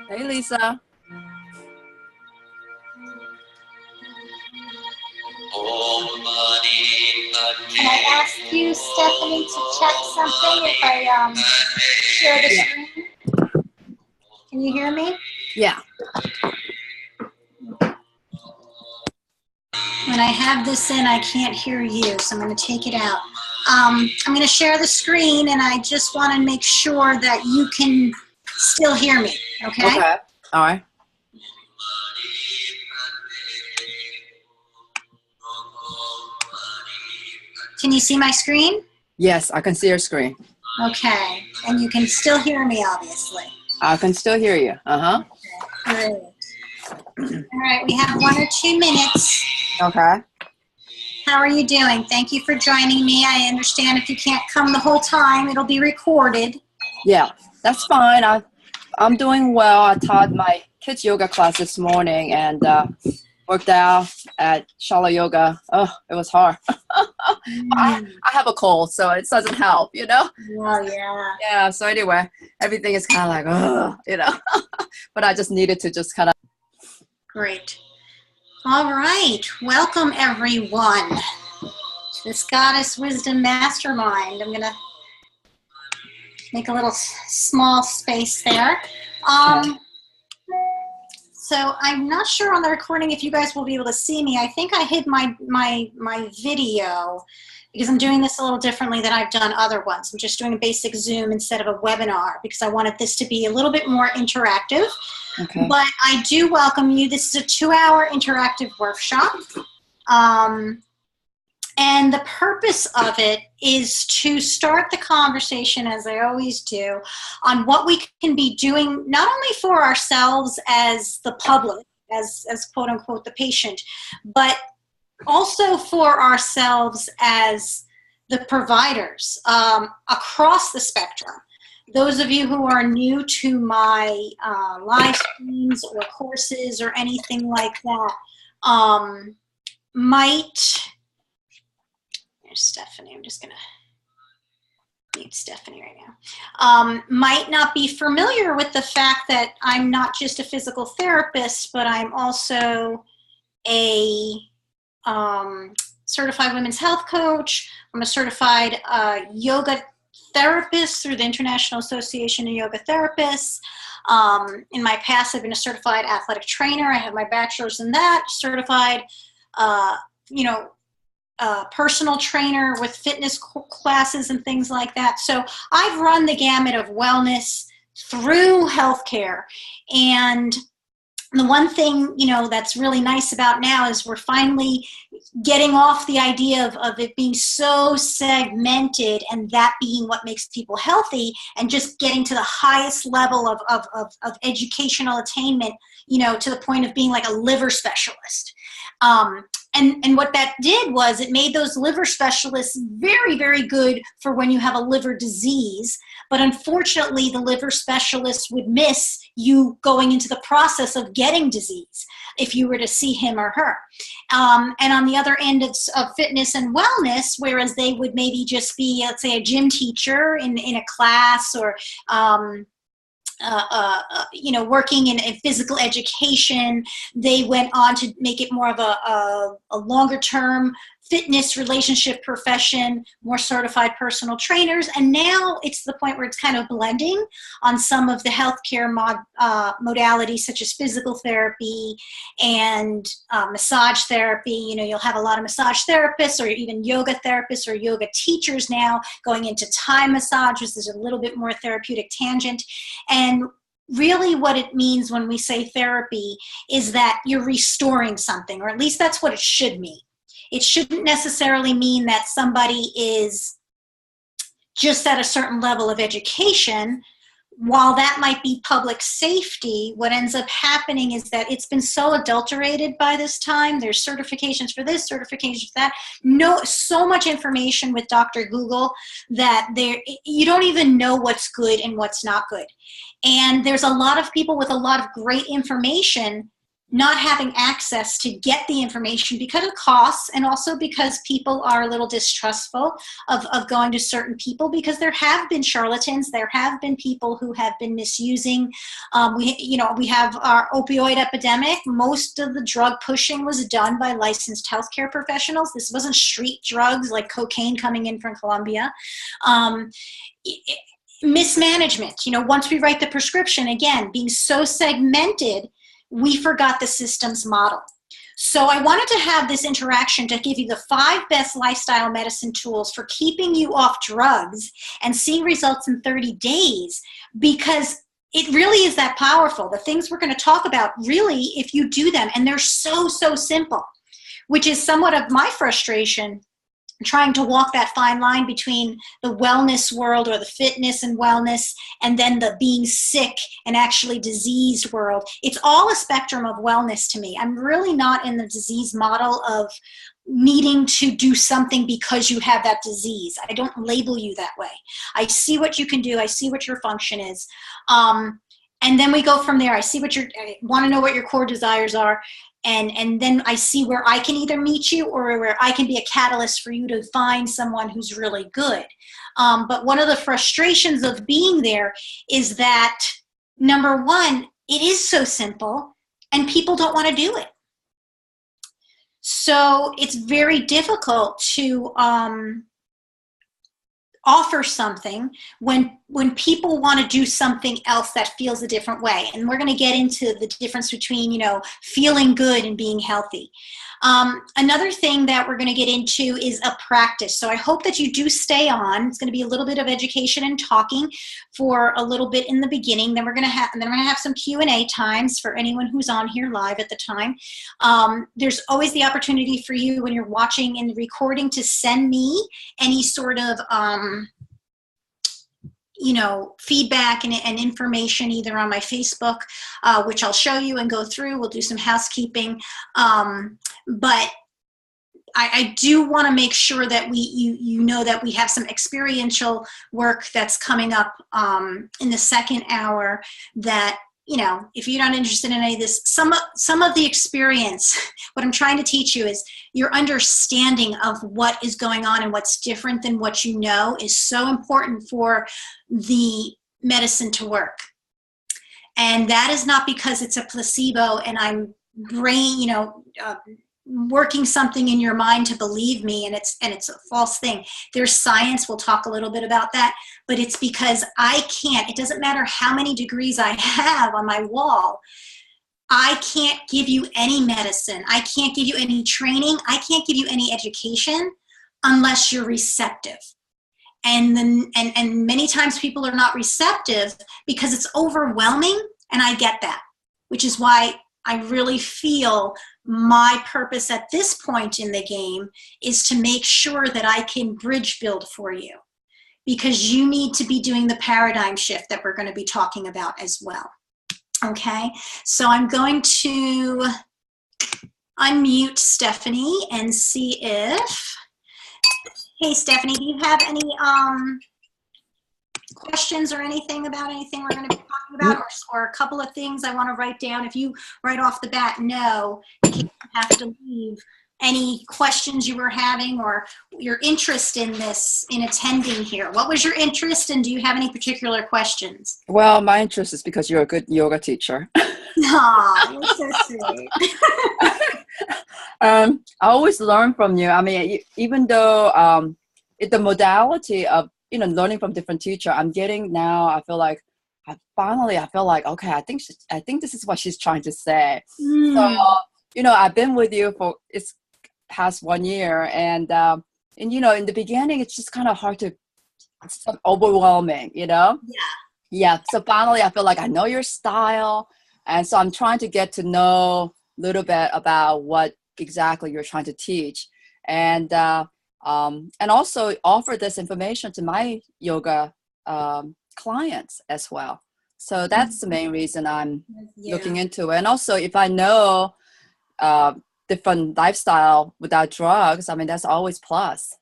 Hey, Lisa. Can I ask you, Stephanie, to check something if I share the screen? Can you hear me? Yeah. When I have this in, I can't hear you, so I'm going to take it out. I'm going to share the screen, and I just want to make sure that you can still hear me, okay? Okay. All right. Can you see my screen? Yes, I can see your screen. Okay. And you can still hear me, obviously. I can still hear you. Uh-huh. Okay. Great. All right, we have 1 or 2 minutes. Okay. How are you doing? Thank you for joining me. I understand if you can't come the whole time, it'll be recorded. Yeah, that's fine. I'm doing well. I taught my kids yoga class this morning and worked out at Shala Yoga. Oh, it was hard. I have a cold, so it doesn't help, you know? Oh, yeah. Yeah, so anyway, everything is kind of like, oh, you know? But I just needed to just kind of. Great. All right. Welcome, everyone, to this Goddess Wisdom Mastermind. I'm going to make a little small space there. So I'm not sure on the recording if you guys will be able to see me. I think I hid my video because I'm doing this a little differently than I've done other ones. I'm just doing a basic Zoom instead of a webinar because I wanted this to be a little bit more interactive. Okay. But I do welcome you. This is a 2-hour interactive workshop. And the purpose of it is to start the conversation, as I always do, on what we can be doing, not only for ourselves as the public, as quote unquote the patient, but also for ourselves as the providers across the spectrum. Those of you who are new to my live streams or courses or anything like that might... Stephanie, I'm just gonna mute Stephanie right now, might not be familiar with the fact that I'm not just a physical therapist, but I'm also a certified women's health coach. I'm a certified yoga therapist through the International Association of Yoga Therapists. In my past, I've been a certified athletic trainer. I have my bachelor's in that, certified, personal trainer with fitness classes and things like that. So I've run the gamut of wellness through healthcare. And the one thing, that's really nice about now is we're finally getting off the idea of it being so segmented and that being what makes people healthy and just getting to the highest level of educational attainment, to the point of being like a liver specialist. And what that did was it made those liver specialists very, very good for when you have a liver disease. But unfortunately, the liver specialist would miss you going into the process of getting disease if you were to see him or her. And on the other end of fitness and wellness, whereas they would maybe just be, let's say, a gym teacher in a class, or working in physical education, they went on to make it more of a longer term fitness relationship profession, more certified personal trainers. And now it's the point where it's kind of blending on some of the healthcare modalities, such as physical therapy and massage therapy. You'll have a lot of massage therapists or even yoga therapists or yoga teachers now going into Thai massage, which is a little bit more therapeutic tangent. And really what it means when we say therapy is that you're restoring something, or at least that's what it should mean. It shouldn't necessarily mean that somebody is just at a certain level of education. While that might be public safety, what ends up happening is that it's been so adulterated by this time. There's certifications for this, certifications for that. So much information with Dr. Google that you don't even know what's good and what's not good. And there's a lot of people with a lot of great information not having access to get the information because of costs, and also because people are a little distrustful of going to certain people, because there have been charlatans, there have been people who have been misusing. We have our opioid epidemic. Most of the drug pushing was done by licensed healthcare professionals. This wasn't street drugs like cocaine coming in from Colombia. Mismanagement, once we write the prescription, again, being so segmented, we forgot the systems model. So I wanted to have this interaction to give you the 5 best lifestyle medicine tools for keeping you off drugs and seeing results in 30 days, because it really is that powerful. The things we're going to talk about, really, if you do them, and they're so, so simple, which is somewhat of my frustration, trying to walk that fine line between the wellness world, or the fitness and wellness, and then the being sick and actually diseased world. It's all a spectrum of wellness to me. I'm really not in the disease model of needing to do something because you have that disease. I don't label you that way. I see what you can do. I see what your function is. And then we go from there. I want to know what your core desires are. And then I see where I can either meet you, or where I can be a catalyst for you to find someone who's really good. But one of the frustrations of being there is that, number one, it is so simple and people don't want to do it. So it's very difficult to offer something when people want to do something else that feels a different way. And we're going to get into the difference between, feeling good and being healthy. Another thing that we're going to get into is a practice. So I hope that you do stay on. It's going to be a little bit of education and talking for a little bit in the beginning. Then we're going to have some Q&A times for anyone who's on here live at the time. There's always the opportunity for you when you're watching and recording to send me any sort of feedback and information, either on my Facebook, which I'll show you and go through. We'll do some housekeeping. But I do want to make sure that you know that we have some experiential work that's coming up in the second hour, that, if you're not interested in any of this, some of the experience, what I'm trying to teach you is your understanding of what is going on and what's different than what you know is so important for the medicine to work. And that is not because it's a placebo and I'm working something in your mind to believe me, and it's a false thing. There's science, we'll talk a little bit about that, but it's because it doesn't matter how many degrees I have on my wall, I can't give you any medicine, I can't give you any training, I can't give you any education unless you're receptive. And many times people are not receptive because it's overwhelming, and I get that, which is why I really feel my purpose at this point in the game is to make sure that I can bridge build for you, because you need to be doing the paradigm shift that we're going to be talking about as well. Okay, so I'm going to unmute Stephanie and see if, hey Stephanie, do you have any questions or anything about anything we're going to be talking about, or a couple of things I want to write down? If you right off the bat know, in case you have to leave, any questions you were having or your interest in this, in attending here. What was your interest, and do you have any particular questions? Well, my interest is because you're a good yoga teacher. Aw, you're so sweet. I always learn from you. I mean, even though the modality of learning from different teacher, I'm getting now. I feel like I feel like, okay, I think this is what she's trying to say. So I've been with you for it's past 1 year, and in the beginning it's just kind of hard to, it's overwhelming. Yeah. So finally, I feel like I know your style, and so I'm trying to get to know a little bit about what exactly you're trying to teach, and also offer this information to my yoga clients as well. So that's the main reason I'm looking into it. And also, if I know different lifestyle without drugs, I mean, that's always plus.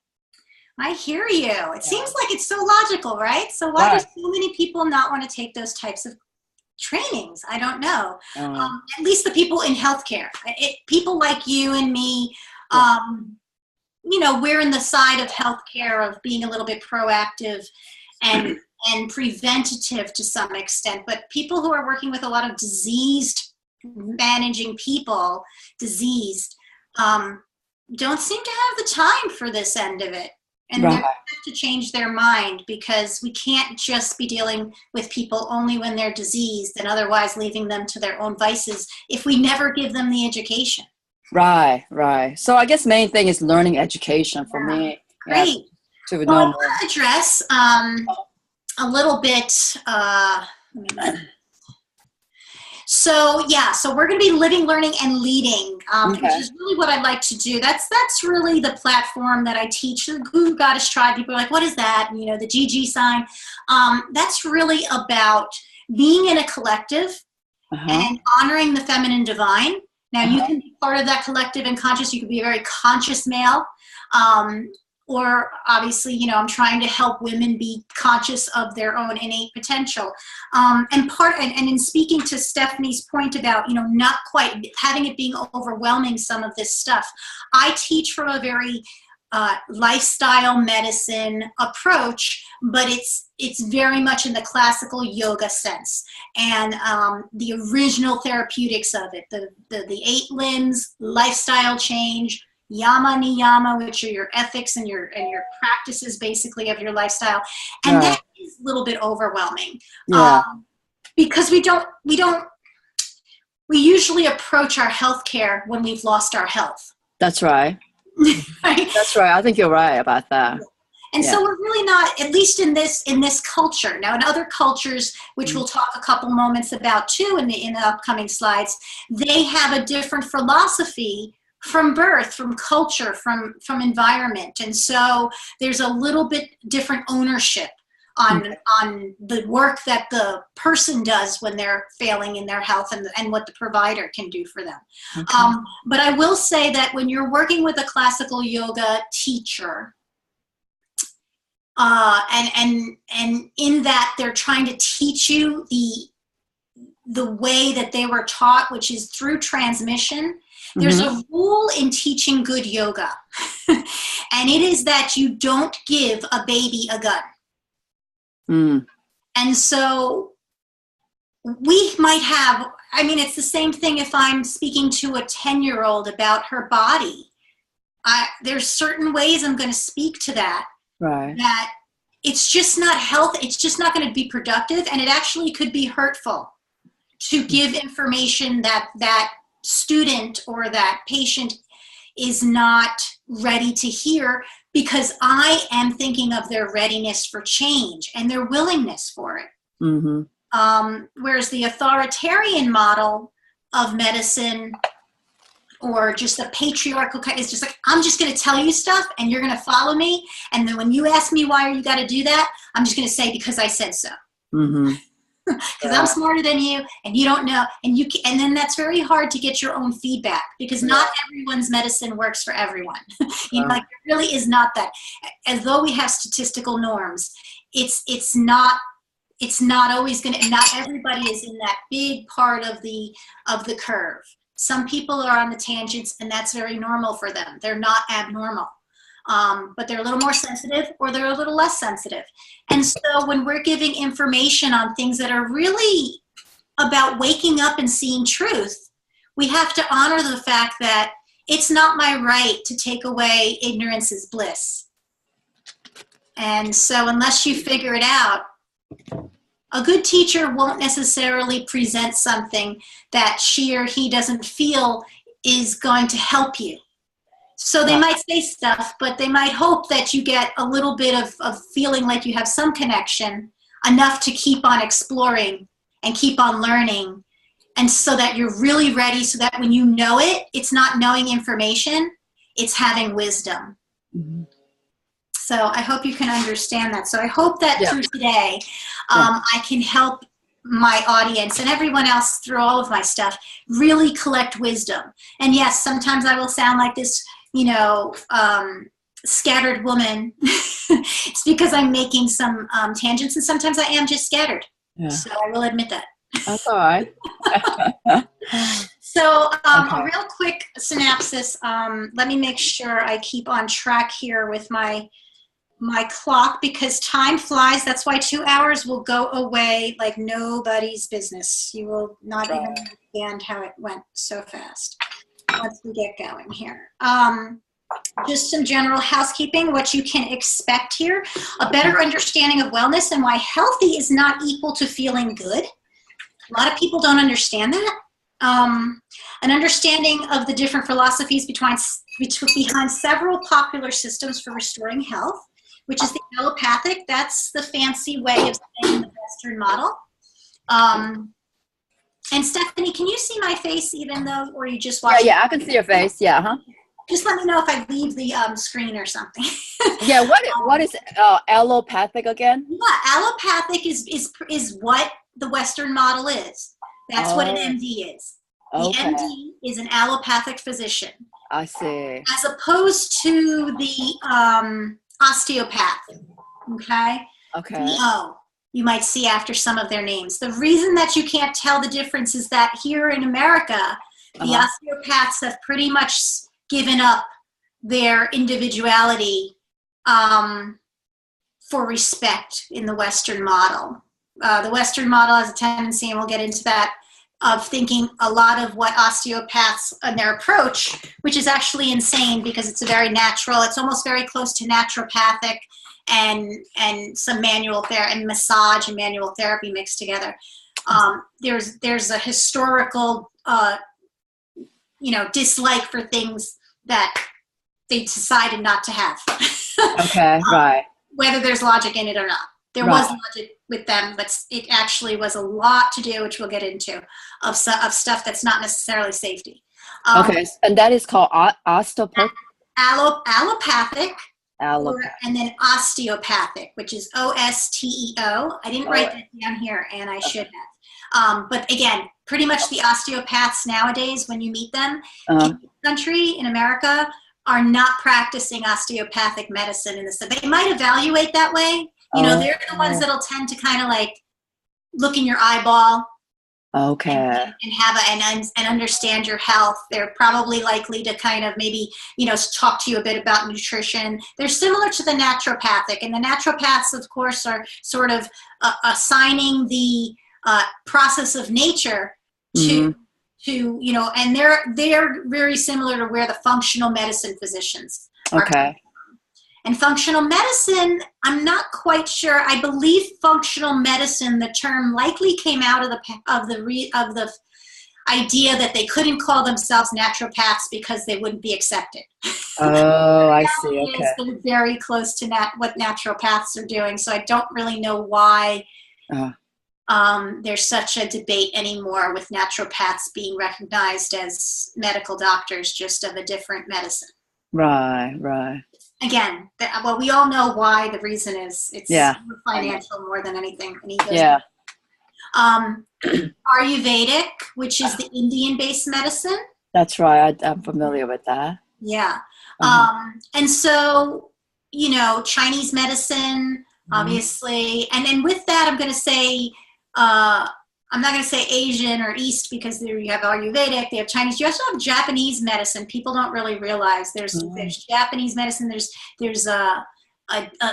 I hear you. It seems like it's so logical, right? So why do so many people not want to take those types of trainings? I don't know. At least the people in healthcare, people like you and me, we're in the side of healthcare of being a little bit proactive and preventative to some extent. But people who are working with a lot of managing people, don't seem to have the time for this end of it. And they have to change their mind, because we can't just be dealing with people only when they're diseased and otherwise leaving them to their own vices if we never give them the education. Right. So I guess main thing is learning education for me. Great. To I want to address a little bit. So we're going to be living, learning, and leading, which is really what I'd like to do. That's really the platform that I teach. The Guru Goddess Tribe, people are like, what is that? And, the GG sign. That's really about being in a collective and honoring the feminine divine. Now, you can be part of that collective and conscious. You could be a very conscious male. Or obviously, I'm trying to help women be conscious of their own innate potential. And in speaking to Stephanie's point about, not quite having it being overwhelming, some of this stuff, I teach from a very lifestyle medicine approach, but it's very much in the classical yoga sense, and the original therapeutics of it, the 8 limbs, lifestyle change, yama niyama, which are your ethics and your practices basically of your lifestyle. And that is a little bit overwhelming. Because we usually approach our healthcare when we've lost our health. That's right. Right? That's right. I think you're right about that. And so we're really not, at least in this culture. Now, in other cultures, which we'll talk a couple moments about too in the upcoming slides, they have a different philosophy from birth, from culture, from environment. And so there's a little bit different ownership on the work that the person does when they're failing in their health, and what the provider can do for them. But I will say that when you're working with a classical yoga teacher, and in that they're trying to teach you the way that they were taught, which is through transmission. There's a rule in teaching good yoga, and it is that you don't give a baby a gun. And so we might have, it's the same thing if I'm speaking to a 10-year-old about her body. There's certain ways I'm going to speak to that. Right. That it's just not it's just not going to be productive, and it actually could be hurtful to give information that student or that patient is not ready to hear, because I am thinking of their readiness for change and their willingness for it. Whereas the authoritarian model of medicine, or just the patriarchal kind, is just like, I'm just going to tell you stuff and you're going to follow me. And then when you ask me why you got to do that, I'm just going to say, because I said so. because I'm smarter than you and you don't know. And then that's very hard to get your own feedback, because not everyone's medicine works for everyone. Like, it really is not that. As though we have statistical norms, it's not always going to, not everybody is in that big part of the curve. Some people are on the tangents, and that's very normal for them. They're not abnormal. But they're a little more sensitive, or they're a little less sensitive. And so when we're giving information on things that are really about waking up and seeing truth, we have to honor the fact that it's not my right to take away ignorance is bliss. And so unless you figure it out, a good teacher won't necessarily present something that she or he doesn't feel is going to help you. So they might say stuff, but they might hope that you get a little bit of feeling like you have some connection, enough to keep on exploring and keep on learning, and so that you're really ready, so that when you know it, it's not knowing information, it's having wisdom. Mm-hmm. So I hope you can understand that. So I hope that through today, I can help my audience and everyone else through all of my stuff really collect wisdom. And yes, sometimes I will sound like this, scattered woman. It's because I'm making some tangents, and sometimes I am just scattered. Yeah. So I will admit that. That's all right. So a real quick synopsis. Let me make sure I keep on track here with my clock, because time flies. That's why 2 hours will go away like nobody's business. You will not even understand how it went so fast once we get going here. Just some general housekeeping, what you can expect here, a better understanding of wellness and why healthy is not equal to feeling good. A lot of people don't understand that. An understanding of the different philosophies behind several popular systems for restoring health, which is the allopathic. That's the fancy way of saying the Western model. And Stephanie, can you see my face even though, or you just watch? Yeah, I can see your face. Yeah, huh? Just let me know if I leave the screen or something. Yeah, what is allopathic again? Yeah, allopathic is what the Western model is. That's what an MD is. The MD is an allopathic physician. I see. As opposed to the osteopath. Okay. DO. You might see after some of their names. The reason that you can't tell the difference is that here in America, the osteopaths have pretty much given up their individuality for respect in the Western model. The Western model has a tendency, and we'll get into that, of thinking a lot of what osteopaths and their approach, which is actually insane because it's a very natural, it's almost very close to naturopathic and some manual therapy and massage and manual therapy mixed together. There's a historical dislike for things that they decided not to have. Okay, right. Whether there's logic in it or not. There was logic with them, but it actually was a lot to do, which we'll get into, of stuff that's not necessarily safety. Okay, and that is called osteopathic? Allopathic. And then osteopathic, which is OSTEO. I didn't write that down here, and I should have. But again, pretty much the osteopaths nowadays, when you meet them in the country, in America, are not practicing osteopathic medicine in the They might evaluate that way. They're the ones that'll tend to kind of like look in your eyeball. Okay. And have and understand your health. They're probably likely to kind of maybe, talk to you a bit about nutrition. They're similar to the naturopathic, and the naturopaths, of course, are sort of assigning the process of nature to and they're very similar to where the functional medicine physicians are. Okay. And functional medicine, I'm not quite sure. I believe functional medicine, the term likely came out of the idea that they couldn't call themselves naturopaths because they wouldn't be accepted. Oh, I see. Okay. They're very close to what naturopaths are doing, so I don't really know why there's such a debate anymore with naturopaths being recognized as medical doctors just of a different medicine. Right. Again, we all know why. The reason is it's financial more than anything. Ayurvedic, which is the Indian-based medicine. That's right. I'm familiar with that. Yeah. Uh-huh. And so, you know, Chinese medicine, Mhm. obviously. And then with that, I'm going to say, I'm not going to say Asian or East because there you have Ayurvedic, they have Chinese. You also have Japanese medicine. People don't really realize Mhm. there's Japanese medicine. There's a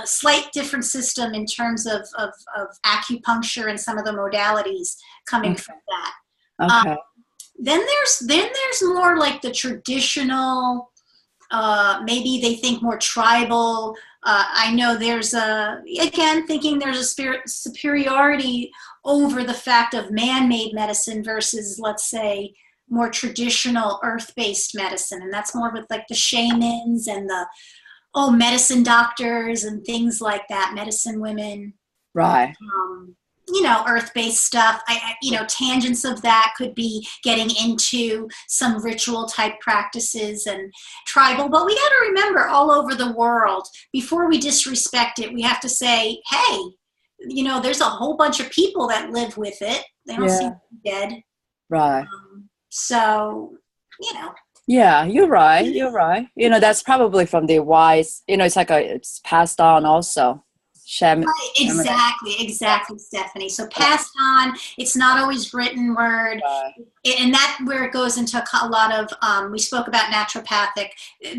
slight different system in terms of acupuncture and some of the modalities coming Okay. from that. Okay. Then there's more like the traditional, maybe they think more tribal. I know there's again, thinking there's a spirit superiority over the fact of man-made medicine versus, let's say, more traditional earth-based medicine. And that's more with like the shamans and the, medicine doctors and things like that, medicine women. Right. um, earth-based stuff. Tangents of that could be getting into some ritual type practices and tribal. But we got to remember, all over the world, before we disrespect it, we have to say, hey, there's a whole bunch of people that live with it. They don't seem Yeah. to be dead. Right. So, you know. Yeah, you're right. You're right. That's probably from the wise, it's passed on also. Right, Shaman. exactly, Stephanie. So passed on. It's not always written word, Right. and that where it goes into a lot of. We spoke about naturopathic.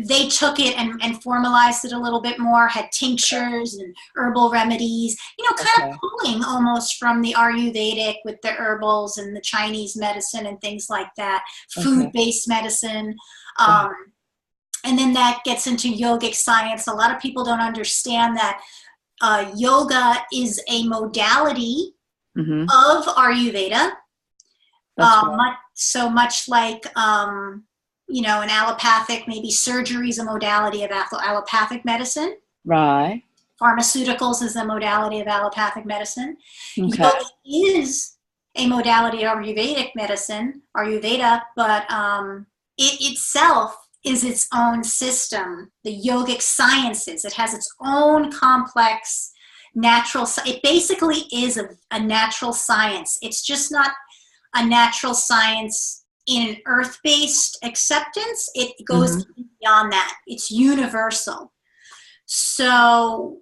They took it and formalized it a little bit more. Had tinctures and herbal remedies. Kind Okay. of pulling almost from the Ayurvedic with the herbals and the Chinese medicine and things like that. Okay. Food-based medicine. Right. And then that gets into yogic science. A lot of people don't understand that. Yoga is a modality Mm-hmm. of Ayurveda, That's right. much like an allopathic, maybe surgery is a modality of allopathic medicine. Right. Pharmaceuticals is a modality of allopathic medicine. Okay. Yoga is a modality of Ayurvedic medicine, Ayurveda, but it itself is its own system. The yogic sciences, it has its own complex natural. It basically is a natural science. It's just not a natural science in an earth-based acceptance. It goes Mm-hmm. beyond that. It's universal. So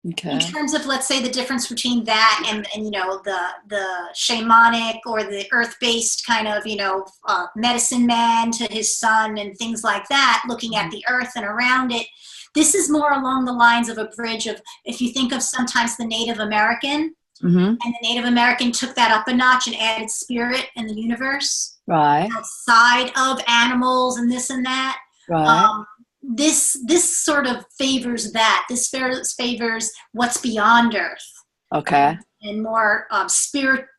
in Okay. terms of, let's say, the difference between that and the shamanic or the earth-based kind of medicine man to his son and things like that, looking at the earth and around it, this is more along the lines of a bridge of, if you think of sometimes the Native American, Mm-hmm. and the Native American took that up a notch and added spirit and the universe Right. outside of animals and this and that. Right. um, this sort of favors that. This favors what's beyond Earth, Okay. and more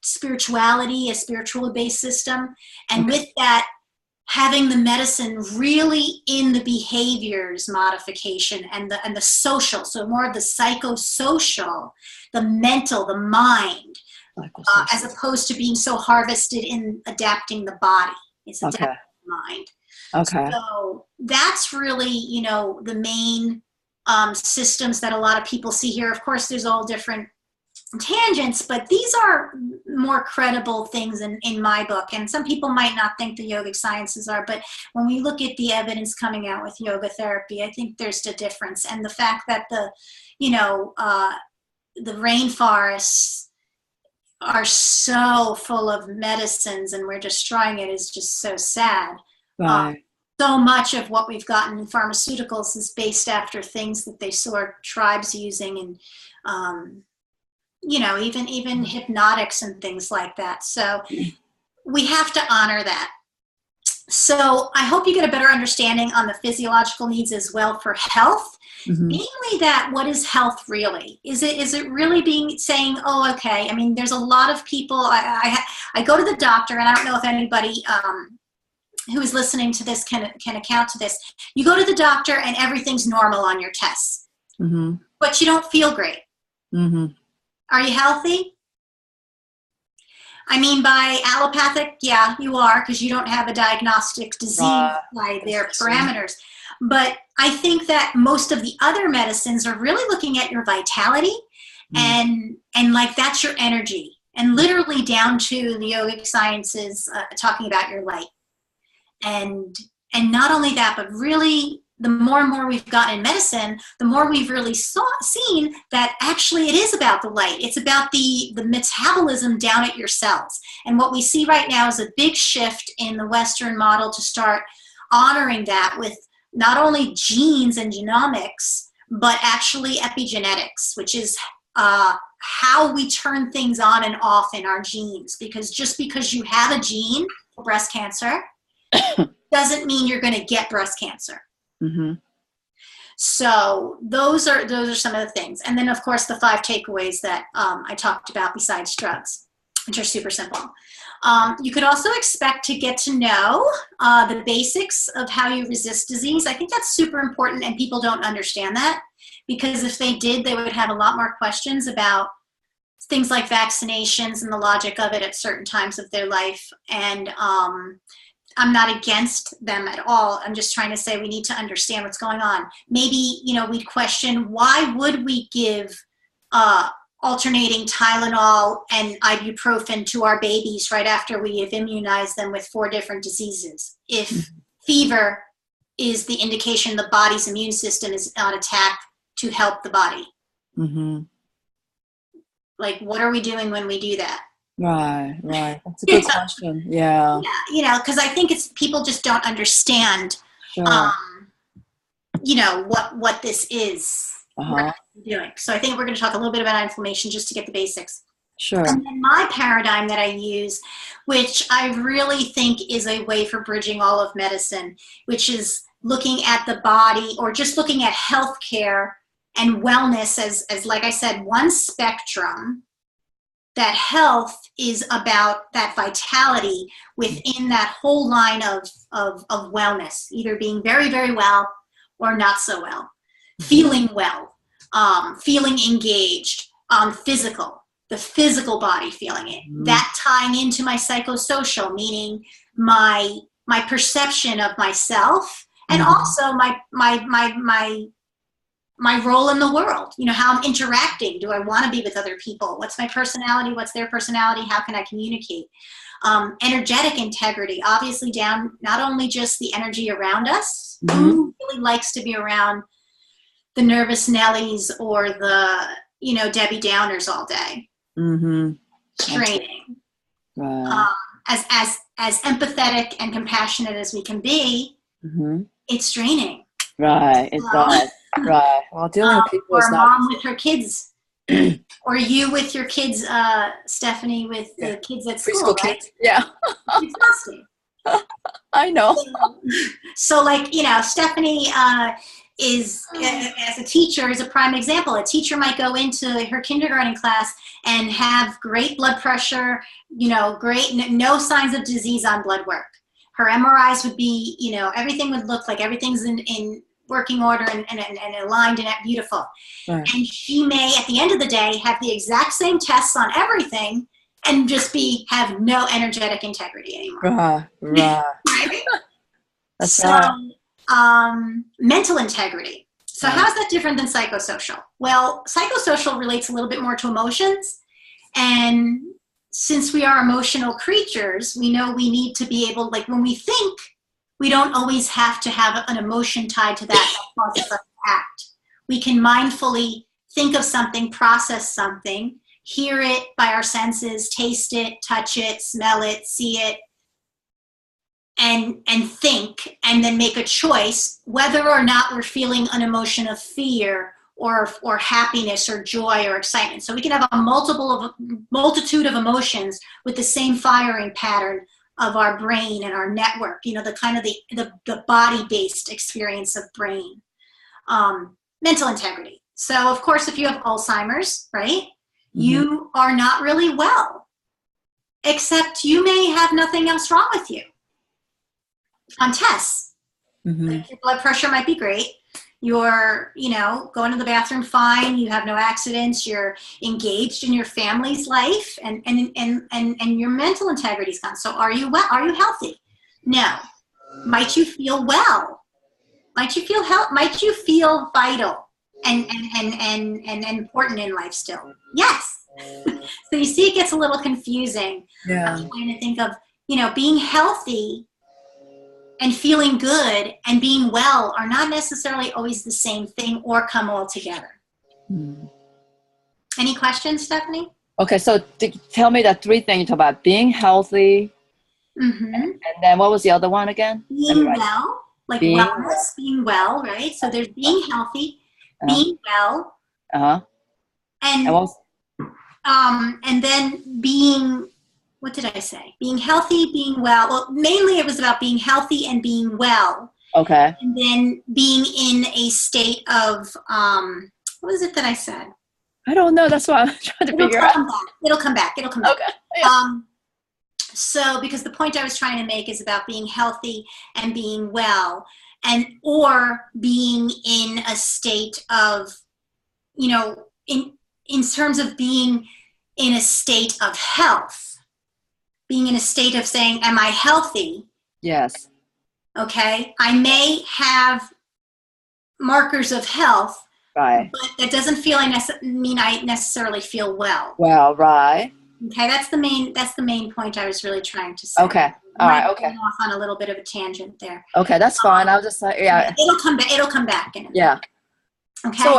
spirituality, a spiritual based system, and Okay. with that, having the medicine really in the behaviors modification and the social. So more of the psychosocial, the mental, the mind, as opposed to being so harvested in adapting the body. It's adapting Okay. the mind. Okay. So that's really, the main systems that a lot of people see here. Of course, there's all different tangents, but these are more credible things in my book. And some people might not think the yogic sciences are, but when we look at the evidence coming out with yoga therapy, I think there's a difference. And the fact that the rainforests are so full of medicines and we're destroying it is just so sad. Right. So much of what we've gotten in pharmaceuticals is based after things that they saw tribes using, and even hypnotics and things like that. So we have to honor that. So I hope you get a better understanding on the physiological needs as well for health. Mm-hmm. Mainly that, what is health really? Is it really saying, oh, okay. I mean, there's a lot of people. I go to the doctor, and I don't know if anybody who is listening to this can account to this. You go to the doctor and everything's normal on your tests, Mm-hmm. but you don't feel great. Mm-hmm. Are you healthy? I mean, by allopathic, yeah, you are, because you don't have a diagnostic disease by their parameters. But I think that most of the other medicines are really looking at your vitality, and like that's your energy. and literally down to the yogic sciences talking about your light. And not only that, but really the more and more we've gotten in medicine, the more we've really seen that actually it is about the light. It's about the metabolism down at your cells. And what we see right now is a big shift in the Western model to start honoring that with not only genes and genomics, but actually epigenetics, which is how we turn things on and off in our genes. Because just because you have a gene for breast cancer doesn't mean you're going to get breast cancer. Mm-hmm. So those are some of the things. And then, of course, the 5 takeaways that I talked about besides drugs, which are super simple. You could also expect to get to know the basics of how you resist disease. I think that's super important, and people don't understand that, because if they did, they would have a lot more questions about things like vaccinations and the logic of it at certain times of their life. And I'm not against them at all. I'm just trying to say we need to understand what's going on. Maybe, we'd question, why would we give alternating Tylenol and ibuprofen to our babies right after we have immunized them with 4 different diseases? If fever is the indication the body's immune system is on attack to help the body. Mm-hmm. Like, what are we doing when we do that? Right. That's a good question. Yeah. Yeah, because I think it's people just don't understand, Sure. what this is. Uh-huh. Doing. So I think we're going to talk a little bit about inflammation just to get the basics. Sure. And then my paradigm that I use, which I really think is a way for bridging all of medicine, which is looking at the body, or just looking at healthcare and wellness as like I said, one spectrum. That health is about that vitality within that whole line of wellness, either being very, very well or not so well, feeling well, feeling engaged, the physical body feeling it, that tying into my psychosocial, meaning my perception of myself, and also my role in the world, how I'm interacting. Do I want to be with other people? What's my personality? What's their personality? How can I communicate? Energetic integrity, obviously down, not only just the energy around us, who really likes to be around the nervous Nellies or the, Debbie Downers all day. Mm-hmm. Straining. Right. As empathetic and compassionate as we can be, it's draining. Right, it does. Right. Well, dealing with people or is a not mom with her kids, or you with your kids, Stephanie, with the kids at school, preschool right? kids. Yeah. It's exhausting. I know. So like, Stephanie is, as a teacher, is a prime example. A teacher might go into her kindergarten class and have great blood pressure, great, no signs of disease on blood work. Her MRIs would be, everything would look like everything's in working order and aligned and beautiful. Right. And she may, at the end of the day, have the exact same tests on everything and just have no energetic integrity anymore. Right. That's so, mental integrity. So how's that different than psychosocial? Well, psychosocial relates a little bit more to emotions. And since we are emotional creatures, we know we need to be able, like when we think, we don't always have to have an emotion tied to that causes us to act. We can mindfully think of something, process something, hear it by our senses, taste it, touch it, smell it, see it, and think, and then make a choice whether or not we're feeling an emotion of fear or happiness or joy or excitement. So we can have a multitude of emotions with the same firing pattern of our brain and our network, the kind of the body-based experience of brain. Mental integrity. So of course, if you have Alzheimer's, right, you are not really well, except you may have nothing else wrong with you on tests. Like your blood pressure might be great. You're, going to the bathroom fine. You have no accidents. You're engaged in your family's life, and your mental integrity is gone. So, are you well? Are you healthy? No. Might you feel well? Might you feel Might you feel vital and important in life still? Yes. So you see, it gets a little confusing. Yeah. I'm trying to think of, being healthy and feeling good and being well are not necessarily always the same thing or come all together. Any questions, Stephanie? Okay, so tell me the three things you talk about: being healthy, and then what was the other one again? Being well, like being wellness, being well, right? So there's being healthy, being well, and what was, and then being, what did I say? Being healthy, being well. Well, mainly it was about being healthy and being well. okay. And then being in a state of, what was it that I said? I don't know. That's what I'm trying to figure out. It'll come back. Okay. Yeah. So because the point I was trying to make is about being healthy and being well, and or being in a state of, in terms of being in a state of health, being in a state of saying, am I healthy? Yes. Okay. I may have markers of health, Right. but that doesn't mean I necessarily feel well. Well, right. Okay, that's the main point I was really trying to say. Okay. All right. Okay. Off on a little bit of a tangent there. Okay, that's fine. I'll just like, yeah. It'll come back. It'll come back in it. Yeah. Okay.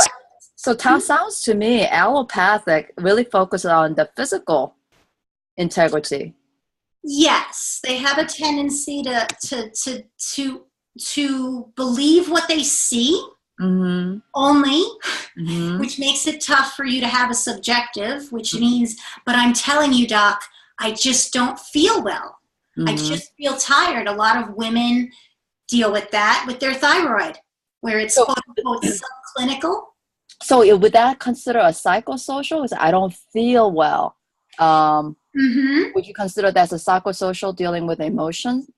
So sounds to me allopathic really focuses on the physical integrity. Yes, they have a tendency to believe what they see. Only, which makes it tough for you to have a subjective, which means, but I'm telling you, doc, I just don't feel well. I just feel tired. A lot of women deal with that with their thyroid, where it's quote unquote subclinical. So would that consider a psychosocial? Is I don't feel well. Would you consider that's a psychosocial, dealing with emotions?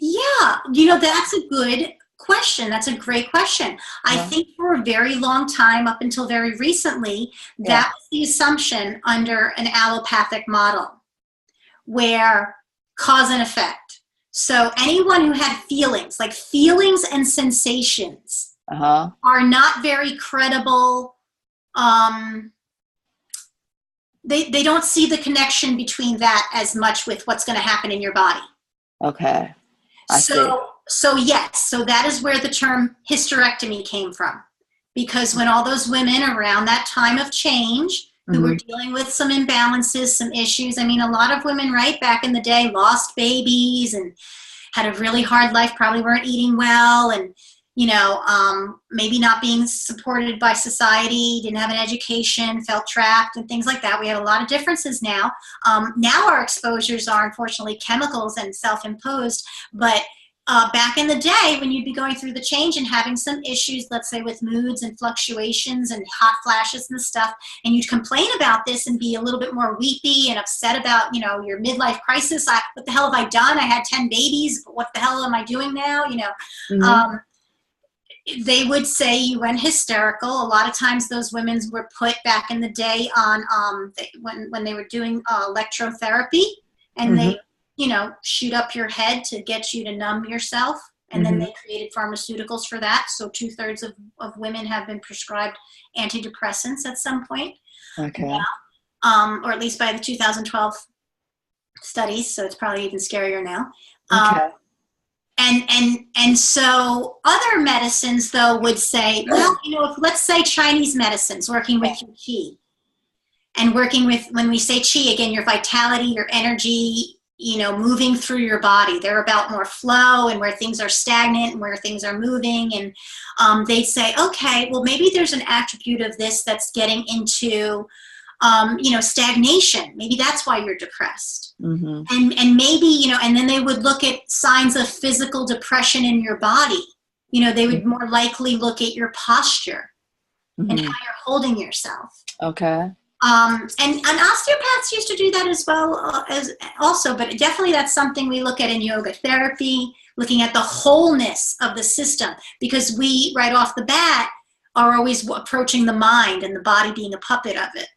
Yeah, that's a good question. That's a great question. I think for a very long time, up until very recently, that was the assumption under an allopathic model, where cause and effect. So anyone who had feelings, like feelings and sensations, are not very credible. They don't see the connection between that as much with what's going to happen in your body. Okay. I see. So yes, so that is where the term hysterectomy came from. Because when all those women around that time of change who were dealing with some imbalances, some issues, I mean, a lot of women, right, back in the day lost babies and had a really hard life, probably weren't eating well, and, maybe not being supported by society, didn't have an education, felt trapped and things like that. We have a lot of differences now. Now our exposures are unfortunately chemicals and self-imposed, but back in the day when you'd be going through the change and having some issues, let's say with moods and fluctuations and hot flashes and stuff, and you'd complain about this and be a little bit more weepy and upset about, your midlife crisis. What the hell have I done? I had 10 babies, but what the hell am I doing now? They would say you went hysterical. A lot of times those women were put back in the day on when they were doing electrotherapy, and they shoot up your head to get you to numb yourself. And then they created pharmaceuticals for that. So 2/3 of women have been prescribed antidepressants at some point. Okay. Now, or at least by the 2012 studies. So it's probably even scarier now. Okay. And so other medicines, though, would say, well, if, let's say Chinese medicines, working with your qi, and working with, when we say qi, again, your vitality, your energy, moving through your body. They're about more flow and where things are stagnant and where things are moving. And they'd say, okay, well, maybe there's an attribute of this that's getting into, stagnation. Maybe that's why you're depressed. And maybe, and then they would look at signs of physical depression in your body. They would more likely look at your posture and how you're holding yourself. Okay. And osteopaths used to do that as well, as also, but definitely that's something we look at in yoga therapy, looking at the wholeness of the system, because we, right off the bat, are always approaching the mind and the body being a puppet of it.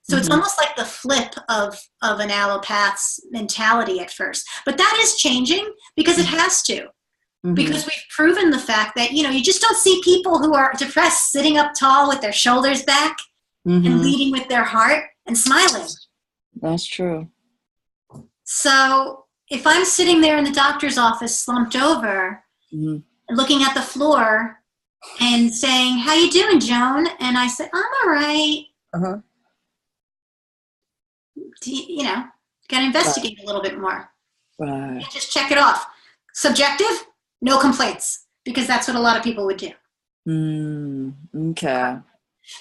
So it's almost like the flip of an allopath's mentality at first. But that is changing because it has to. Because we've proven the fact that, you just don't see people who are depressed sitting up tall with their shoulders back and leading with their heart. and smiling. That's true. So if I'm sitting there in the doctor's office slumped over, looking at the floor and saying, "How you doing, Joan?" And I say, "I'm all right." You know, got to investigate a little bit more. Right. You just check it off. Subjective, no complaints, because that's what a lot of people would do. Okay.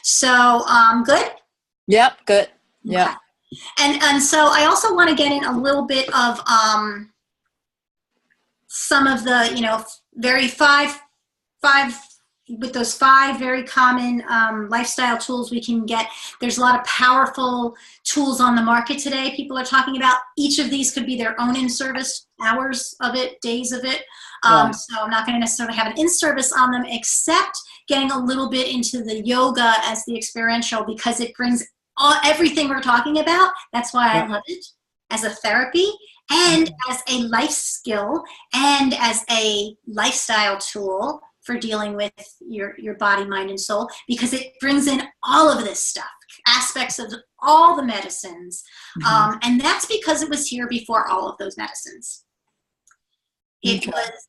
So, good? Yep, good. Yep. Okay. And so I also want to get in a little bit of some of the, you know, with those 5 very common lifestyle tools we can get. There's a lot of powerful tools on the market today. People are talking about each of these could be their own in-service, hours of it, days of it. So I'm not going to necessarily have an in-service on them, except getting a little bit into the yoga as the experiential, because it brings everything we're talking about. That's why I love it as a therapy and as a life skill and as a lifestyle tool for dealing with your body, mind, and soul, because it brings in all of this stuff, aspects of all the medicines. And that's because it was here before all of those medicines. It was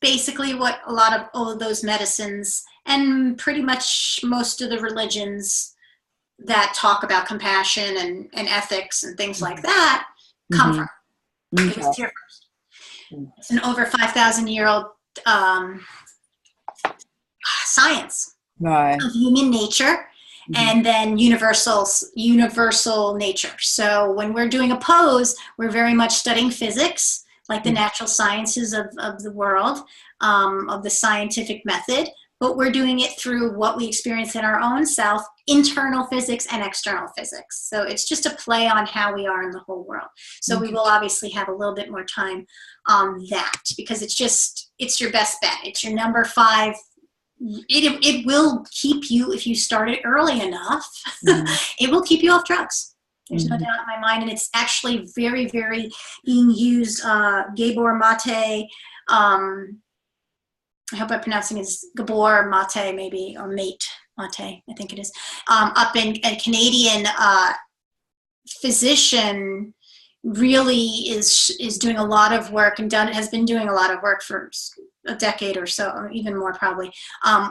basically what a lot of all of those medicines and pretty much most of the religions that talk about compassion and ethics and things like that come from. It was here first. It's an over 5,000-year-old science of human nature, and then universal nature. So when we're doing a pose, we're very much studying physics, like the natural sciences of the world, of the scientific method, but we're doing it through what we experience in our own self, internal physics and external physics. So it's just a play on how we are in the whole world. So we will obviously have a little bit more time on that, because it's your best bet. It's your number 5. It will keep you, if you start it early enough, it will keep you off drugs. There's no doubt in my mind. And it's actually very, very being used. Gabor Mate, I hope I'm pronouncing it Gabor Mate, maybe, or Mate, I think it is, up in a Canadian physician, really is doing a lot of work and has been doing a lot of work for a decade or so, or even more probably,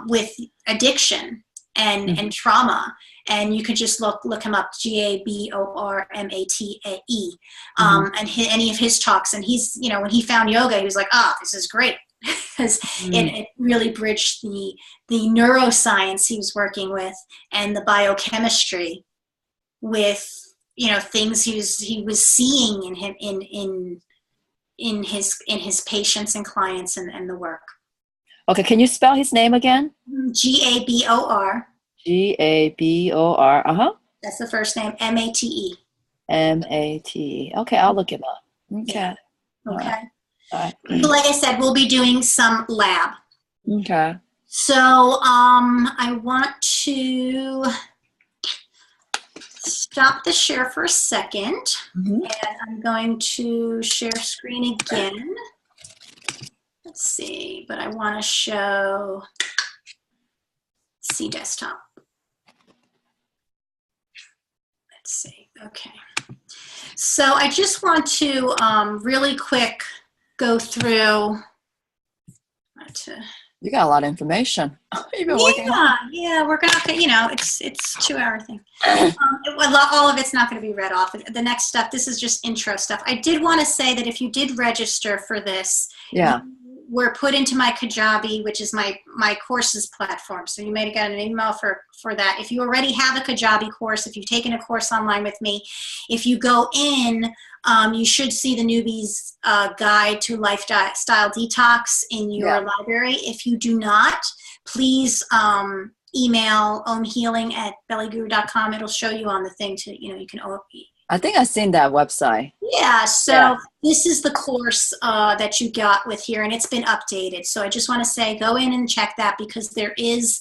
with addiction and trauma. And you could just look him up, GABORMATE, and any of his talks. And he's, you know, when he found yoga, he was like, this is great. Because it really bridged the neuroscience he was working with and the biochemistry with, you know, things he was seeing in him in his patients and clients and the work. Okay, can you spell his name again? GABOR. GABOR. That's the first name. MATE. MATE. Okay, I'll look him up. Okay. Yeah. Okay. All right. So like I said, we'll be doing some lab. Okay. So I want to stop the share for a second, and I'm going to share screen again. Let's see, but I want to show, see desktop. Let's see, okay. So I just want to really quick go through. You got a lot of information. You've been working hard. Yeah, we're gonna, you know, it's a 2-hour thing. All of it's not going to be read off. The next stuff, this is just intro stuff. I did want to say that if you did register for this, we're put into my Kajabi, which is my courses platform. So you may have got an email for that. If you already have a Kajabi course, if you've taken a course online with me, if you go in, you should see the newbie's guide to lifestyle detox in your library. If you do not, please email omhealing@bellyguru.com. It'll show you on the thing to, you know, you can. I think I've seen that website. Yeah, so this is the course that you got with here, and it's been updated. So I just want to say, go in and check that, because there is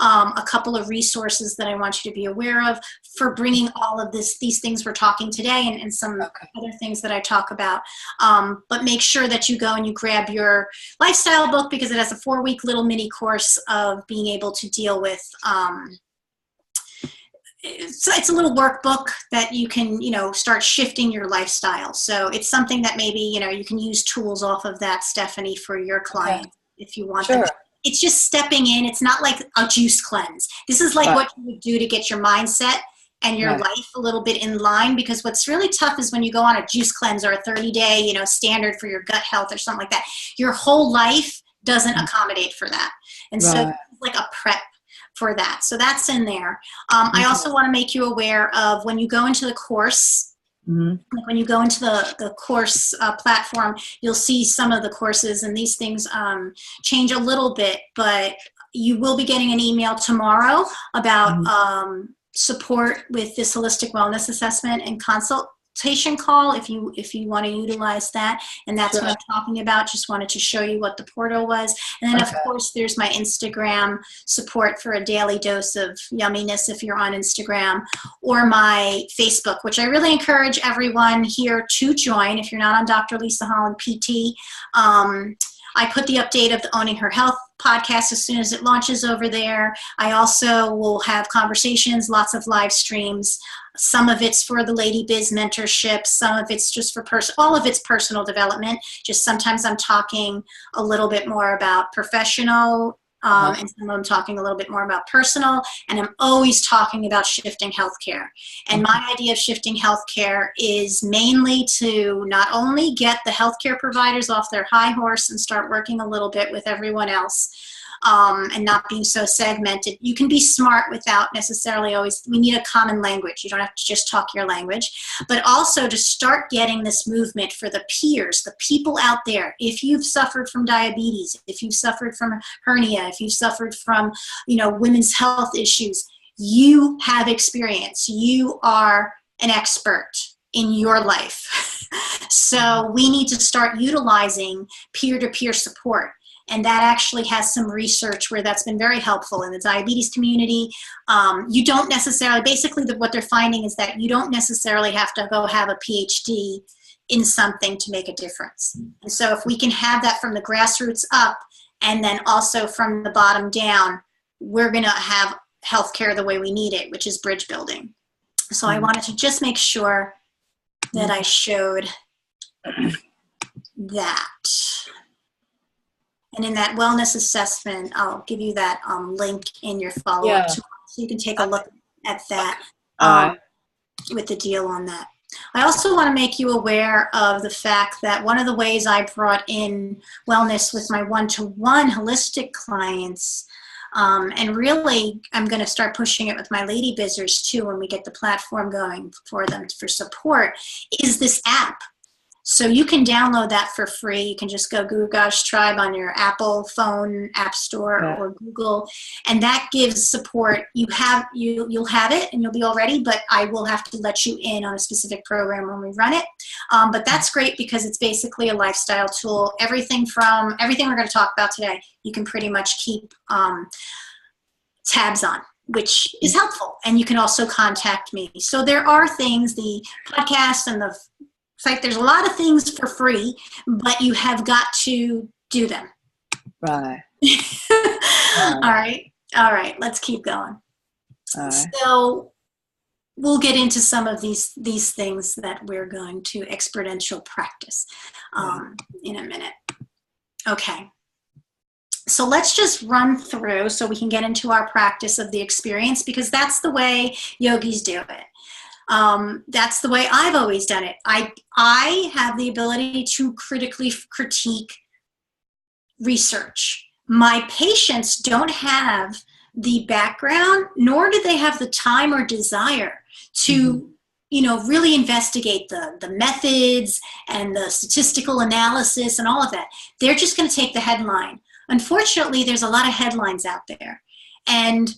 a couple of resources that I want you to be aware of for bringing all of these things we're talking today, and some other things that I talk about. But make sure that you go and you grab your lifestyle book, because it has a 4-week little mini course of being able to deal with it's a little workbook that you can, start shifting your lifestyle. So it's something that maybe, you can use tools off of that, Stephanie, for your clients if you want them. It's just stepping in. It's not like a juice cleanse. This is like what you would do to get your mindset and your life a little bit in line, because what's really tough is when you go on a juice cleanse or a 30-day, standard for your gut health or something like that, your whole life doesn't accommodate for that. And so it's like a prep for that. So that's in there. I also want to make you aware of when you go into the course, like when you go into the course platform, you'll see some of the courses, and these things change a little bit, but you will be getting an email tomorrow about support with this holistic wellness assessment and consultation call if you want to utilize that. And that's what I'm talking about. Just wanted to show you what the portal was. And then of course there's my Instagram support for a daily dose of yumminess if you're on Instagram, or my Facebook, which I really encourage everyone here to join if you're not on Dr. Lisa Holland PT. I put the update of the Owning Her Health podcast as soon as it launches over there. I also will have conversations, lots of live streams. Some of it's for the Lady Biz mentorship. Some of it's just for all of it's personal development. Just sometimes I'm talking a little bit more about professional, and some of them talking a little bit more about personal, and I'm always talking about shifting healthcare. And my idea of shifting healthcare is mainly to not only get the healthcare providers off their high horse and start working a little bit with everyone else, and not being so segmented. You can be smart without necessarily always, we need a common language. You don't have to just talk your language, but also to start getting this movement for the peers, the people out there. If you've suffered from diabetes, if you've suffered from hernia, if you've suffered from, women's health issues, you have experience. You are an expert in your life. So we need to start utilizing peer-to-peer support. And that actually has some research where that's been very helpful in the diabetes community. You don't necessarily, basically what they're finding is that you don't necessarily have to go have a PhD in something to make a difference. And so if we can have that from the grassroots up and then also from the bottom down, we're going to have healthcare the way we need it, which is bridge building. So I wanted to just make sure that I showed that. And in that wellness assessment, I'll give you that link in your follow-up so you can take a look at that with the deal on that. I also want to make you aware of the fact that one of the ways I brought in wellness with my one-to-one holistic clients, and really I'm going to start pushing it with my Lady Bizzers too when we get the platform going for them for support, is this app. So you can download that for free. You can just go Guru Gosh Tribe on your Apple phone app store or Google, and that gives support. You'll have it and you'll be all ready, but I will have to let you in on a specific program when we run it. But that's great because it's basically a lifestyle tool. Everything we're going to talk about today, you can pretty much keep tabs on, which is helpful. And you can also contact me. So there are things, the podcast and the site, there's a lot of things for free, but you have got to do them. Right. All right, let's keep going. So we'll get into some of these things that we're going to exponential practice in a minute. Okay. So let's just run through so we can get into our practice of the experience, because that's the way yogis do it. That's the way I've always done it. I have the ability to critically critique research. My patients don't have the background, nor do they have the time or desire to, really investigate the methods and the statistical analysis and all of that. They're just going to take the headline. Unfortunately, there's a lot of headlines out there, and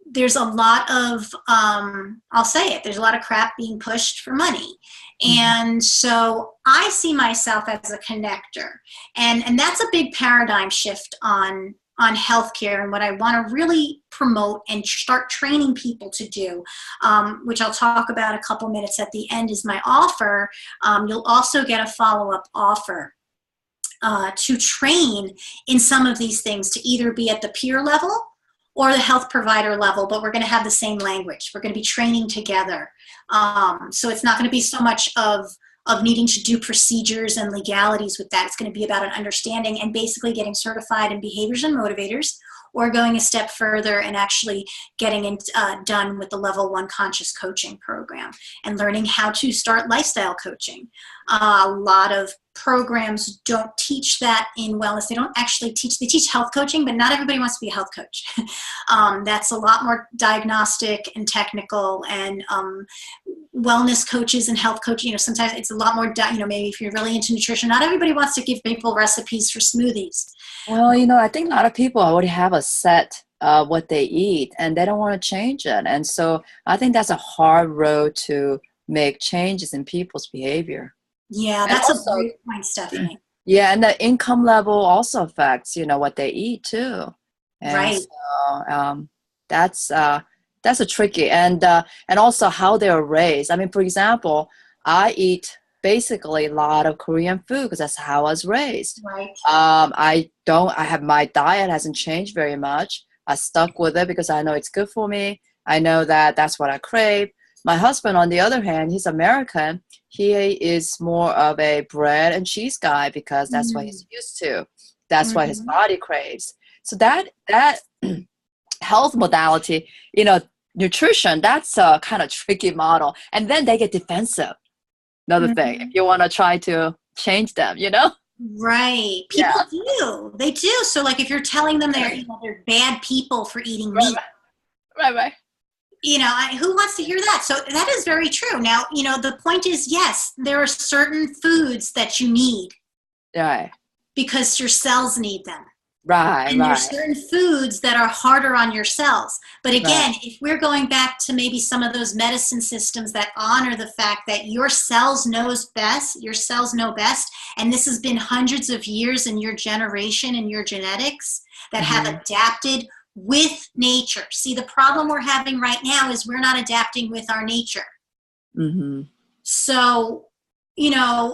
there's a lot of, I'll say it, there's a lot of crap being pushed for money. And so I see myself as a connector. And that's a big paradigm shift on healthcare, and what I want to really promote and start training people to do, which I'll talk about a couple minutes at the end, is my offer. You'll also get a follow-up offer to train in some of these things, to either be at the peer level or the health provider level, but we're going to have the same language. We're going to be training together. So it's not going to be so much of needing to do procedures and legalities with that. It's going to be about an understanding and basically getting certified in behaviors and motivators, or going a step further and actually getting done with the level 1 conscious coaching program and learning how to start lifestyle coaching. A lot of programs don't teach that in wellness. They don't actually teach, they teach health coaching, but not everybody wants to be a health coach. That's a lot more diagnostic and technical, and wellness coaches and health coaching, sometimes it's a lot more, maybe if you're really into nutrition, not everybody wants to give people recipes for smoothies. Well, I think a lot of people already have a set what they eat, and they don't want to change it. And so I think that's a hard road to make changes in people's behavior. Yeah, that's also a great point, Stephanie. Yeah, and the income level also affects, what they eat too. And right. So that's a tricky, and also how they're raised. I mean, for example, I eat basically a lot of Korean food because that's how I was raised. Right. My diet hasn't changed very much. I stuck with it because I know it's good for me. I know that that's what I crave. My husband, on the other hand, he's American. He is more of a bread and cheese guy because that's what he's used to. That's what his body craves. So that health modality, nutrition, that's a kind of tricky model. And then they get defensive. Another thing, if you want to try to change them, Right. People do. They do. So like if you're telling them they're bad people for eating meat. Right. Who wants to hear that? So that is very true. Now, the point is, yes, there are certain foods that you need. Right. Because your cells need them. Right. And there's certain foods that are harder on your cells. But again, if we're going back to maybe some of those medicine systems that honor the fact that your cells know best, and this has been hundreds of years in your generation and your genetics that have adapted with nature. See, the problem we're having right now is we're not adapting with our nature. So,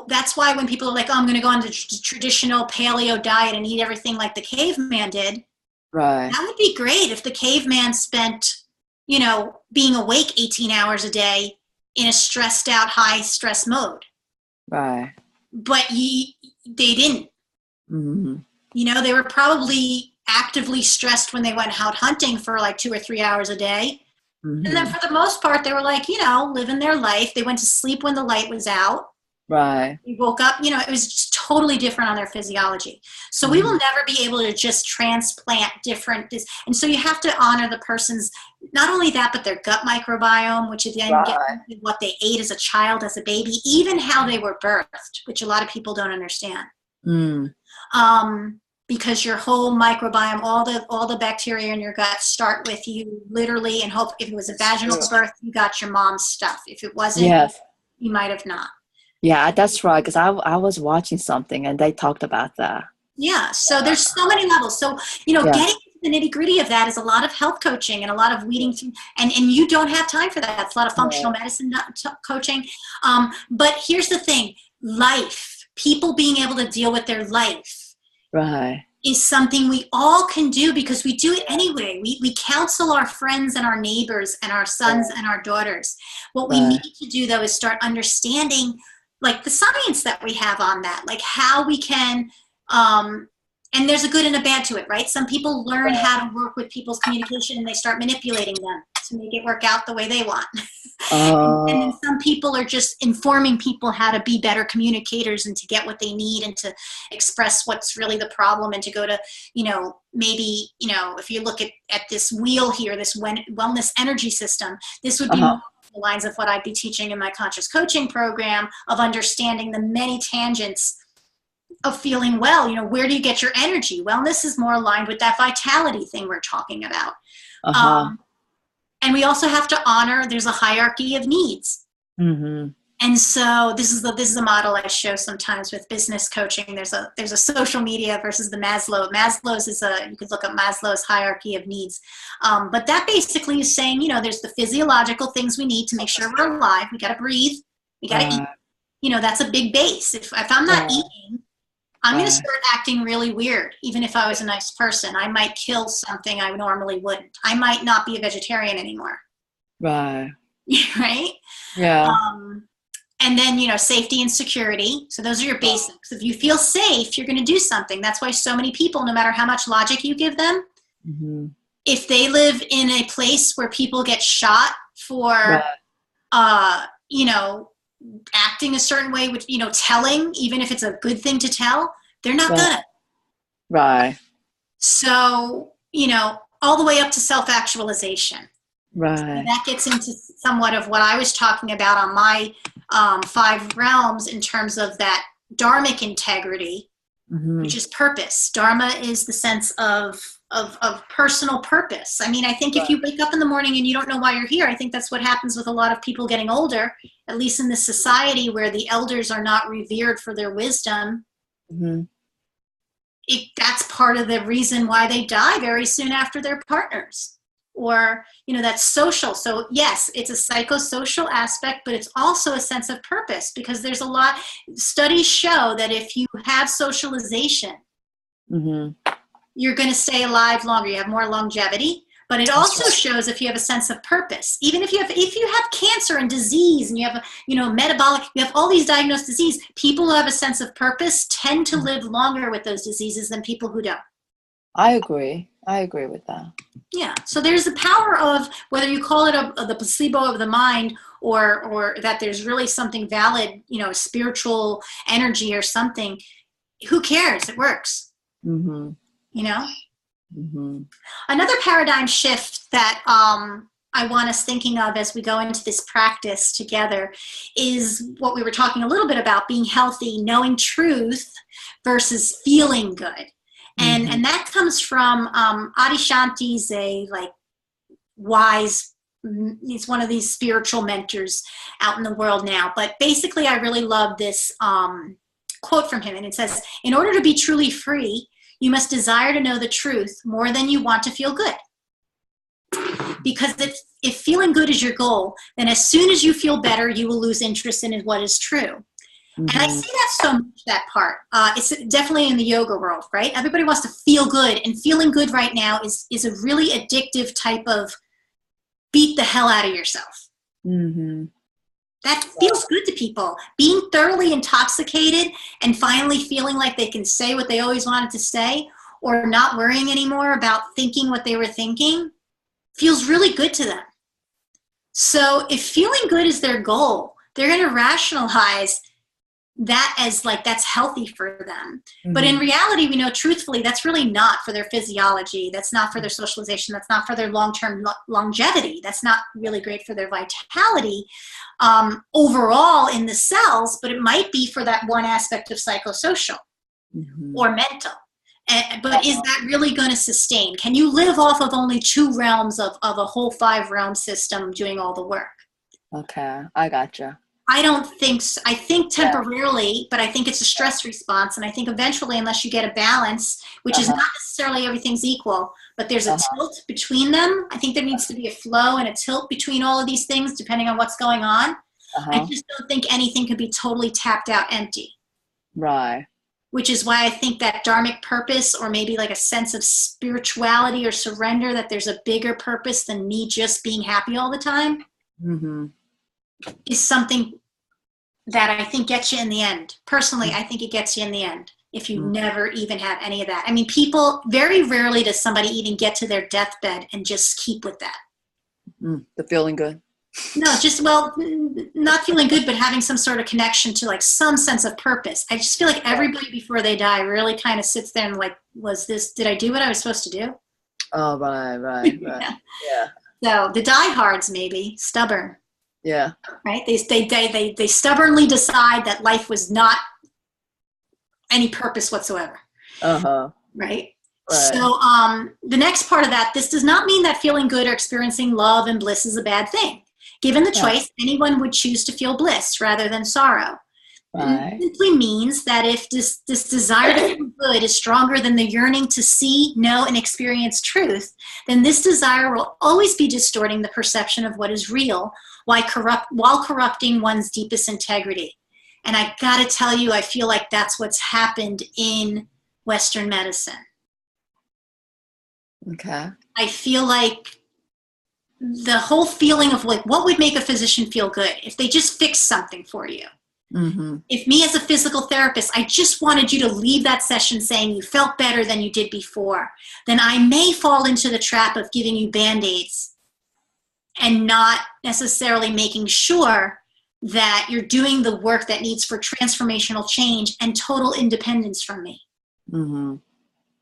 that's why when people are like, oh, I'm going to go on the traditional paleo diet and eat everything like the caveman did. Right. That would be great if the caveman spent, being awake 18 hours a day in a stressed out, high stress mode. Right. But they didn't. They were probably actively stressed when they went out hunting for like 2 or 3 hours a day. And then for the most part, they were like, living their life. They went to sleep when the light was out. Right. They woke up, it was just totally different on their physiology. So we will never be able to just transplant different. And so you have to honor the person's, not only that, but their gut microbiome, which again, what they ate as a child, as a baby, even how they were birthed, which a lot of people don't understand. Because your whole microbiome, all the bacteria in your gut start with you literally, and hope if it was a vaginal birth, you got your mom's stuff. If it wasn't, you might have not. Yeah, that's right. Because I was watching something and they talked about that. Yeah. So there's so many levels. So, getting into the nitty gritty of that is a lot of health coaching and a lot of weeding through, and you don't have time for that. It's a lot of functional medicine coaching. But here's the thing, life, people being able to deal with their life. Right. Is something we all can do because we do it anyway. We counsel our friends and our neighbors and our sons and our daughters. What we need to do, though, is start understanding, like, the science that we have on that, like how we can, and there's a good and a bad to it, right? Some people learn how to work with people's communication and they start manipulating them to make it work out the way they want. And then some people are just informing people how to be better communicators and to get what they need and to express what's really the problem and to go to, maybe, if you look at this wheel here, this wellness energy system, this would be more the lines of what I'd be teaching in my conscious coaching program, of understanding the many tangents of feeling well. Where do you get your energy? Wellness is more aligned with that vitality thing we're talking about. And we also have to honor, there's a hierarchy of needs. And so this is a model I show sometimes with business coaching. There's a social media versus the Maslow's is you could look up Maslow's hierarchy of needs. But that basically is saying, there's the physiological things we need to make sure we're alive. We got to breathe. We got to eat. That's a big base. If I'm not eating, I'm going to start acting really weird, even if I was a nice person. I might kill something I normally wouldn't. I might not be a vegetarian anymore. Right. Right? Yeah. And then, safety and security. So those are your basics. If you feel safe, you're going to do something. That's why so many people, no matter how much logic you give them, Mm-hmm. if they live in a place where people get shot for, acting a certain way, which, telling, even if it's a good thing to tell, they're not gonna. Right. So, all the way up to self-actualization. Right. So that gets into somewhat of what I was talking about on my 5 realms in terms of that dharmic integrity, which is purpose. Dharma is the sense of personal purpose. I mean, I think if you wake up in the morning and you don't know why you're here, I think that's what happens with a lot of people getting older, at least in this society where the elders are not revered for their wisdom. That's part of the reason why they die very soon after their partners. Or, that's social. So yes, it's a psychosocial aspect, but it's also a sense of purpose, because there's a lot, studies show that if you have socialization, you're going to stay alive longer. You have more longevity. But it also shows if you have a sense of purpose. Even if you have cancer and disease, and you have metabolic, you have all these diagnosed diseases, people who have a sense of purpose tend to live longer with those diseases than people who don't. I agree with that. Yeah. So there's the power of, whether you call it the placebo of the mind, or that there's really something valid, spiritual energy or something. Who cares? It works. Another paradigm shift that I want us thinking of as we go into this practice together is what we were talking a little bit about, being healthy, knowing truth versus feeling good. And that comes from Adyashanti's wise, he's one of these spiritual mentors out in the world now. But basically, I really love this quote from him. And it says, "In order to be truly free, you must desire to know the truth more than you want to feel good. Because if feeling good is your goal, then as soon as you feel better, you will lose interest in what is true." And I see that so much, that part. It's definitely in the yoga world, right? Everybody wants to feel good. And feeling good right now is a really addictive type of beat the hell out of yourself. That feels good to people. Being thoroughly intoxicated and finally feeling like they can say what they always wanted to say, or not worrying anymore about thinking what they were thinking, feels really good to them. So if feeling good is their goal, they're going to rationalize that as that's healthy for them. But in reality, we know truthfully that's really not for their physiology. That's not for their socialization. That's not for their long-term longevity. That's not really great for their vitality overall in the cells, but it might be for that one aspect of psychosocial or mental. But is that really going to sustain? Can you live off of only 2 realms of a whole 5 realm system doing all the work? Okay, I gotcha. I don't think so. I think temporarily, but I think it's a stress response. And I think eventually, unless you get a balance, which is not necessarily everything's equal, but there's a tilt between them. I think there needs to be a flow and a tilt between all of these things, depending on what's going on. I just don't think anything could be totally tapped out empty. Right. Which is why I think that dharmic purpose, or maybe a sense of spirituality or surrender, that there's a bigger purpose than me just being happy all the time, is something that I think gets you in the end. Personally, I think it gets you in the end if you never even have any of that. I mean, very rarely does somebody even get to their deathbed and just keep with that. The feeling good. No, not feeling good, but having some sort of connection to some sense of purpose. I just feel like everybody before they die really kind of sits there and did I do what I was supposed to do? Oh, right. Yeah. So the diehards, maybe stubborn. Yeah. Right. They stubbornly decide that life was not any purpose whatsoever. Right. So the next part of that, this does not mean that feeling good or experiencing love and bliss is a bad thing. Given the choice, anyone would choose to feel bliss rather than sorrow. It simply means that if this desire to feel good is stronger than the yearning to see, know, and experience truth, then this desire will always be distorting the perception of what is real, while corrupting one's deepest integrity. And I got to tell you, I feel like that's what's happened in Western medicine. Okay. I feel like the whole feeling of like, what would make a physician feel good if they just fixed something for you? Mm-hmm. If me as a physical therapist, I just wanted you to leave that session saying you felt better than you did before, then I may fall into the trap of giving you Band-Aids and not necessarily making sure that you're doing the work that needs for transformational change and total independence from me. Mm-hmm.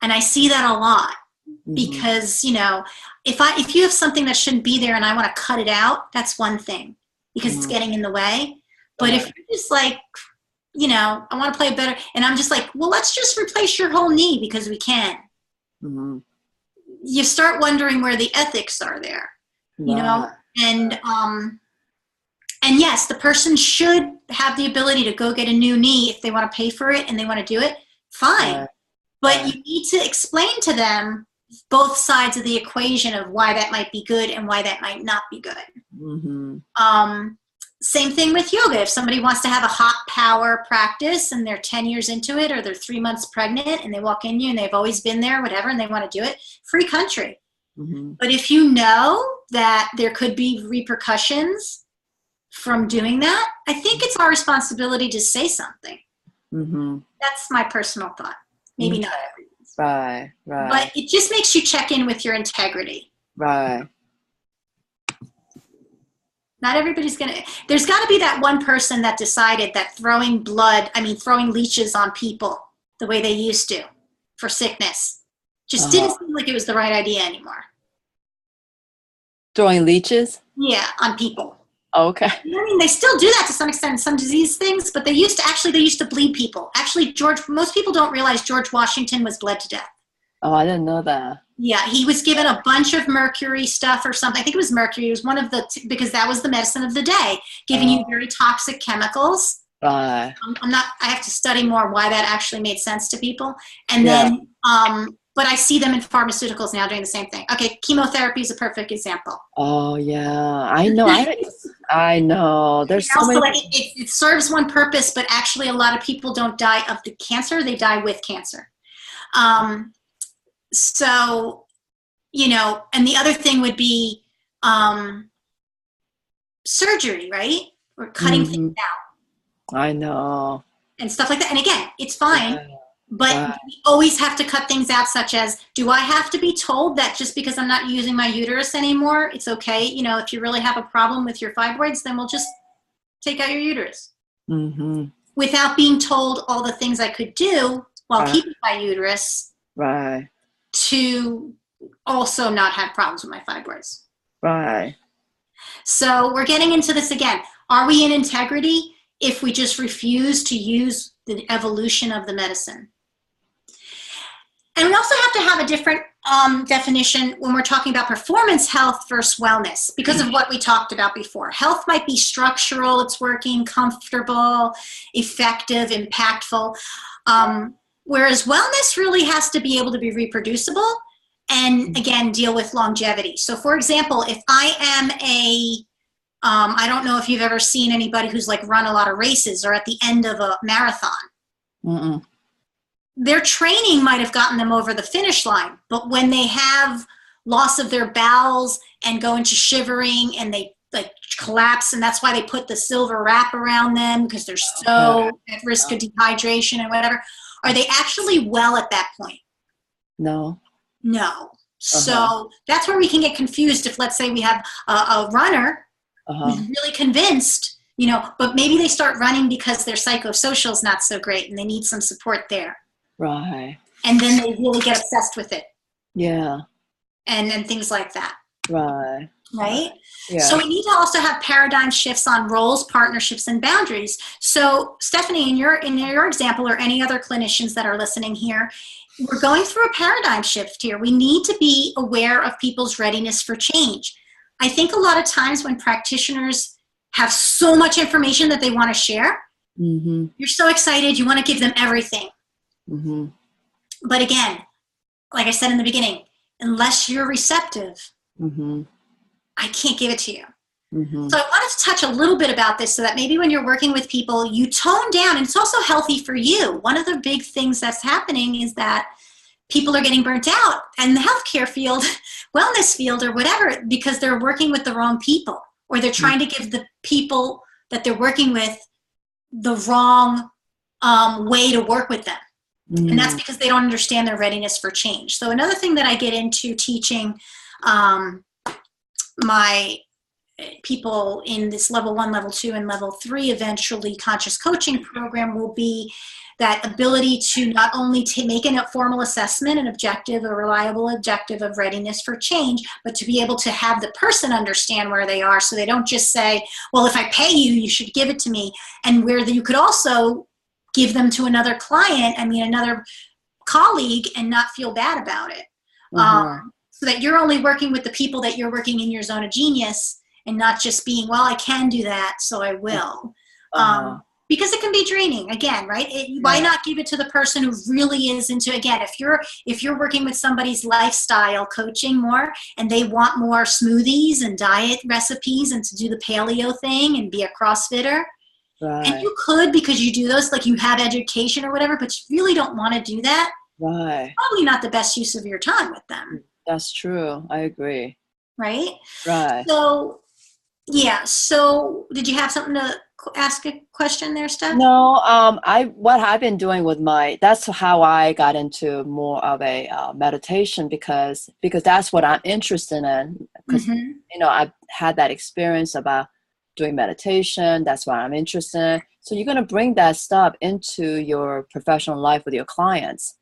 And I see that a lot Mm-hmm. because, you know, if you have something that shouldn't be there and I want to cut it out, that's one thing because it's getting in the way. But if you're just like, you know, I want to play better, and I'm just like, well, let's just replace your whole knee because we can. Mm-hmm. You start wondering where the ethics are there, you know, and yes, the person should have the ability to go get a new knee if they want to pay for it and they want to do it. Fine. But you need to explain to them both sides of the equation of why that might be good and why that might not be good. Mm-hmm. Same thing with yoga. If somebody wants to have a hot power practice and they're 10 years into it, or they're 3 months pregnant and they walk in you and they've always been there, whatever, and they want to do it, free country. Mm-hmm. But if you know that there could be repercussions from doing that, I think it's our responsibility to say something. Mm-hmm. That's my personal thought. Maybe not everyone's. Right. But it just makes you check in with your integrity. Right. Not everybody's going to, there's got to be that one person that decided that throwing leeches on people the way they used to for sickness just didn't seem like it was the right idea anymore. Throwing leeches? Yeah, on people. Okay. I mean, they still do that to some extent in some disease things, but they used to bleed people. Actually, most people don't realize George Washington was bled to death. Oh, I didn't know that. Yeah, he was given a bunch of mercury stuff or something. I think it was mercury. It was one of because that was the medicine of the day, giving you very toxic chemicals. Right. I have to study more why that actually made sense to people. And then, but I see them in pharmaceuticals now doing the same thing. Okay, chemotherapy is a perfect example. Oh, yeah. I know. I know. There's so many. Like it serves one purpose, but actually a lot of people don't die of the cancer. They die with cancer. So, you know, and the other thing would be surgery, right? Or cutting things out. I know. And stuff like that. And again, it's fine. But we always have to cut things out, such as, do I have to be told that just because I'm not using my uterus anymore, it's okay? You know, if you really have a problem with your fibroids, then we'll just take out your uterus. Mm-hmm. Without being told all the things I could do while keeping my uterus. Right. To also not have problems with my fibroids. Right. So we're getting into this again. Are we in integrity if we just refuse to use the evolution of the medicine? And we also have to have a different definition when we're talking about performance health versus wellness, because of what we talked about before. Health might be structural, it's working, comfortable, effective, impactful. Whereas wellness really has to be able to be reproducible and, again, deal with longevity. So, for example, if I am I don't know if you've ever seen anybody who's like run a lot of races or at the end of a marathon. Mm-mm. Their training might have gotten them over the finish line, but when they have loss of their bowels and go into shivering and they like collapse, and that's why they put the silver wrap around them because they're so at risk of dehydration and whatever. Are they actually well at that point? No. So that's where we can get confused if, let's say, we have a runner who's really convinced, you know, but maybe they start running because their psychosocial is not so great and they need some support there. Right. And then they really get obsessed with it. Yeah. And things like that. Right. Right? Yeah. So we need to also have paradigm shifts on roles, partnerships, and boundaries. So Stephanie, in your example, or any other clinicians that are listening here, we're going through a paradigm shift here. We need to be aware of people's readiness for change. I think a lot of times when practitioners have so much information that they want to share, you're so excited, you want to give them everything. But again, like I said in the beginning, unless you're receptive, I can't give it to you. Mm-hmm. So I wanted to touch a little bit about this so that maybe when you're working with people, you tone down, and it's also healthy for you. One of the big things that's happening is that people are getting burnt out in the healthcare field, wellness field, or whatever, because they're working with the wrong people, or they're trying to give the people that they're working with the wrong way to work with them. And that's because they don't understand their readiness for change. So another thing that I get into teaching my people in this level 1, level 2, and level 3 eventually conscious coaching program will be that ability to not only make a formal assessment, an objective, a reliable objective of readiness for change, but to be able to have the person understand where they are, so they don't just say, well, if I pay you, you should give it to me. And where you could also give them to another client, another colleague, and not feel bad about it. So that you're only working with the people that you're working in your zone of genius, and not just being, well, I can do that, so I will. Because it can be draining, again, right? Why not give it to the person who really is into, again, if you're working with somebody's lifestyle coaching more, and they want more smoothies and diet recipes and to do the paleo thing and be a CrossFitter, and you could, because you do those, like you have education or whatever, but you really don't want to do that, probably not the best use of your time with them. That's true. I agree. Right? Right. So, yeah. So, did you have something to ask a question there, Steph? No. What I've been doing with that's how I got into more of a meditation, because that's what I'm interested in. Because I've had that experience about doing meditation. That's what I'm interested in. So you're going to bring that stuff into your professional life with your clients.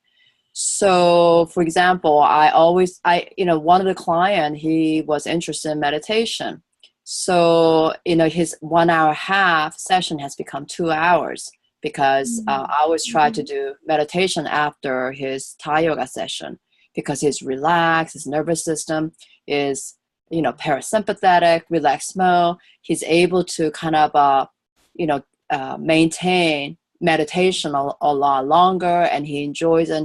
So, for example, one of the client, he was interested in meditation. So, his 1 hour half session has become 2 hours, because I always try to do meditation after his Thai yoga session, because he's relaxed, his nervous system is, parasympathetic, relaxed mode. He's able to kind of, maintain meditation a lot longer, and he enjoys it,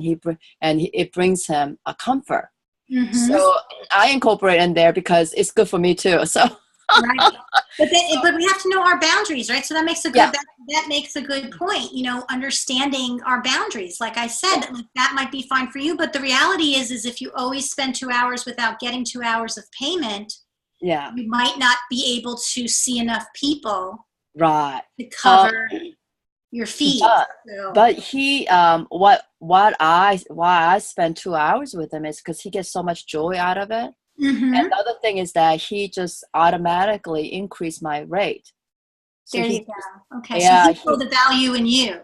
and it brings him a comfort. So I incorporate in there because it's good for me too. So right, but we have to know our boundaries, right? So that makes a good that makes a good point. Understanding our boundaries. Like I said, that might be fine for you, but the reality is if you always spend 2 hours without getting 2 hours of payment, you might not be able to see enough people to cover your fees. But he why I spend 2 hours with him is because he gets so much joy out of it. And the other thing is that he just automatically increased my rate. So there you go. Okay, so he saw the value in you.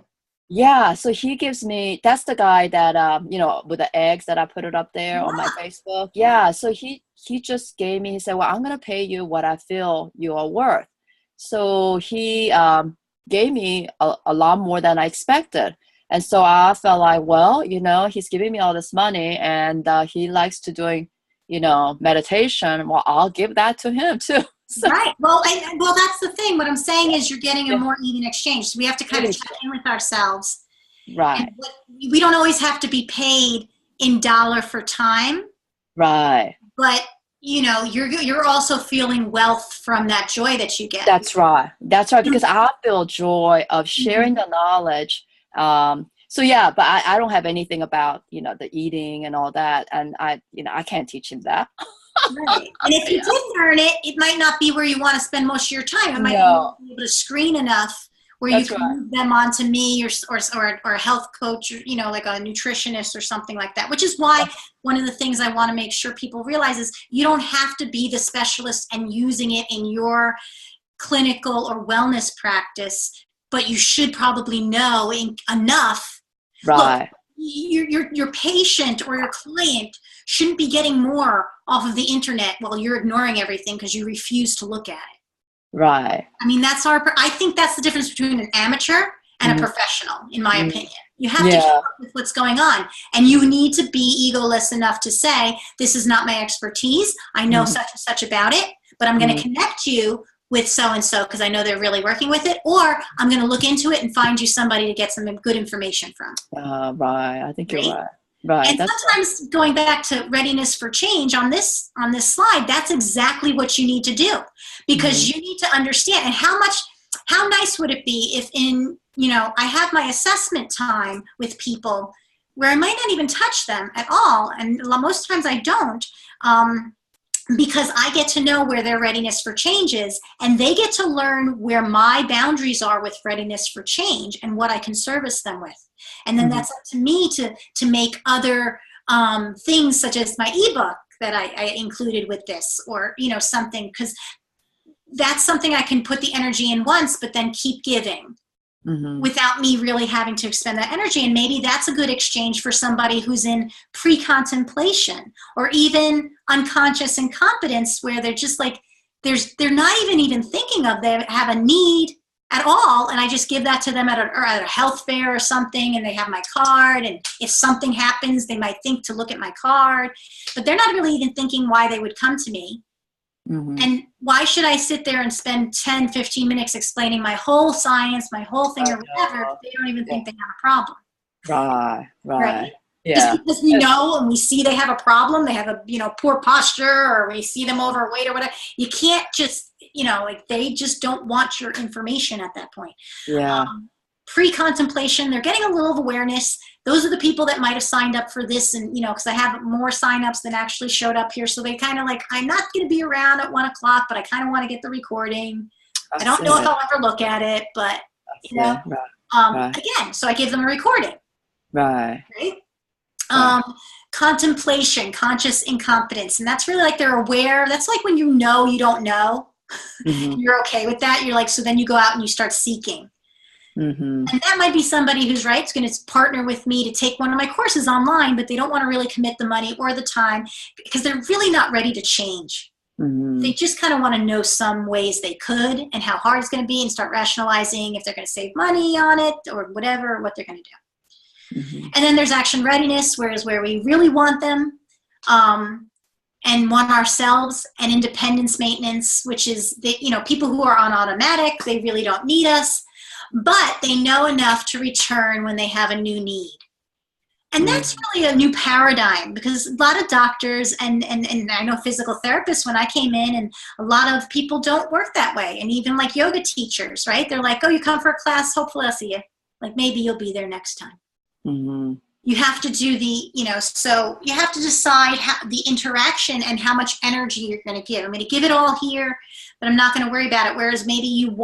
Yeah, so he gives me, that's the guy that with the eggs that I put it up there on my Facebook. Yeah, so he just gave me, he said, well, I'm going to pay you what I feel you are worth. So he gave me a lot more than I expected. And so I felt like, well, he's giving me all this money, and he likes to doing, meditation. Well, I'll give that to him too. So. Right. Well, that's the thing. What I'm saying is you're getting a more even exchange. So we have to kind of check in with ourselves. Right. We don't always have to be paid in dollar for time. Right. But you're also feeling wealth from that joy that you get. That's right. Because I feel joy of sharing the knowledge. So yeah, but I don't have anything about, the eating and all that. And I can't teach him that. Right. And if you did learn it, it might not be where you want to spend most of your time. It might be able to screen enough where you can move them on to me or a health coach, or, like a nutritionist or something like that, which is why one of the things I want to make sure people realize is you don't have to be the specialist and using it in your clinical or wellness practice, but you should probably know enough. Right. Look, your patient or your client shouldn't be getting more off of the internet while you're ignoring everything because you refuse to look at it. Right. I think that's the difference between an amateur and a professional, in my opinion. You have to keep up with what's going on, and you need to be egoless enough to say, this is not my expertise. I know such and such about it, but I'm going to connect you with so-and-so because I know they're really working with it, or I'm going to look into it and find you somebody to get some good information from. Right. I think you're right. Right. And sometimes going back to readiness for change on this slide, that's exactly what you need to do, because you need to understand. And how nice would it be if I have my assessment time with people where I might not even touch them at all. And most times I don't, because I get to know where their readiness for change is, and they get to learn where my boundaries are with readiness for change and what I can service them with. And then that's up to me to make other things, such as my ebook that I included with this, or, something, because that's something I can put the energy in once, but then keep giving. Without me really having to expend that energy. And maybe that's a good exchange for somebody who's in pre-contemplation or even unconscious incompetence, where they're just like, they're not even thinking of, they have a need at all, and I just give that to them at a health fair or something, and they have my card, and if something happens, they might think to look at my card, but they're not really even thinking why they would come to me. And why should I sit there and spend 10, 15 minutes explaining my whole science, my whole thing, or whatever, if they don't even think they have a problem? Right? Yeah. Just because we know and we see they have a problem, they have a, poor posture, or we see them overweight or whatever, you can't just, they just don't want your information at that point. Yeah. Pre-contemplation, they're getting a little awareness. Those are the people that might have signed up for this, and because I have more signups than actually showed up here, so they kind of like, I'm not going to be around at 1 o'clock, but I kind of want to get the recording. I don't know if I'll ever look at it, but again, so I give them a recording. Right. Contemplation, conscious incompetence, and that's really like they're aware. That's like when you don't know. You're okay with that. You're like, so then you go out and you start seeking. And that might be somebody who's going to partner with me to take one of my courses online, but they don't want to really commit the money or the time because they're really not ready to change. They just kind of want to know some ways they could and how hard it's going to be, and start rationalizing if they're going to save money on it or whatever, what they're going to do. And then there's action readiness, where we really want them and want ourselves, and independence maintenance, which is people who are on automatic, they really don't need us, but they know enough to return when they have a new need. And that's really a new paradigm, because a lot of doctors and I know physical therapists, when I came in, and a lot of people don't work that way. And even like yoga teachers, right? They're like, oh, you come for a class, hopefully I'll see you. Like, maybe you'll be there next time. You have to do so you have to decide the interaction and how much energy you're going to give. I'm going to give it all here, but I'm not going to worry about it. Whereas maybe you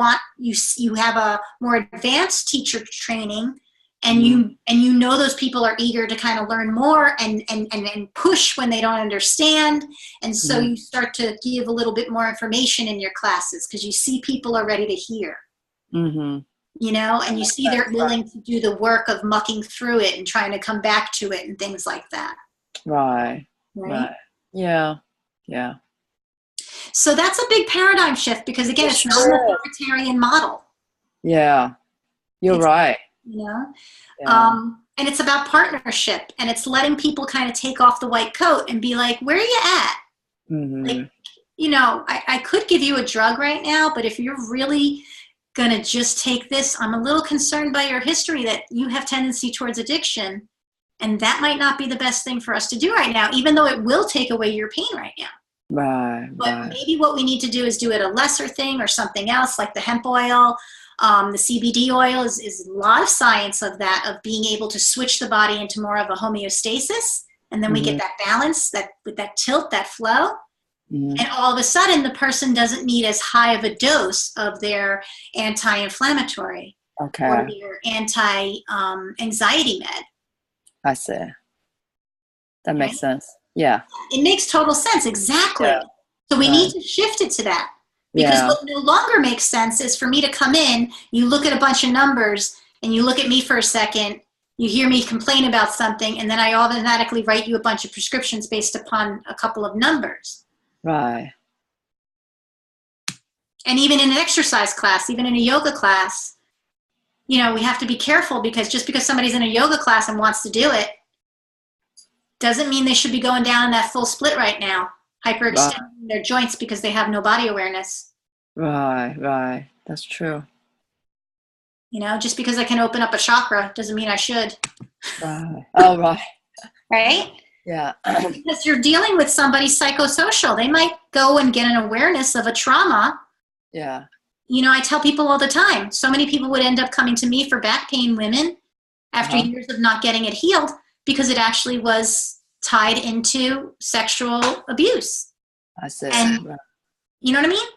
have a more advanced teacher training, and you know those people are eager to kind of learn more and push when they don't understand. And so you start to give a little bit more information in your classes, because you see people are ready to hear. And you see they're willing to do the work of mucking through it and trying to come back to it and things like that. Right. Yeah. So that's a big paradigm shift, because again, it's not an authoritarian model. Yeah, you're right. And it's about partnership, and it's letting people kind of take off the white coat and be like, where are you at? Like, I could give you a drug right now, but if you're really going to just take this, I'm a little concerned by your history that you have tendency towards addiction, and that might not be the best thing for us to do right now, even though it will take away your pain right now. But maybe what we need to do is do it a lesser thing or something else, like the hemp oil, the CBD oil is a lot of science of that, of being able to switch the body into more of a homeostasis, and then we get that balance, with that tilt, that flow. And all of a sudden, the person doesn't need as high of a dose of their anti-inflammatory or their anti-anxiety med. I see. That makes sense. Yeah. It makes total sense. Exactly. Yeah. So we need to shift it to that. Because what no longer makes sense is for me to come in, you look at a bunch of numbers, and you look at me for a second, you hear me complain about something, and then I automatically write you a bunch of prescriptions based upon a couple of numbers. Right. And even in an exercise class, even in a yoga class, we have to be careful, because just because somebody's in a yoga class and wants to do it doesn't mean they should be going down in that full split right now, hyperextending their joints because they have no body awareness. Right. That's true. Just because I can open up a chakra doesn't mean I should. Right. Oh, right. right? Yeah. Because you're dealing with somebody psychosocial. They might go and get an awareness of a trauma. Yeah. You know, I tell people all the time, so many people would end up coming to me for back pain, women, after years of not getting it healed, because it actually was tied into sexual abuse. I see. And Right. you know what I mean?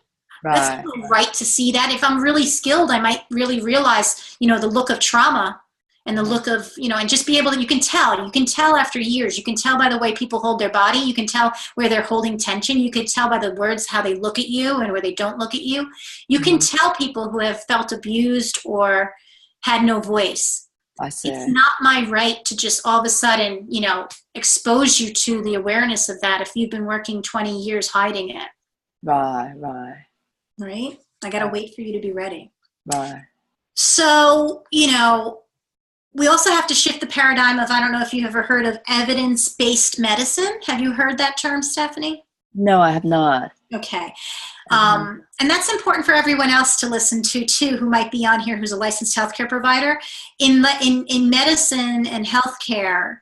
That's Right. not right to see that. If I'm really skilled, I might really realize, you know, the look of trauma and the look of, you know, and just be able to, you can tell after years, you can tell by the way people hold their body, you can tell where they're holding tension, you can tell by the words, how they look at you and where they don't look at you. You can tell people who have felt abused or had no voice. I see. It's not my right to just all of a sudden, you know, expose you to the awareness of that if you've been working 20 years hiding it. Right. Right. Right? I got to wait for you to be ready. Right. So, you know, we also have to shift the paradigm of, I don't know if you've ever heard of evidence-based medicine. Have you heard that term, Stephanie? No, I have not. Okay. And that's important for everyone else to listen to too, who might be on here, who's a licensed healthcare provider. In medicine and healthcare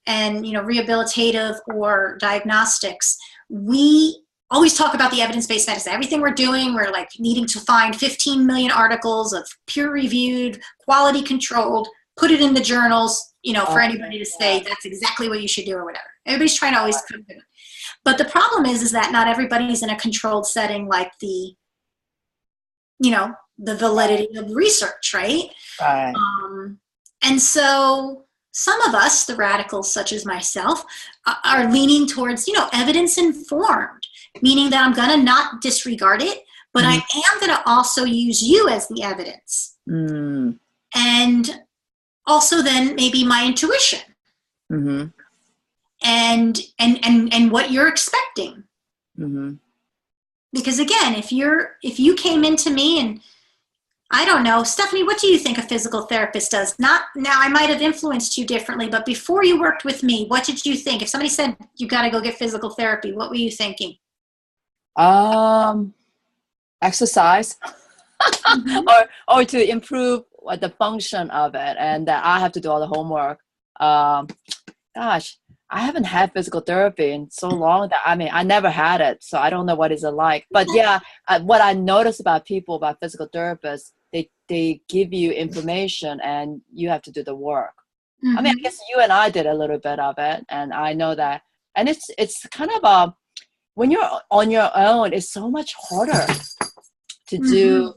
and, you know, rehabilitative or diagnostics, we always talk about the evidence-based medicine. Everything we're doing, we're like needing to find 15 million articles of peer-reviewed, quality-controlled, put it in the journals, you know, for anybody to say that's exactly what you should do or whatever. Everybody's trying to always come to it. But the problem is that not everybody's in a controlled setting like the, you know, the validity of research, right? Right. And so some of us, the radicals such as myself, are leaning towards, you know, evidence-informed, meaning that I'm going to not disregard it, but I am going to also use you as the evidence. And also then maybe my intuition. And what you're expecting. Because again, if you came into me and I don't know, Stephanie, what do you think a physical therapist does? Not now, I might have influenced you differently, but before you worked with me, what did you think? If somebody said you got to go get physical therapy, what were you thinking? Exercise, or to improve the function of it, and that I have to do all the homework. Gosh, I haven't had physical therapy in so long that, I mean, I never had it, so I don't know what is it like. But yeah, what I notice about people, about physical therapists, they give you information and you have to do the work. I mean, I guess you and I did a little bit of it, and I know that, and it's kind of when you're on your own, it's so much harder to do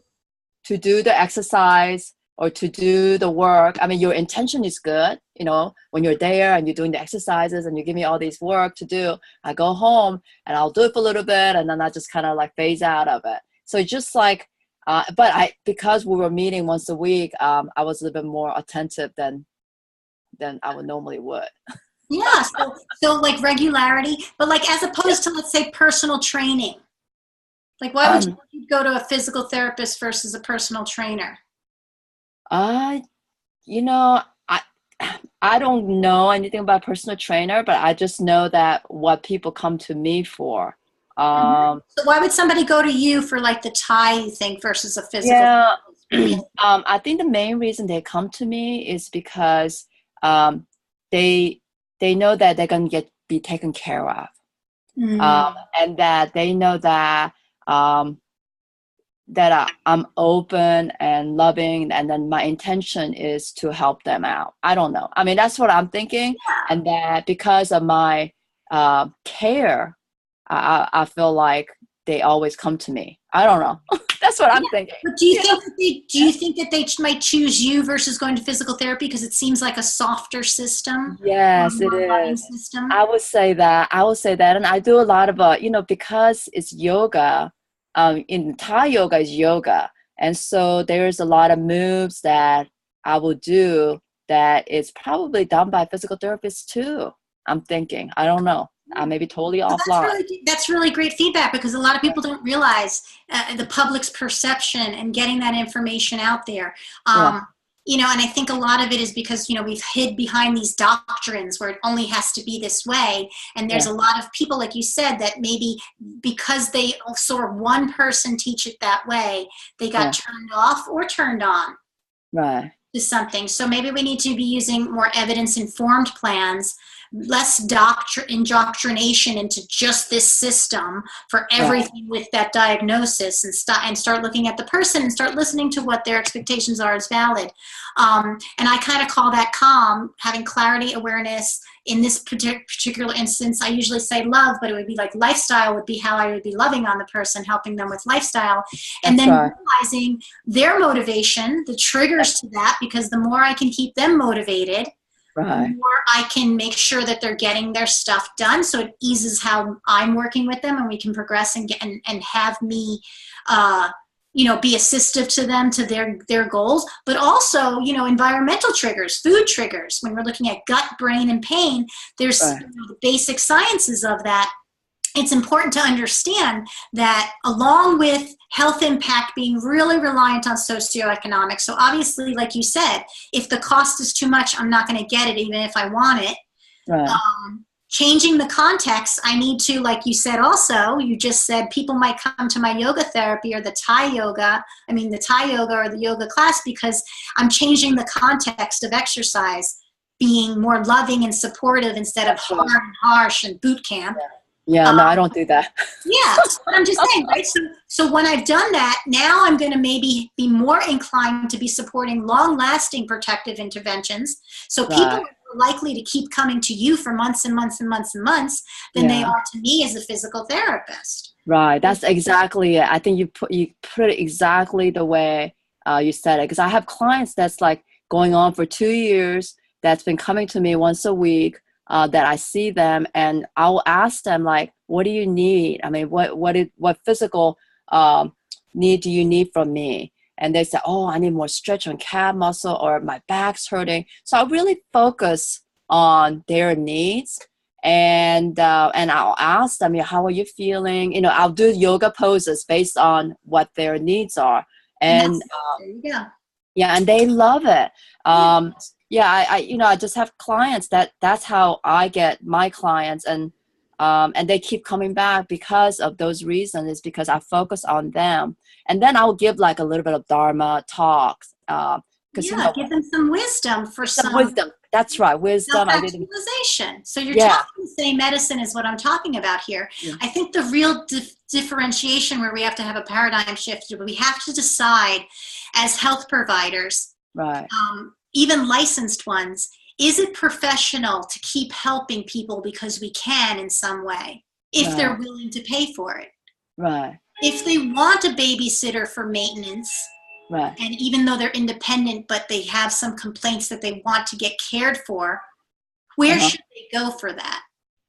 the exercise or to do the work. I mean, your intention is good, you know, when you're there and you're doing the exercises and you give me all these work to do, I go home and I'll do it for a little bit and then I just kind of like phase out of it. So just like, but because we were meeting once a week, I was a little bit more attentive than I would normally would. Yeah, so like regularity, but like as opposed to, let's say, personal training. Like why would you go to a physical therapist versus a personal trainer? You know, I don't know anything about personal trainer, but I just know that what people come to me for. So why would somebody go to you for like the Thai thing versus a physical? Yeah, I think the main reason they come to me is because they know that they're gonna be taken care of, and that they know that that I'm open and loving, and then my intention is to help them out. I don't know. I mean, that's what I'm thinking, and that because of my care, I feel like they always come to me. I don't know. That's what I'm thinking. But do you think that they might choose you versus going to physical therapy because it seems like a softer system? Yes, it is. System? I would say that, and I do a lot of you know, because it's yoga. In Thai yoga is yoga, and so there's a lot of moves that I will do that is probably done by physical therapists too. I'm thinking. I don't know. I may be totally offline. That's really great feedback because a lot of people don't realize the public's perception and getting that information out there. You know, and I think a lot of it is because, you know, we've hid behind these doctrines where it only has to be this way. And there's a lot of people, like you said, that maybe because they saw one person teach it that way, they got turned off or turned on. Right. to something. So maybe we need to be using more evidence-informed plans, less indoctrination into just this system for everything with that diagnosis, and start looking at the person and start listening to what their expectations are as valid. And I kind of call that calm, having clarity, awareness. In this particular instance, I usually say love, but it would be like lifestyle would be how I would be loving on the person, helping them with lifestyle. And then realizing their motivation, the triggers to that, because the more I can keep them motivated, the more I can make sure that they're getting their stuff done. So it eases how I'm working with them, and we can progress and have me, be assistive to them, to their goals. But also, environmental triggers, food triggers. When we're looking at gut, brain, and pain, there's the basic sciences of that. It's important to understand that along with health impact being really reliant on socioeconomic. So obviously, like you said, if the cost is too much, I'm not going to get it even if I want it. Changing the context, I need to, like you said also, you just said people might come to my yoga therapy or the Thai yoga or the yoga class because I'm changing the context of exercise, being more loving and supportive instead of hard and harsh and boot camp. Yeah, no, I don't do that. But I'm just saying, right? So when I've done that, now I'm going to maybe be more inclined to be supporting long-lasting protective interventions. So people are more likely to keep coming to you for months and months and months and months than they are to me as a physical therapist. Right. That's exactly it. I think you put it exactly the way you said it. Because I have clients that's like going on for 2 years, that's been coming to me once a week. That I see them, and I'll ask them like, what do you need? I mean, what physical need do you need from me? And they say, oh, I need more stretch on calf muscle, or my back's hurting. So I really focus on their needs, and I'll ask them, how are you feeling? I'll do yoga poses based on what their needs are, and and they love it. I just have clients that's how I get my clients, and they keep coming back because of those reasons. Is because I focus on them, and then I'll give like a little bit of Dharma talks. Give them some wisdom some wisdom. That's right, wisdom. Self-actualization. So you're talking the same medicine is what I'm talking about here. Yeah. I think the real differentiation where we have to have a paradigm shift, we have to decide as health providers, right? Even licensed ones, is it professional to keep helping people because we can in some way, if they're willing to pay for it? Right. If they want a babysitter for maintenance, and even though they're independent, but they have some complaints that they want to get cared for, where should they go for that?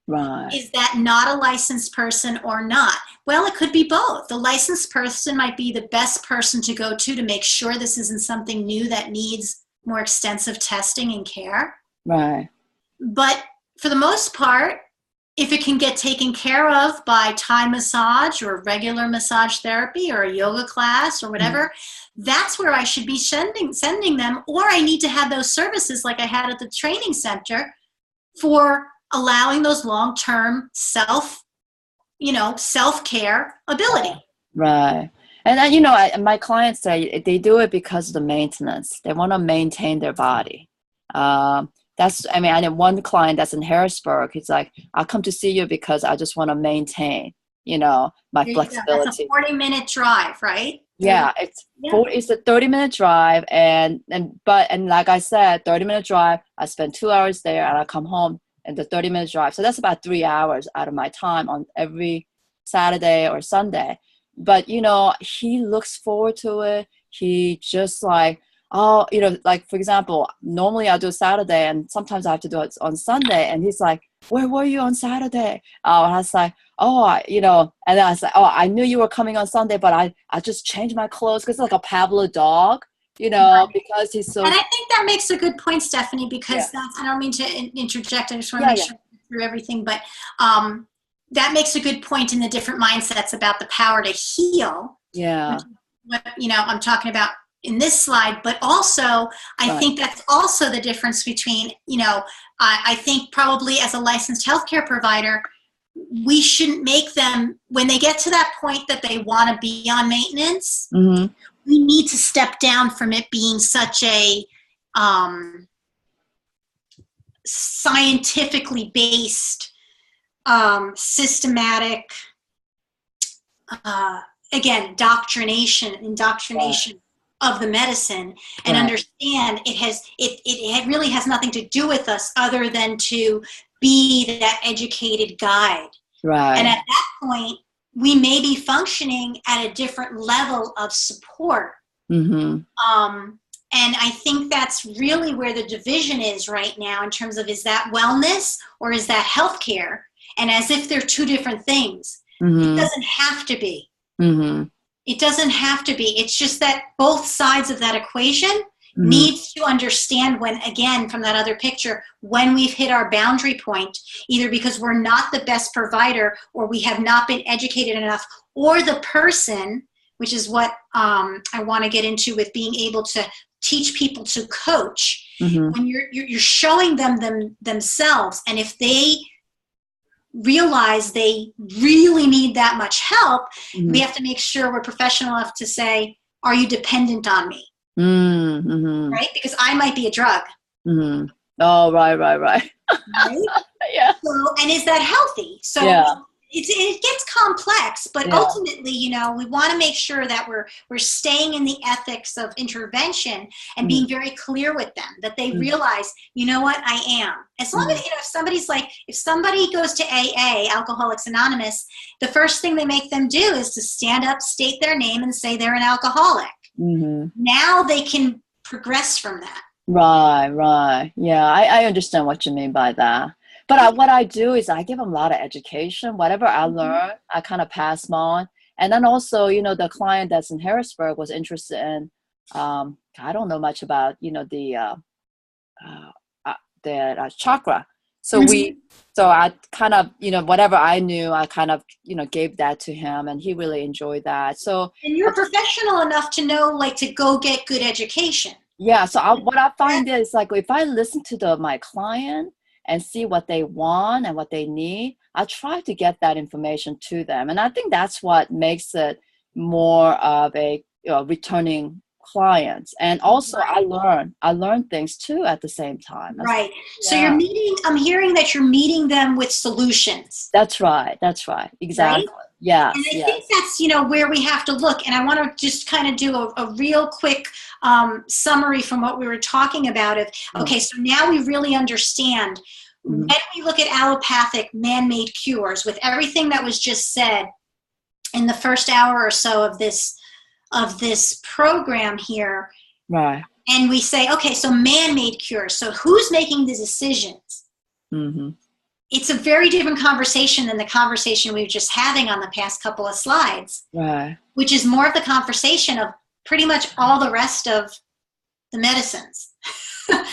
Right. Is that not a licensed person or not? Well, it could be both. The licensed person might be the best person to go to make sure this isn't something new that needs more extensive testing and care. Right. But for the most part, if it can get taken care of by Thai massage or regular massage therapy or a yoga class or whatever, that's where I should be sending them. Or I need to have those services like I had at the training center for allowing those long-term self-care ability. Right. And then, my clients say they do it because of the maintenance. They want to maintain their body. I had one client that's in Harrisburg. He's like, I'll come to see you because I just want to maintain, my flexibility. That's a 40-minute drive, right? Yeah, it's a 30-minute drive. And like I said, 30-minute drive, I spend 2 hours there and I come home and the 30-minute drive. So that's about 3 hours out of my time on every Saturday or Sunday. But, he looks forward to it. He just like, like, for example, normally I do Saturday and sometimes I have to do it on Sunday. And he's like, where were you on Saturday? And I was like, and then I was like, I knew you were coming on Sunday, but I just changed my clothes because it's like a Pablo dog, because he's so. And I think that makes a good point, Stephanie, because I don't mean to interject. I just want to make sure through everything. But that makes a good point in the different mindsets about the power to heal. Yeah. What, I'm talking about in this slide, but also I think that's also the difference between, I think probably as a licensed healthcare provider, we shouldn't make them, when they get to that point that they want to be on maintenance, we need to step down from it being such a scientifically based, systematic, again, indoctrination of the medicine, and understand it really has nothing to do with us other than to be that educated guide. Right. And at that point, we may be functioning at a different level of support. Mm-hmm. And I think that's really where the division is right now, in terms of, is that wellness or is that healthcare? And as if they're two different things. Mm-hmm. It doesn't have to be. Mm-hmm. It doesn't have to be. It's just that both sides of that equation Mm-hmm. needs to understand when, again, from that other picture, when we've hit our boundary point, either because we're not the best provider, or we have not been educated enough, or the person, which is what I want to get into with being able to teach people to coach. Mm-hmm. When you're showing them themselves, and if they realize they really need that much help, Mm-hmm. we have to make sure we're professional enough to say, are you dependent on me? Mm-hmm. Right? Because I might be a drug. Mm-hmm. Oh, right. Right? Yeah. So, and is that healthy? So it gets complex, but ultimately, we want to make sure that we're staying in the ethics of intervention and being very clear with them, that they realize, you know what, I am. As long as, if somebody goes to AA, Alcoholics Anonymous, the first thing they make them do is to stand up, state their name, and say they're an alcoholic. Mm-hmm. Now they can progress from that. Right. Yeah, I understand what you mean by that. But what I do is I give them a lot of education. Whatever I learn, I kind of pass them on. And then also, the client that's in Harrisburg was interested in, I don't know much about, the chakra. So so I kind of, whatever I knew, I kind of, gave that to him, and he really enjoyed that. So, and you're professional enough to know, to go get good education. Yeah. So what I find is, if I listen to my client and see what they want and what they need, I try to get that information to them. And I think that's what makes it more of a returning clients. And also I learn things too at the same time. Right. So I'm hearing that you're meeting them with solutions. That's right. Exactly. Right? Yeah. And I think that's, where we have to look. And I want to just kind of do a real quick summary from what we were talking about. Okay, so now we really understand when we look at allopathic man-made cures, with everything that was just said in the first hour or so of this program here. Right. And we say, okay, so man-made cures. So who's making the decisions? Mm-hmm. It's a very different conversation than the conversation we were just having on the past couple of slides, right? Which is more of the conversation of pretty much all the rest of the medicines. Right.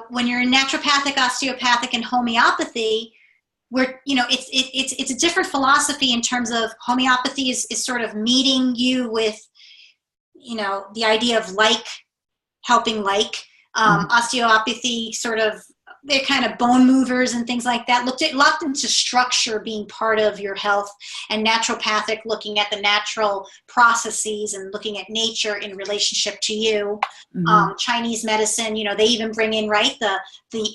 When you're in naturopathic, osteopathic, and homeopathy, where it's a different philosophy in terms of homeopathy is sort of meeting you with the idea of helping osteopathy sort of, they're kind of bone movers and things like that, locked into structure being part of your health, and naturopathic looking at the natural processes and looking at nature in relationship to you. Chinese medicine, they even bring in the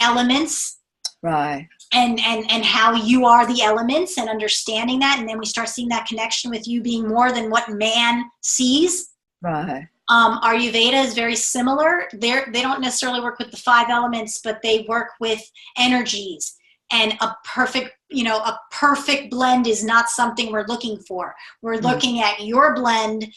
elements, right, and how you are the elements, and understanding that, and then we start seeing that connection with you being more than what man sees. Right. Ayurveda is very similar. They don't necessarily work with the 5 elements, but they work with energies. And a perfect blend is not something we're looking for. We're looking at your blend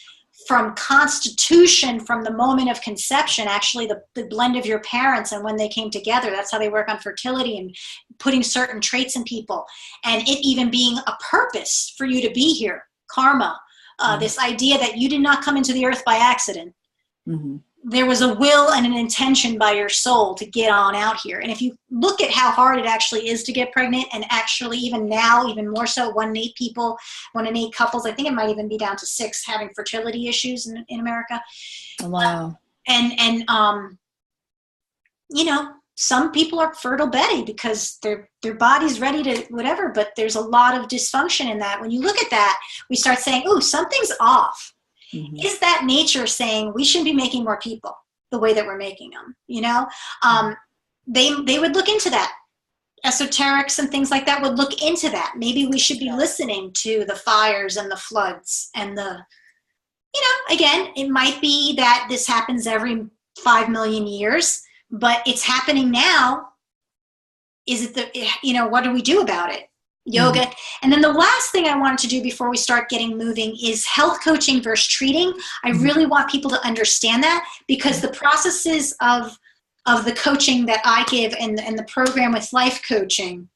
from constitution, from the moment of conception, actually the blend of your parents and when they came together. That's how they work on fertility and putting certain traits in people. And it even being a purpose for you to be here, karma. This idea that you did not come into the earth by accident. Mm-hmm. There was a will and an intention by your soul to get on out here. And if you look at how hard it actually is to get pregnant, and actually even now, even more so, 1 in 8 people, 1 in 8 couples, I think it might even be down to 6 having fertility issues in America. Wow. Some people are fertile Betty because their body's ready to whatever, but there's a lot of dysfunction in that. When you look at that, we start saying, ooh, something's off. Mm-hmm. Is that nature saying we shouldn't be making more people the way that we're making them? You know, they would look into that. Esoterics and things like that would look into that. Maybe we should be listening to the fires and the floods and the, you know, again, it might be that this happens every 5 million years, but it's happening now. Is it the, you know, what do we do about it? Yoga. And then the last thing I wanted to do before we start getting moving is health coaching versus treating. I really want people to understand that, because the processes of the coaching that I give and the program with life coaching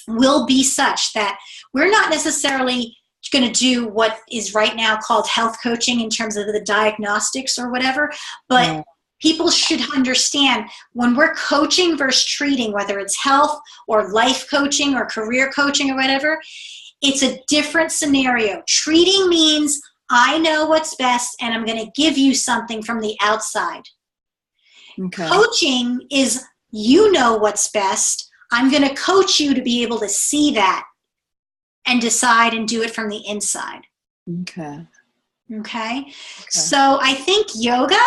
will be such that we're not necessarily going to do what is right now called health coaching in terms of the diagnostics or whatever, but people should understand when we're coaching versus treating, whether it's health or life coaching or career coaching or whatever, it's a different scenario. Treating means I know what's best and I'm going to give you something from the outside. Okay. Coaching is you know what's best. I'm going to coach you to be able to see that and decide and do it from the inside. Okay. So I think yoga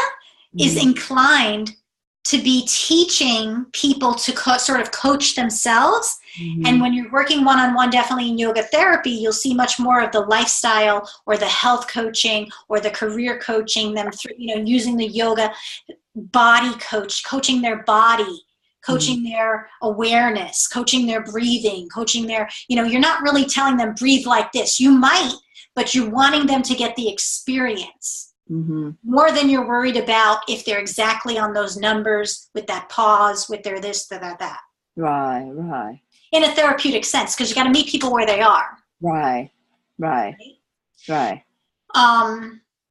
is inclined to be teaching people to sort of coach themselves. And when you're working one-on-one, definitely in yoga therapy, you'll see much more of the lifestyle or the health coaching or the career coaching, them through, you know, using the yoga body coaching their body, coaching their awareness, coaching their breathing, coaching their, you know, you're not really telling them breathe like this. You might, but you're wanting them to get the experience. More than you're worried about if they're exactly on those numbers with that pause, with their this, that. Right. In a therapeutic sense, because you got to meet people where they are. Right.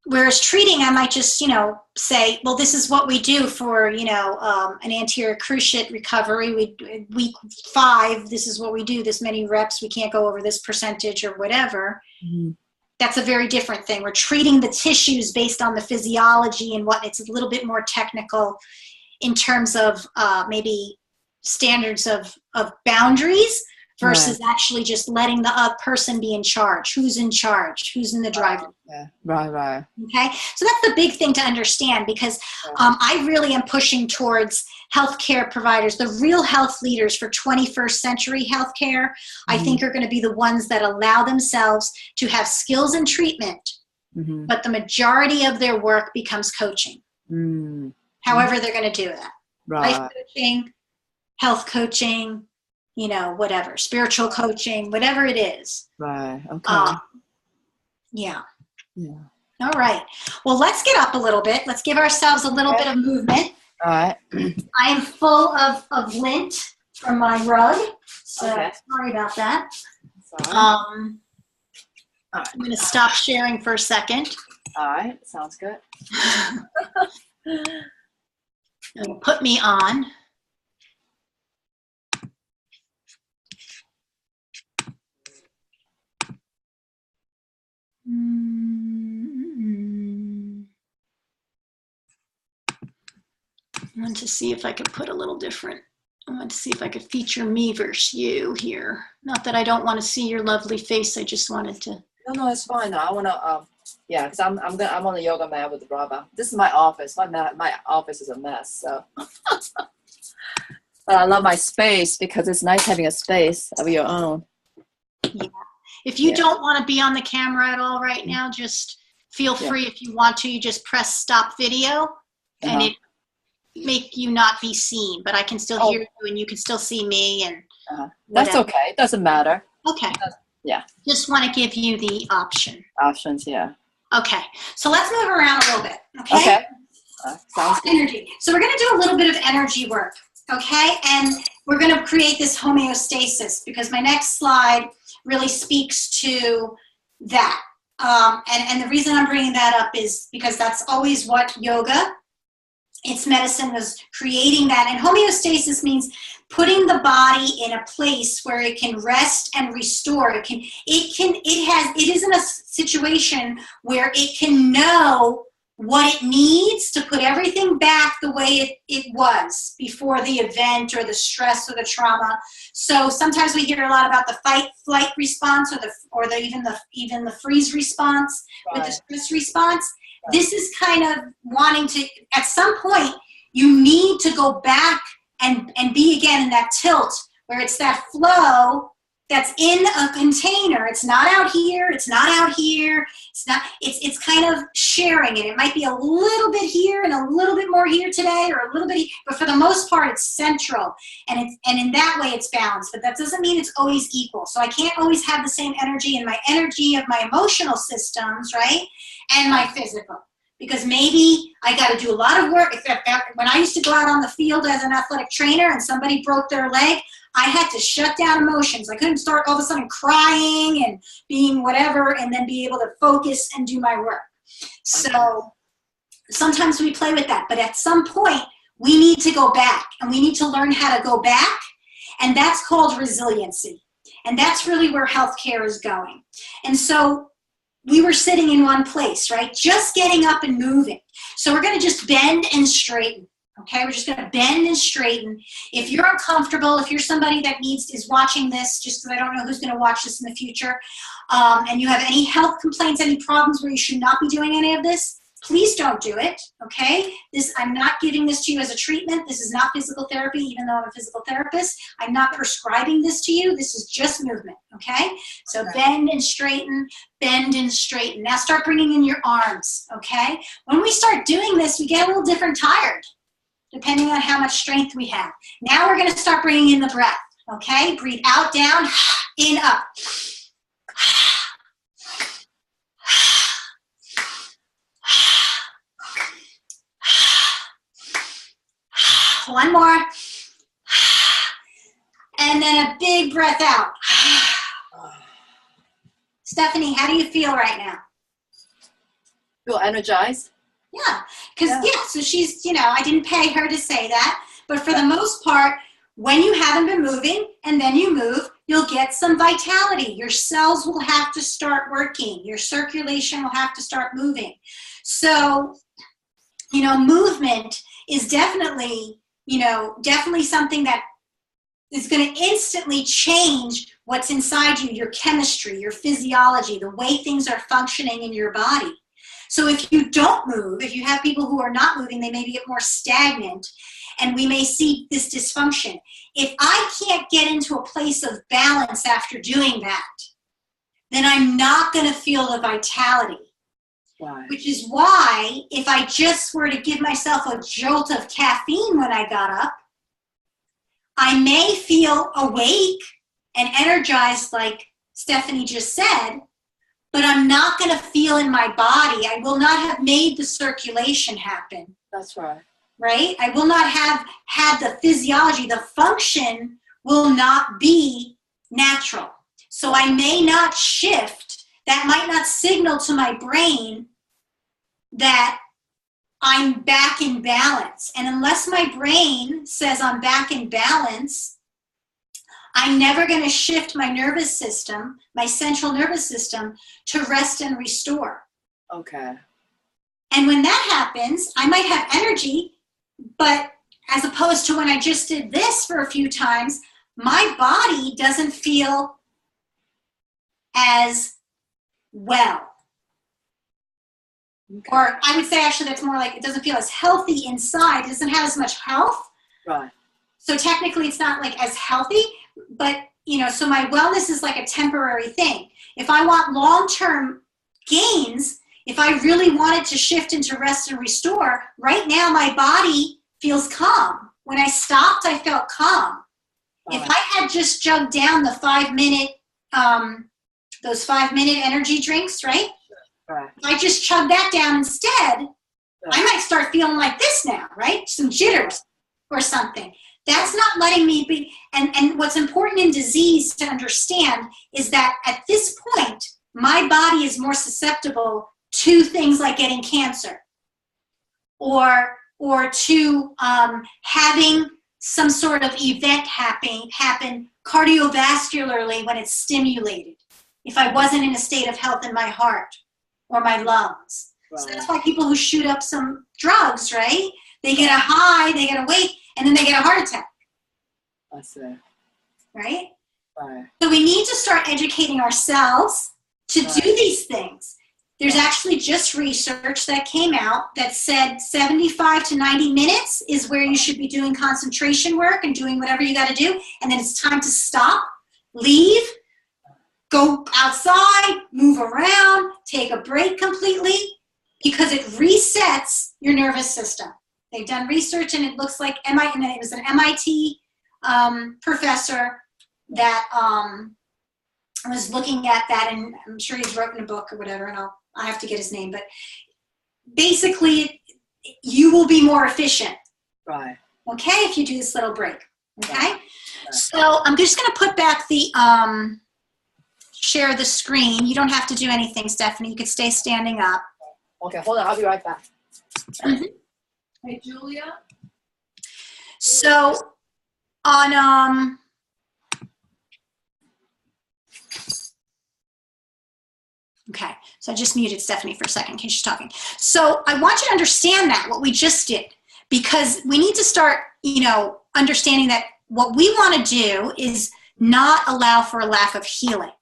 Whereas treating, I might just, you know, say, well, this is what we do for, you know, an anterior cruciate recovery. Week 5, this is what we do, this many reps, we can't go over this percentage or whatever. That's a very different thing. We're treating the tissues based on the physiology and what, it's a little bit more technical in terms of maybe standards of boundaries versus actually just letting the person be in charge. Who's in charge? Who's in the driver's seat? Right. Okay, so that's the big thing to understand, because I really am pushing towards healthcare providers, the real health leaders for 21st century healthcare. I think are going to be the ones that allow themselves to have skills in treatment, but the majority of their work becomes coaching. However they're going to do that. Life coaching, health coaching, you know, whatever, spiritual coaching, whatever it is. Right. Okay. Yeah. All right. Well, let's get up a little bit. Let's give ourselves a little bit of movement. All right. I am full of lint from my rug, so sorry about that. I'm going to stop sharing for a second. All right. Sounds good. And put me on. I want to see if I could put a little different. I want to see if I could feature me versus you here. Not that I don't want to see your lovely face. I just wanted to. No, it's fine. I want to. Yeah, because I'm on the yoga mat with the Brava. This is my office. My office is a mess. So, but I love my space because it's nice having a space of your own. Yeah. If you don't want to be on the camera at all right now, just feel free. If you want to, you just press stop video, and it make you not be seen. But I can still hear you, and you can still see me. And that's okay. It doesn't matter. Okay. Just want to give you the options. Yeah. Okay. So let's move around a little bit. Okay. Sounds good. Energy. So we're going to do a little bit of energy work. Okay. And we're going to create this homeostasis, because my next slide really speaks to that. And the reason I'm bringing that up is because that's always what yoga, its medicine, was creating that. And homeostasis means putting the body in a place where it can rest and restore. It is in a situation where it can know what it needs to put everything back the way it was before the event or the stress or the trauma. So sometimes we hear a lot about the fight-flight response or even the freeze response with the stress response. Right. This is kind of wanting to, at some point, you need to go back and be again in that tilt where it's that flow that's in a container. It's not out here. It's not out here. It's kind of sharing it. It might be a little bit here and a little bit more here today, or a little bit, but for the most part, it's central, and in that way, it's balanced. But that doesn't mean it's always equal. So I can't always have the same energy in my energy of my emotional systems, right, and my physical. Because maybe I got to do a lot of work. When I used to go out on the field as an athletic trainer and somebody broke their leg, I had to shut down emotions. I couldn't start all of a sudden crying and being whatever and then be able to focus and do my work. So sometimes we play with that. But at some point, we need to go back. And we need to learn how to go back. And that's called resiliency. And that's really where healthcare is going. And so we were sitting in one place, right? Just getting up and moving. So we're going to just bend and straighten. Okay, we're just going to bend and straighten. If you're uncomfortable, if you're somebody that is watching this, just because I don't know who's going to watch this in the future, and you have any health complaints, any problems where you should not be doing any of this, please don't do it, okay? I'm not giving this to you as a treatment. This is not physical therapy, even though I'm a physical therapist. I'm not prescribing this to you. This is just movement, okay? So bend and straighten, bend and straighten. Now start bringing in your arms, okay? When we start doing this, we get a little different tired, depending on how much strength we have. Now we're going to start bringing in the breath, okay? Breathe out, down, in, up. One more. And then a big breath out. Stephanie, how do you feel right now? Feel energized? Yeah, because, so she's, I didn't pay her to say that, but for the most part, when you haven't been moving and then you move, you'll get some vitality. Your cells will have to start working. Your circulation will have to start moving. So, movement is definitely something that is going to instantly change what's inside you, your chemistry, your physiology, the way things are functioning in your body. So if you don't move, if you have people who are not moving, they may get more stagnant, and we may see this dysfunction. If I can't get into a place of balance after doing that, then I'm not going to feel the vitality. Right. Which is why if I just were to give myself a jolt of caffeine when I got up, I may feel awake and energized like Stephanie just said, but I'm not going to feel in my body. I will not have made the circulation happen. That's right. Right? I will not have had the physiology. The function will not be natural. So I may not shift. That might not signal to my brain that I'm back in balance. And unless my brain says I'm back in balance, I'm never going to shift my nervous system, my central nervous system, to rest and restore. Okay. And when that happens, I might have energy, but as opposed to when I just did this for a few times, my body doesn't feel as well. Okay. Or I would say actually that's more like it doesn't feel as healthy inside. It doesn't have as much health. Right. So technically it's not like as healthy, but so my wellness is like a temporary thing. If I want long-term gains, if I really wanted to shift into rest and restore, right now my body feels calm. When I stopped, I felt calm. If I had just jugged down the 5-minute, those 5-minute energy drinks, right? Right. If I just chug that down instead, I might start feeling like this now, right? Some jitters or something. That's not letting me be. And what's important in disease to understand is that at this point, my body is more susceptible to things like getting cancer or to having some sort of event happen cardiovascularly when it's stimulated, if I wasn't in a state of health in my heart or my lungs. So that's why people who shoot up some drugs, right? They get a high, they get a wake, and then they get a heart attack. I see. Right? Right. So we need to start educating ourselves to do these things. There's actually just research that came out that said 75 to 90 minutes is where you should be doing concentration work and doing whatever you got to do. And then it's time to stop, leave, go outside, move around, take a break completely, because it resets your nervous system. They've done research, and it looks like it was an MIT professor that was looking at that, and I'm sure he's written a book or whatever, and I have to get his name, but basically you will be more efficient. Right. Okay, if you do this little break. Okay? Right. So I'm just going to put back the share the screen. You don't have to do anything, Stephanie. You could stay standing up. Okay, hold on. I'll be right back. Mm-hmm. Hey, Julia. So on okay, so I just muted Stephanie for a second in case she's talking. So I want you to understand that, what we just did, because we need to start, understanding that what we want to do is not allow for a lack of healing.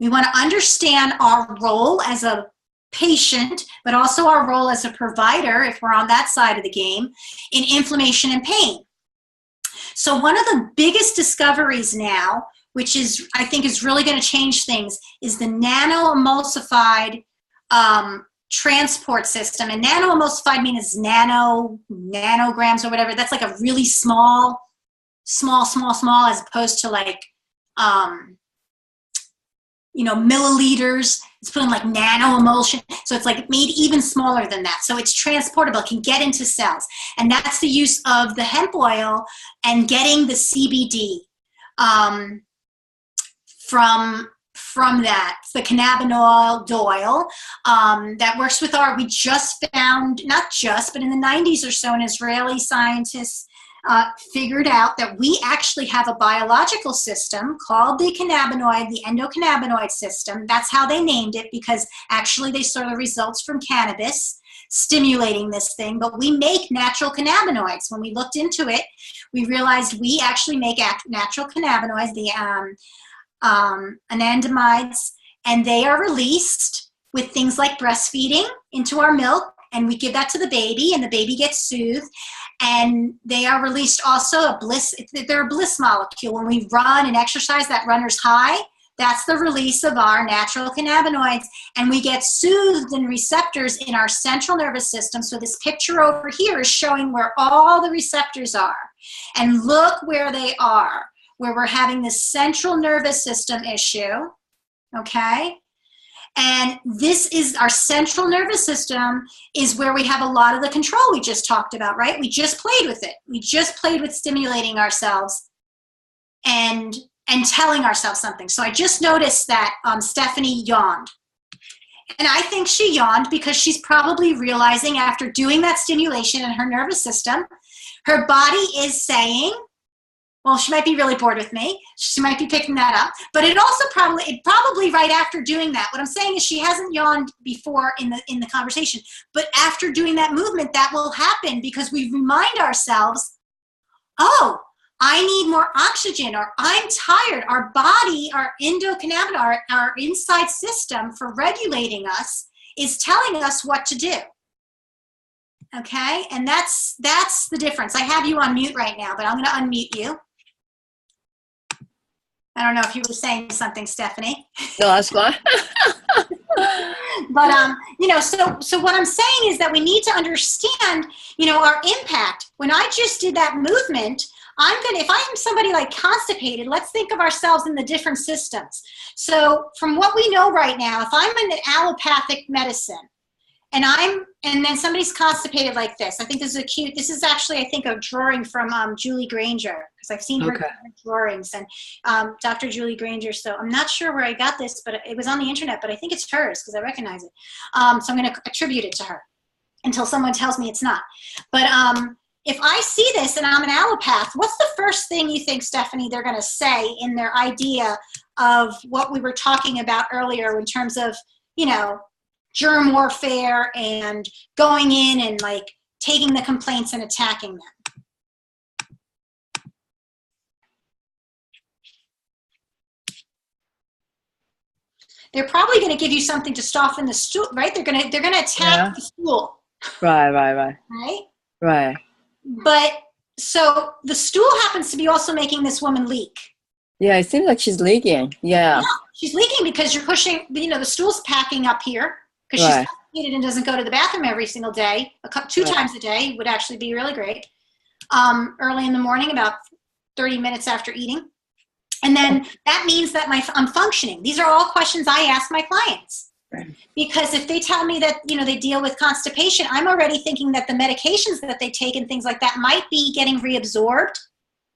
We want to understand our role as a patient, but also our role as a provider, if we're on that side of the game, in inflammation and pain. So one of the biggest discoveries now, which is, I think, is really going to change things, is the nano-emulsified transport system. And nano-emulsified means nanograms or whatever. That's like a really small, as opposed to like, milliliters. It's put in like nano-emulsion. So it's like made even smaller than that. So it's transportable, it can get into cells. And that's the use of the hemp oil and getting the CBD from that, the cannabinoid oil that works with we just found, not just, but in the 90s or so, an Israeli scientists figured out that we actually have a biological system called the cannabinoid, the endocannabinoid system. That's how they named it, because actually they saw the results from cannabis stimulating this thing, but we make natural cannabinoids. When we looked into it, we realized we actually make natural cannabinoids, the anandamides, and they are released with things like breastfeeding into our milk, and we give that to the baby, and the baby gets soothed. And they are released also they're a bliss molecule. When we run and exercise, that runner's high, that's the release of our natural cannabinoids, and we get soothed in receptors in our central nervous system. So this picture over here is showing where all the receptors are. And look where they are, where we're having this central nervous system issue, okay? And this is our central nervous system, is where we have a lot of the control we just talked about, right? We just played with it. We just played with stimulating ourselves and telling ourselves something. So I just noticed that Stephanie yawned. And I think she yawned because she's probably realizing, after doing that stimulation in her nervous system, her body is saying, well, she might be really bored with me. She might be picking that up. But it probably right after doing that, what I'm saying is she hasn't yawned before in the conversation. But after doing that movement, that will happen, because we remind ourselves, oh, I need more oxygen, or I'm tired. Our body, our endocannabinoid, our inside system for regulating us, is telling us what to do. Okay? And that's the difference. I have you on mute right now, but I'm going to unmute you. I don't know if you were saying something, Stephanie. No, that's fine. But, so what I'm saying is that we need to understand, our impact. When I just did that movement, if I'm somebody like constipated, let's think of ourselves in the different systems. So from what we know right now, if I'm in an allopathic medicine, and then somebody's constipated like this. I think this is actually, I think, a drawing from Julie Granger, because I've seen her drawings, and Dr. Julie Granger. So I'm not sure where I got this, but it was on the internet, but I think it's hers because I recognize it. So I'm going to attribute it to her until someone tells me it's not. But if I see this and I'm an allopath, what's the first thing you think, Stephanie, they're going to say in their idea of what we were talking about earlier in terms of, germ warfare and going in and like taking the complaints and attacking them. They're probably going to give you something to soften the stool, right? They're going to attack the stool. Right. Right? Right. But so the stool happens to be also making this woman leak. Yeah, it seems like she's leaking. Yeah. She's leaking because you're pushing, the stool's packing up here because she's constipated and doesn't go to the bathroom every single day. Two times a day would actually be really great. Early in the morning, about 30 minutes after eating. And then that means that I'm functioning. These are all questions I ask my clients. Right. Because if they tell me that, they deal with constipation, I'm already thinking that the medications that they take and things like that might be getting reabsorbed,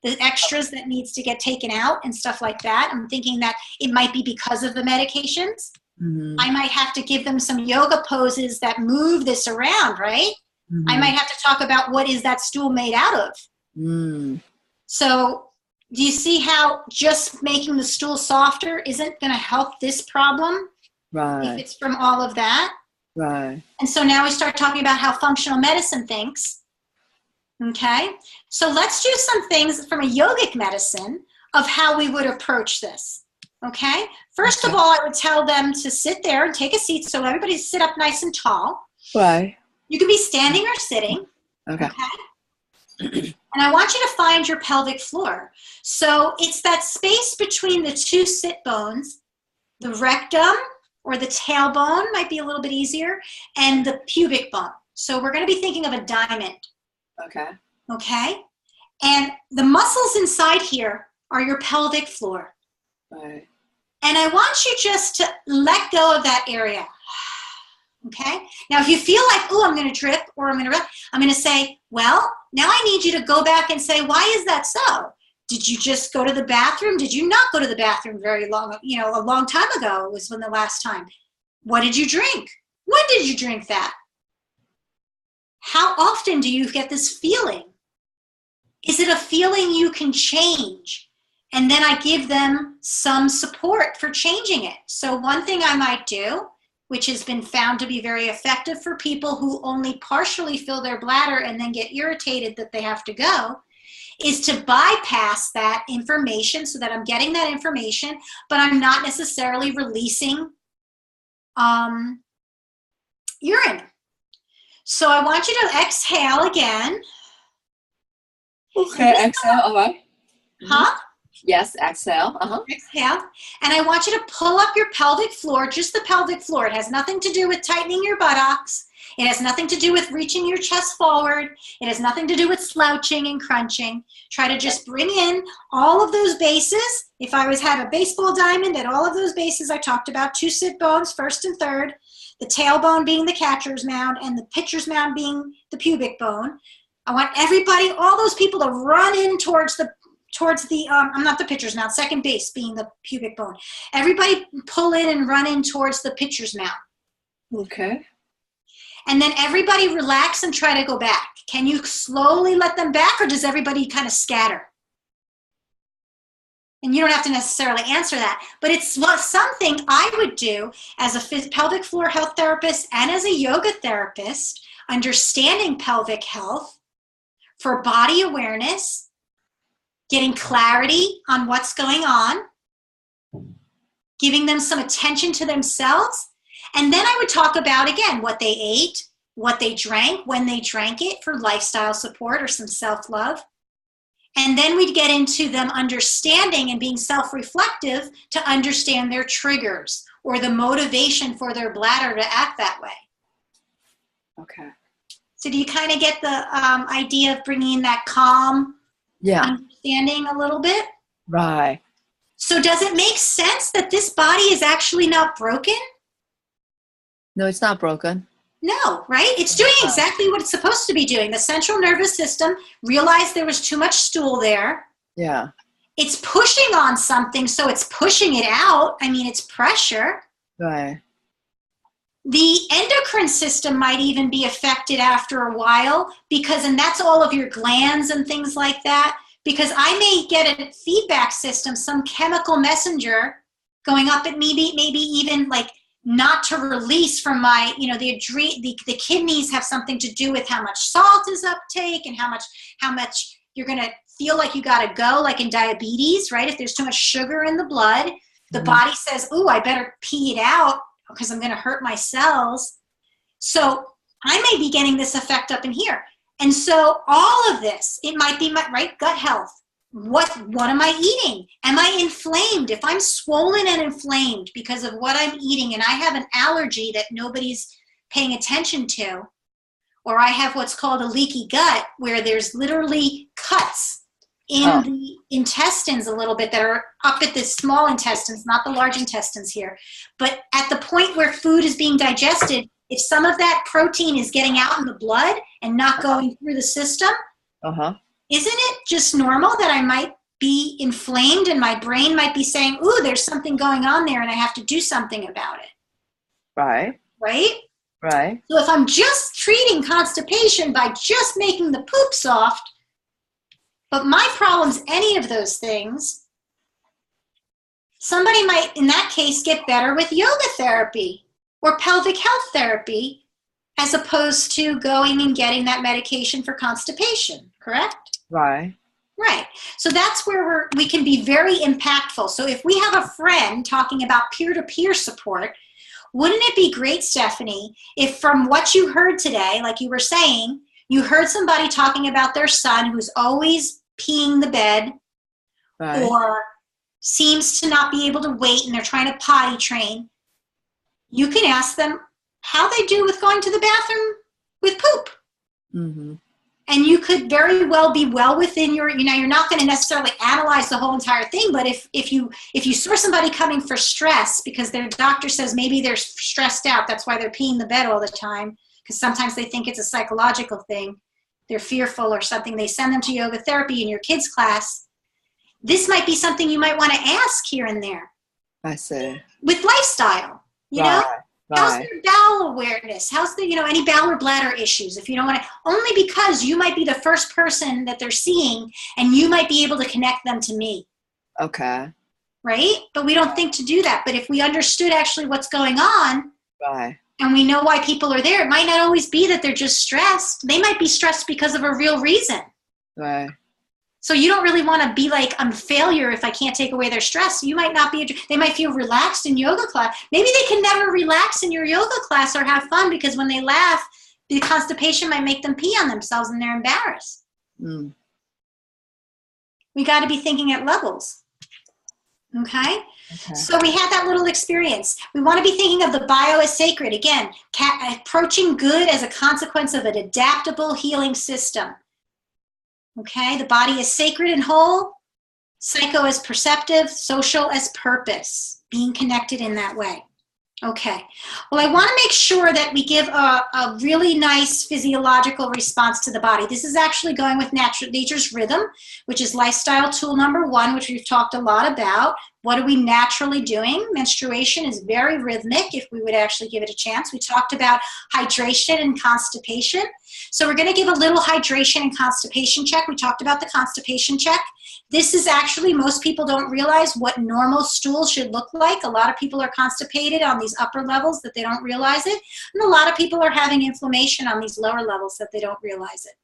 the extras that needs to get taken out and stuff like that. I'm thinking that it might be because of the medications. Mm-hmm. I might have to give them some yoga poses that move this around, right? Mm-hmm. I might have to talk about what is that stool made out of. Mm. So do you see how just making the stool softer isn't going to help this problem? Right. If it's from all of that. Right. And so now we start talking about how functional medicine thinks. Okay. So let's do some things from a yogic medicine of how we would approach this. Okay. First of all, I would tell them to sit there and take a seat. So everybody sit up nice and tall. Right. You can be standing or sitting. Okay. And I want you to find your pelvic floor. So it's that space between the two sit bones, the rectum or the tailbone might be a little bit easier, and the pubic bone. So we're going to be thinking of a diamond. Okay. Okay. And the muscles inside here are your pelvic floor. Right. And I want you just to let go of that area. Okay. Now, if you feel like, oh, I'm going to drip or I'm going to say, well, now I need you to go back and say, why is that so? Did you just go to the bathroom? Did you not go to the bathroom very long? A long time ago was when the last time. What did you drink? When did you drink that? How often do you get this feeling? Is it a feeling you can change? And then I give them some support for changing it. So one thing I might do, which has been found to be very effective for people who only partially fill their bladder and then get irritated that they have to go, is to bypass that information so that I'm getting that information, but I'm not necessarily releasing urine. So I want you to exhale again. Okay, exhale, all right. Huh? Yes, exhale. Exhale. And I want you to pull up your pelvic floor, just the pelvic floor. It has nothing to do with tightening your buttocks. It has nothing to do with reaching your chest forward. It has nothing to do with slouching and crunching. Try to just bring in all of those bases. If I had a baseball diamond at all of those bases I talked about, two sit bones, first and third, the tailbone being the catcher's mound and the pitcher's mound being the pubic bone. I want everybody, all those people to run in towards the I'm not the pitcher's mound, second base being the pubic bone. Everybody pull in and run in towards the pitcher's mound. Okay. And then everybody relax and try to go back. Can you slowly let them back, or does everybody kind of scatter? And you don't have to necessarily answer that, but it's something I would do as a pelvic floor health therapist and as a yoga therapist, understanding pelvic health for body awareness, getting clarity on what's going on, giving them some attention to themselves. And then I would talk about, again, what they ate, what they drank, when they drank it for lifestyle support or some self-love. And then we'd get into them understanding and being self-reflective to understand their triggers or the motivation for their bladder to act that way. Okay. So do you kind of get the idea of bringing in that calm understanding a little bit? Right. So does it make sense that this body is actually not broken? No, it's not broken. No, right? It's doing exactly what it's supposed to be doing. The central nervous system realized there was too much stool there. Yeah. It's pushing on something, so it's pushing it out. I mean, it's pressure. Right. The endocrine system might even be affected after a while and that's all of your glands and things like that, because I may get a feedback system, some chemical messenger going up at maybe even like not to release from my, the kidneys have something to do with how much salt is uptake and how much you're going to feel like you got to go, like in diabetes, right? If there's too much sugar in the blood, the body says, ooh, I better pee it out because I'm going to hurt my cells. So I may be getting this effect up in here. And so all of this, it might be my right gut health. What am I eating? Am I inflamed? If I'm swollen and inflamed because of what I'm eating and I have an allergy that nobody's paying attention to, or I have what's called a leaky gut where there's literally cuts in the intestines a little bit that are up at the small intestines, not the large intestines here. But at the point where food is being digested, if some of that protein is getting out in the blood and not going through the system, isn't it just normal that I might be inflamed and my brain might be saying, ooh, there's something going on there and I have to do something about it? Right. Right? Right. So if I'm just treating constipation by just making the poop soft, but my problem's any of those things, somebody might, in that case, get better with yoga therapy or pelvic health therapy as opposed to going and getting that medication for constipation, correct? Right. Right. So that's where we can be very impactful. So if we have a friend talking about peer-to-peer support, wouldn't it be great, Stephanie, if from what you heard today, like you were saying, you heard somebody talking about their son who's always peeing the bed or seems to not be able to wait and they're trying to potty train, you can ask them how they do with going to the bathroom with poop. Mm-hmm. And you could very well be well within your, you're not going to necessarily analyze the whole entire thing, but if you saw somebody coming for stress because their doctor says maybe they're stressed out, that's why they're peeing the bed all the time, because sometimes they think it's a psychological thing, they're fearful or something, they send them to yoga therapy in your kids' class. This might be something you might want to ask here and there. I see. With lifestyle, you know? How's their bowel awareness? How's the, any bowel or bladder issues? If you don't want to, only because you might be the first person that they're seeing and you might be able to connect them to me. Okay. Right? But we don't think to do that. But if we understood actually what's going on and we know why people are there, it might not always be that they're just stressed. They might be stressed because of a real reason. Right. So you don't really want to be like, I'm a failure if I can't take away their stress. You might not be, they might feel relaxed in yoga class. Maybe they can never relax in your yoga class or have fun because when they laugh, the constipation might make them pee on themselves and they're embarrassed. Mm. We got to be thinking at levels. Okay? So we had that little experience. We want to be thinking of the bio as sacred. Again, approaching good as a consequence of an adaptable healing system. Okay, the body is sacred and whole, psycho as perceptive, social as purpose, being connected in that way. Okay, well, I want to make sure that we give a really nice physiological response to the body. This is actually going with nature's rhythm, which is lifestyle tool number 1, which we've talked a lot about. What are we naturally doing? Menstruation is very rhythmic if we would actually give it a chance. We talked about hydration and constipation. So we're going to give a little hydration and constipation check. We talked about the constipation check. This is actually, most people don't realize what normal stool should look like. A lot of people are constipated on these upper levels that they don't realize it. And a lot of people are having inflammation on these lower levels that they don't realize it.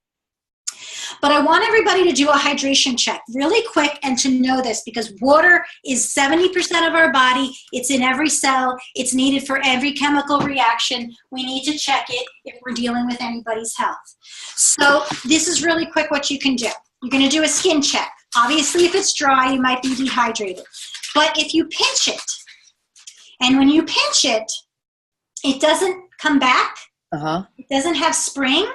But I want everybody to do a hydration check really quick and to know this because water is 70% of our body. It's in every cell. It's needed for every chemical reaction. We need to check it if we're dealing with anybody's health. So this is really quick what you can do. You're going to do a skin check. Obviously, if it's dry, you might be dehydrated. But if you pinch it, and when you pinch it, it doesn't come back. It doesn't have spring.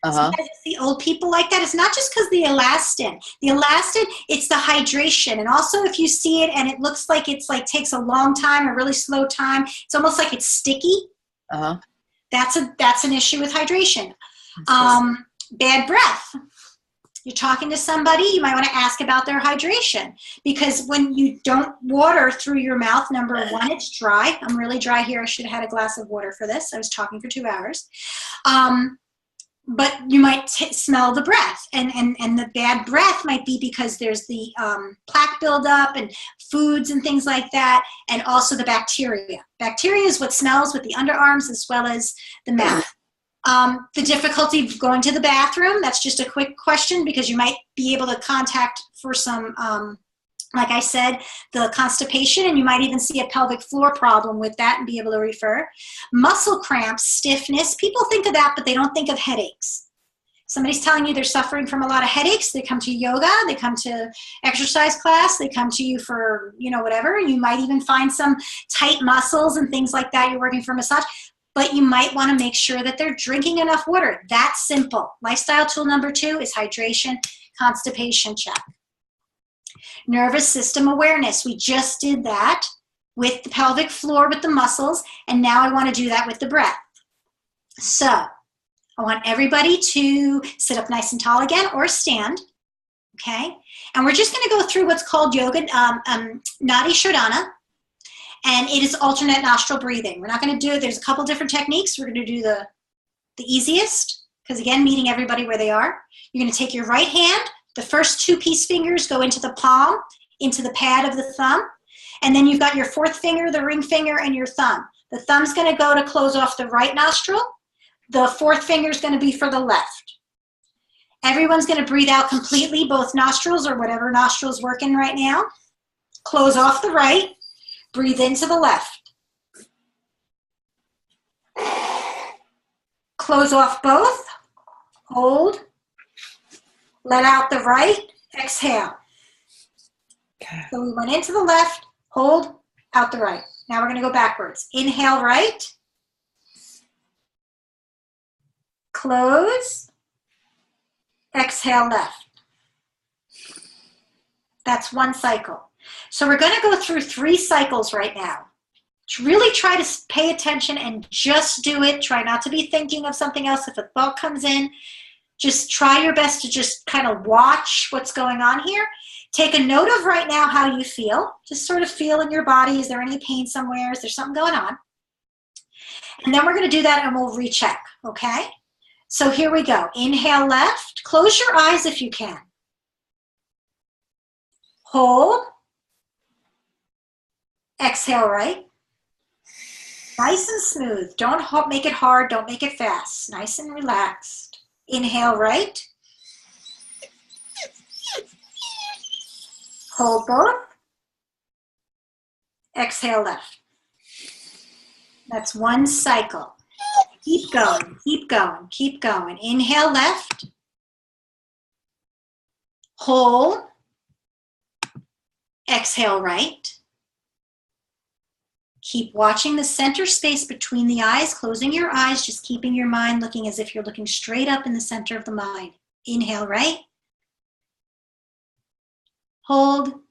Sometimes you see old people like that. It's not just because the elastin. The elastin, it's the hydration. And also if you see it and it looks like it's like takes a long time, a really slow time, it's almost like it's sticky. That's an issue with hydration. Bad breath. You're talking to somebody, you might want to ask about their hydration. Because when you don't water through your mouth, number 1, it's dry. I'm really dry here. I should have had a glass of water for this. I was talking for 2 hours. but you might smell the breath, and the bad breath might be because there's the plaque buildup and foods and things like that, and also the bacteria. Bacteria is what smells with the underarms as well as the mouth. The difficulty of going to the bathroom, that's just a quick question because you might be able to contact for some, like I said, the constipation, and you might even see a pelvic floor problem with that and be able to refer. Muscle cramps, stiffness, people think of that, but they don't think of headaches. Somebody's telling you they're suffering from a lot of headaches, they come to yoga, they come to exercise class, they come to you for, you know, whatever. You might even find some tight muscles and things like that. You're working for massage, but you might want to make sure that they're drinking enough water. That's simple. Lifestyle tool number 2 is hydration, constipation check. Nervous system awareness. We just did that with the pelvic floor with the muscles, and now I want to do that with the breath. So I want everybody to sit up nice and tall again or stand, okay? And we're just going to go through what's called yoga, Nadi Shodhana, and it is alternate nostril breathing. We're not going to do it. There's a couple different techniques. We're going to do the easiest, because again, meeting everybody where they are. You're going to take your right hand, the first 2 peace fingers go into the palm, into the pad of the thumb, and then you've got your 4th finger, the ring finger, and your thumb. The thumb's going to go to close off the right nostril. The 4th finger is going to be for the left. Everyone's going to breathe out completely, both nostrils or whatever nostril's working right now. Close off the right, breathe into the left. Close off both, hold. Let out the right, exhale. Okay. So we went into the left, hold, out the right. Now we're going to go backwards. Inhale right, close, exhale left. That's 1 cycle. So we're going to go through 3 cycles right now. Really try to pay attention and just do it. Try not to be thinking of something else. If a thought comes in, just try your best to just kind of watch what's going on here. Take a note of right now how you feel. Just sort of feel in your body. Is there any pain somewhere? Is there something going on? And then we're going to do that and we'll recheck, okay? So here we go. Inhale left. Close your eyes if you can. Hold. Exhale right. Nice and smooth. Don't make it hard. Don't make it fast. Nice and relaxed. Inhale right. Hold both. Exhale left. That's 1 cycle. Keep going, keep going, keep going. Inhale left. Hold. Exhale right. Keep watching the center space between the eyes, closing your eyes, just keeping your mind looking as if you're looking straight up in the center of the mind. Inhale right. Hold.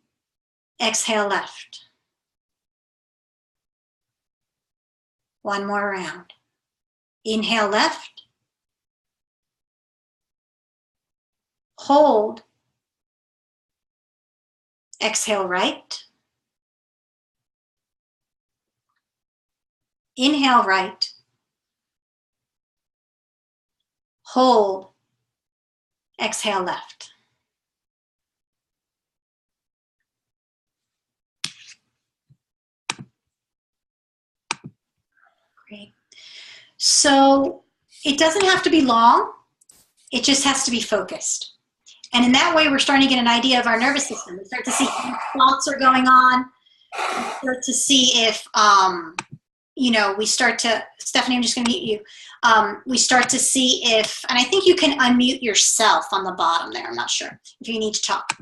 Exhale left. 1 more round. Inhale left. Hold. Exhale right. Inhale right. Hold. Exhale left. Great. So it doesn't have to be long. It just has to be focused. And in that way, we're starting to get an idea of our nervous system. We start to see if thoughts are going on. We start to see if, we start to, Stephanie, I'm just going to mute you. We start to see if, and I think you can unmute yourself on the bottom there. I'm not sure if you need to talk.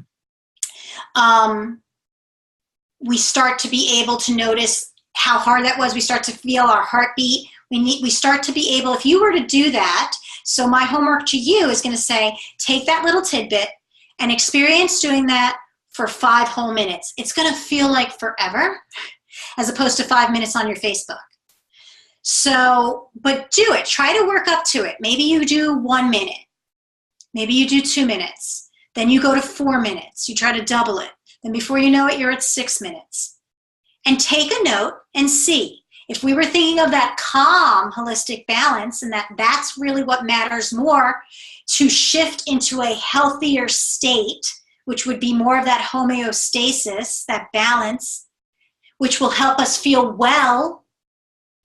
We start to be able to notice how hard that was. We start to feel our heartbeat. We start to be able, if you were to do that, so my homework to you is going to say, take that little tidbit and experience doing that for 5 whole minutes. It's going to feel like forever as opposed to 5 minutes on your Facebook. So, but do it. Try to work up to it. Maybe you do 1 minute. Maybe you do 2 minutes. Then you go to 4 minutes. You try to double it. Then before you know it, you're at 6 minutes. And take a note and see. If we were thinking of that calm, holistic balance, and that's really what matters more to shift into a healthier state, which would be more of that homeostasis, that balance, which will help us feel well,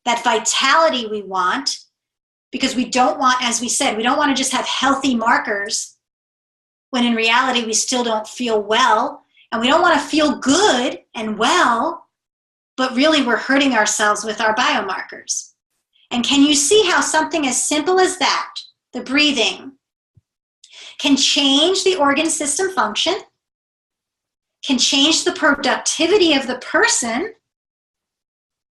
that vitality we want, because we don't want, as we said, we don't want to just have healthy markers when in reality we still don't feel well, and we don't want to feel good and well, but really we're hurting ourselves with our biomarkers. And can you see how something as simple as that, the breathing, can change the organ system function, can change the productivity of the person,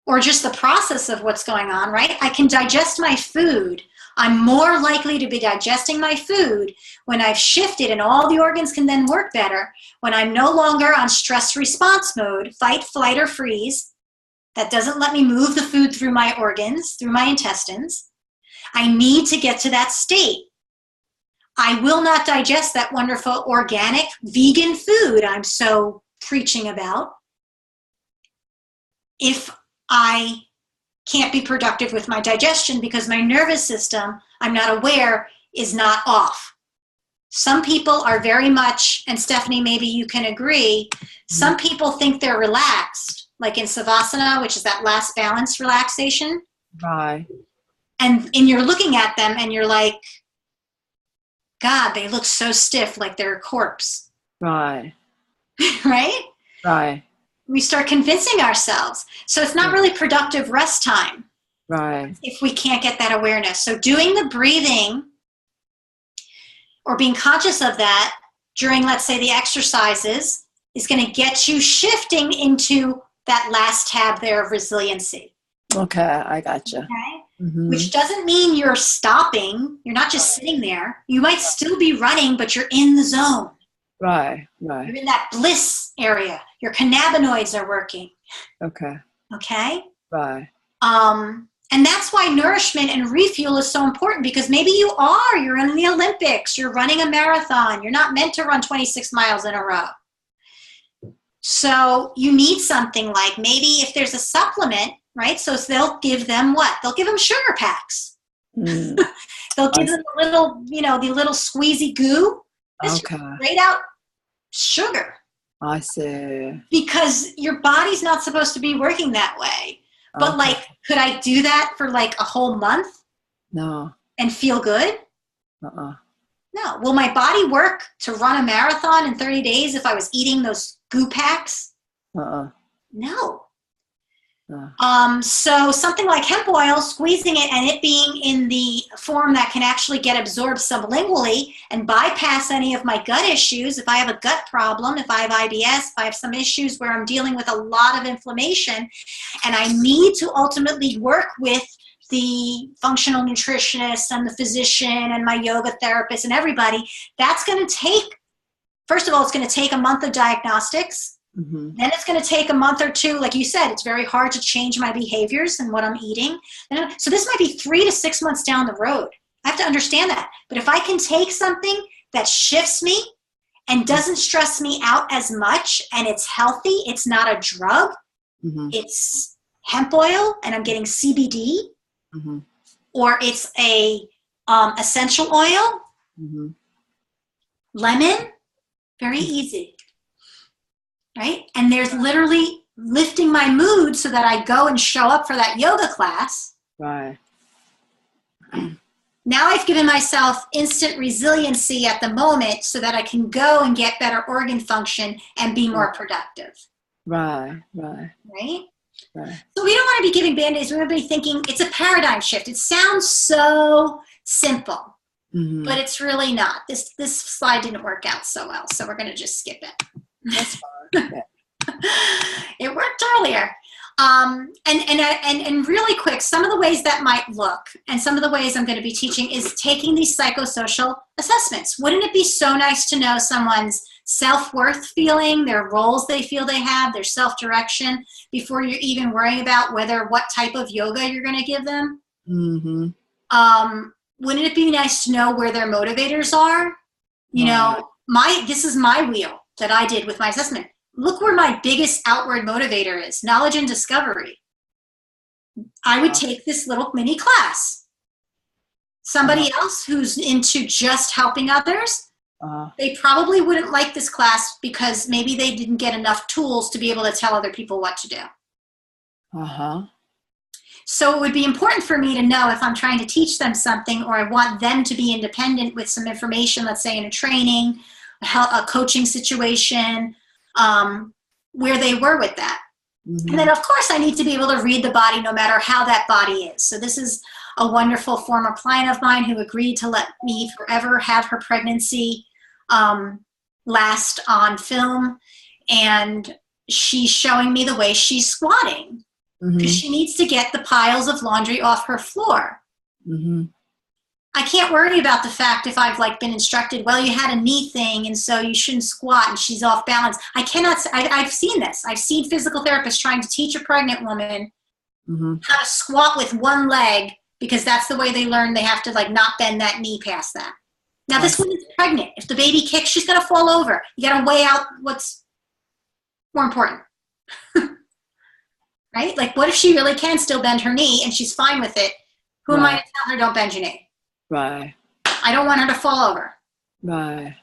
or just the process of what's going on, right? I can digest my food. I'm more likely to be digesting my food when I've shifted, and all the organs can then work better when I'm no longer on stress response mode, fight, flight, or freeze. That doesn't let me move the food through my organs, through my intestines. I need to get to that state. I will not digest that wonderful organic vegan food I'm so preaching about if I can't be productive with my digestion, because my nervous system, I'm not aware, is not off. Some people are very much, and Stephanie, maybe you can agree, some people think they're relaxed, like in Savasana, which is that last balance relaxation. Right. And you're looking at them and you're like, God, they look so stiff, like they're a corpse. Right. Right? Right. We start convincing ourselves. So it's not really productive rest time. Right. If we can't get that awareness. So doing the breathing or being conscious of that during, let's say, the exercises is going to get you shifting into that last tab there of resiliency. Okay, I gotcha. Okay? Mm-hmm. Which doesn't mean you're stopping. You're not just sitting there. You might still be running, but you're in the zone. Right, right. You're in that bliss area. Your cannabinoids are working. Okay. Okay? Right. And that's why nourishment and refuel is so important, because maybe you're in the Olympics, you're running a marathon, you're not meant to run 26 miles in a row. So you need something like, maybe if there's a supplement, right? So they'll give them what? They'll give them sugar packs. Mm. They'll give them a little, the little squeezy goo. It's Okay. straight out sugar. I see. Because your body's not supposed to be working that way. But Okay. could I do that for a whole month? No. And feel good? Uh-uh. No. Will my body work to run a marathon in 30 days if I was eating those goo packs? Uh-uh. No. Uh. So something like hemp oil, squeezing it and it being in the form that can actually get absorbed sublingually and bypass any of my gut issues. If I have a gut problem, if I have IBS, if I have some issues where I'm dealing with a lot of inflammation and I need to ultimately work with the functional nutritionist and the physician and my yoga therapist and everybody, that's going to take, first of all, it's going to take a month of diagnostics. Mm-hmm. Then it's going to take a month or two. Like you said, it's very hard to change my behaviors and what I'm eating. So this might be 3 to 6 months down the road. I have to understand that. But if I can take something that shifts me and doesn't stress me out as much, and it's healthy, it's not a drug, it's hemp oil, and I'm getting CBD, or it's a essential oil, lemon, very easy. Right? And there's literally lifting my mood so that I go and show up for that yoga class. Right. Now I've given myself instant resiliency at the moment so that I can go and get better organ function and be more productive. Right, right. Right? Right. So we don't want to be giving Band-Aids. We want to be thinking it's a paradigm shift. It sounds so simple, but it's really not. This slide didn't work out so well, so we're going to just skip it. That's fine. Yeah. It worked earlier. And really quick, some of the ways that might look, and some of the ways I'm going to be teaching is taking these psychosocial assessments. Wouldn't it be so nice to know someone's self-worth feeling, their roles they feel they have, their self-direction, before you're even worrying about what type of yoga you're going to give them? Wouldn't it be nice to know where their motivators are? This is my wheel that I did with my assessment. Look where my biggest outward motivator is, knowledge and discovery. I would take this little mini class. Somebody else who's into just helping others, they probably wouldn't like this class because maybe they didn't get enough tools to be able to tell other people what to do. So it would be important for me to know if I'm trying to teach them something or I want them to be independent with some information, let's say in a training, a coaching situation, where they were with that. And then, of course, I need to be able to read the body no matter how that body is. So this is a wonderful former client of mine who agreed to let me forever have her pregnancy last on film. And she's showing me the way she's squatting. Because she needs to get the piles of laundry off her floor. I can't worry about the fact if I've like been instructed, well, you had a knee thing and so you shouldn't squat and she's off balance. I've seen this. I've seen physical therapists trying to teach a pregnant woman how to squat with one leg because that's the way they learn. They have to like not bend that knee past that. Now this woman's pregnant. If the baby kicks, she's going to fall over. You got to weigh out what's more important. Right? Like, what if she really can still bend her knee and she's fine with it? Who am I to tell her don't bend your knee? Right. I don't want her to fall over. Right.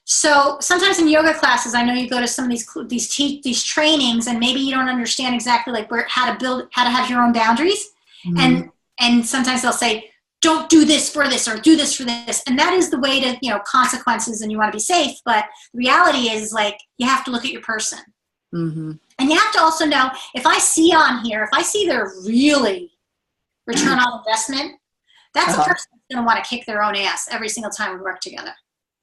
So sometimes in yoga classes, I know you go to some of these trainings, and maybe you don't understand exactly like how to have your own boundaries, and sometimes they'll say, don't do this for this or do this for this, and that is the way to consequences, and you want to be safe. But the reality is like you have to look at your person. And you have to also know, if I see they're really return on investment, that's a person that's going to want to kick their own ass every single time we work together.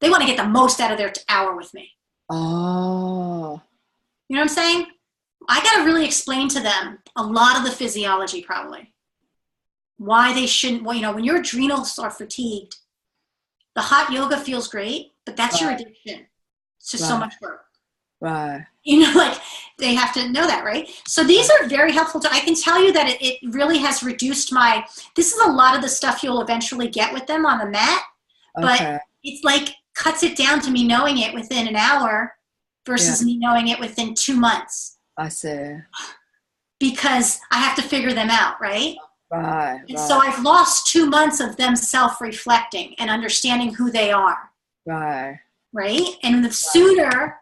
They want to get the most out of their hour with me. Oh. You know what I'm saying? I got to really explain to them a lot of the physiology probably. Why they shouldn't, when your adrenals are fatigued, the hot yoga feels great, but that's your addiction. It's just so much work. Right. Like they have to know that, right? So these are very helpful. I can tell you that it really has reduced this is a lot of the stuff you'll eventually get with them on the mat, but it's like cuts it down to me knowing it within an hour versus me knowing it within 2 months. I see. Because I have to figure them out, right? Right. And so I've lost 2 months of them self-reflecting and understanding who they are. Right. Right? And the sooner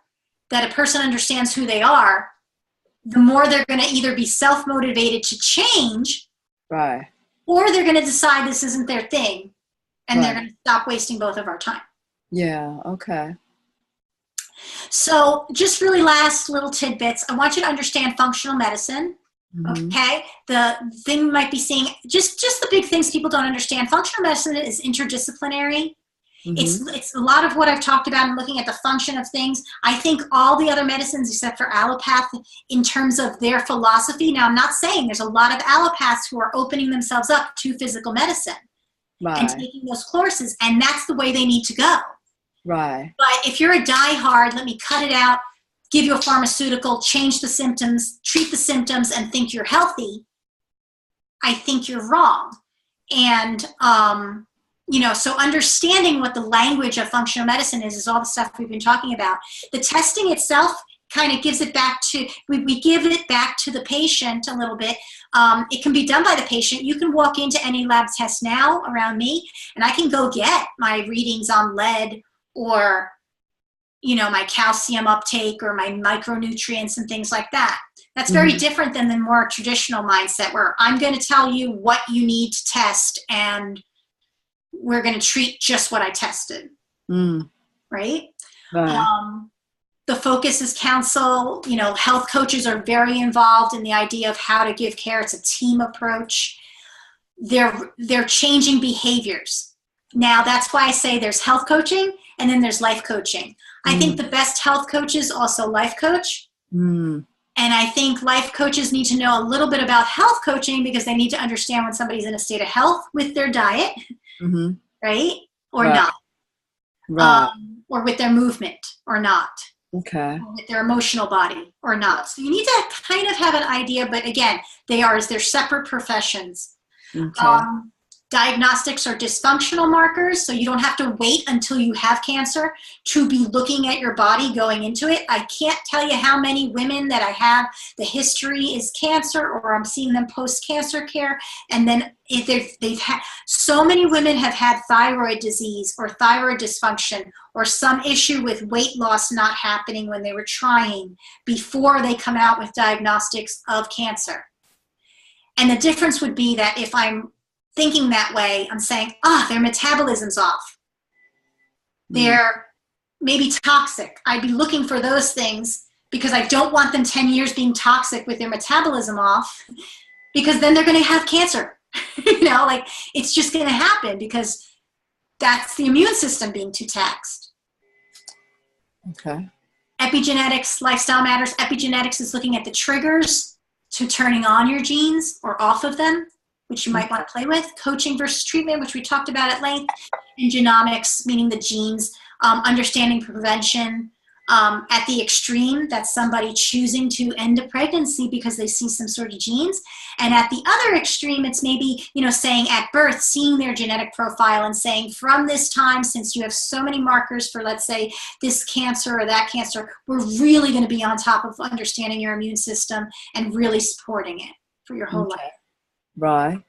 that a person understands who they are, the more they're going to either be self-motivated to change, right, or they're going to decide this isn't their thing, and they're going to stop wasting both of our time. Yeah, okay. So just really last little tidbits. I want you to understand functional medicine, okay? The thing you might be seeing, just the big things people don't understand. Functional medicine is interdisciplinary. It's a lot of what I've talked about and looking at the function of things. I think all the other medicines except for allopath in terms of their philosophy. Now, I'm not saying there's a lot of allopaths who are opening themselves up to physical medicine and taking those courses, and that's the way they need to go. Right. But if you're a diehard, let me cut it out, give you a pharmaceutical, change the symptoms, treat the symptoms, and think you're healthy, I think you're wrong. And, so understanding what the language of functional medicine is all the stuff we've been talking about. The testing itself kind of gives it back to, we give it back to the patient a little bit. It can be done by the patient. You can walk into any lab test now around me, and I can go get my readings on lead or, my calcium uptake or my micronutrients and things like that. That's very different than the more traditional mindset where I'm going to tell you what you need to test and we're going to treat just what I tested, right? The focus is counsel. Health coaches are very involved in the idea of how to give care. It's a team approach. They're changing behaviors. Now, that's why I say there's health coaching and then there's life coaching. I think the best health coaches also life coach. And I think life coaches need to know a little bit about health coaching because they need to understand when somebody's in a state of health with their diet, right? Or not. Right. Or with their movement or not. Okay. Or with their emotional body or not. So you need to kind of have an idea, but again, they're separate professions. Okay. Diagnostics are dysfunctional markers, so you don't have to wait until you have cancer to be looking at your body going into it. I can't tell you how many women that I have, the history is cancer, or I'm seeing them post-cancer care, and then if they've had, so many women have had thyroid disease or thyroid dysfunction or some issue with weight loss not happening when they were trying before they come out with diagnostics of cancer. And the difference would be that if I'm thinking that way, I'm saying, their metabolism's off. They're maybe toxic. I'd be looking for those things because I don't want them 10 years being toxic with their metabolism off, because then they're going to have cancer. You know, like, it's just going to happen because that's the immune system being too taxed. Okay. Epigenetics, lifestyle matters. Epigenetics is looking at the triggers to turning on your genes or off of them, which you might want to play with. Coaching versus treatment, which we talked about at length. And genomics, meaning the genes. Understanding prevention. At the extreme, that's somebody choosing to end a pregnancy because they see some sort of genes. And at the other extreme, it's maybe, you know, saying at birth, seeing their genetic profile and saying, from this time, since you have so many markers for, let's say, this cancer or that cancer, we're really going to be on top of understanding your immune system and really supporting it for your whole life. Right.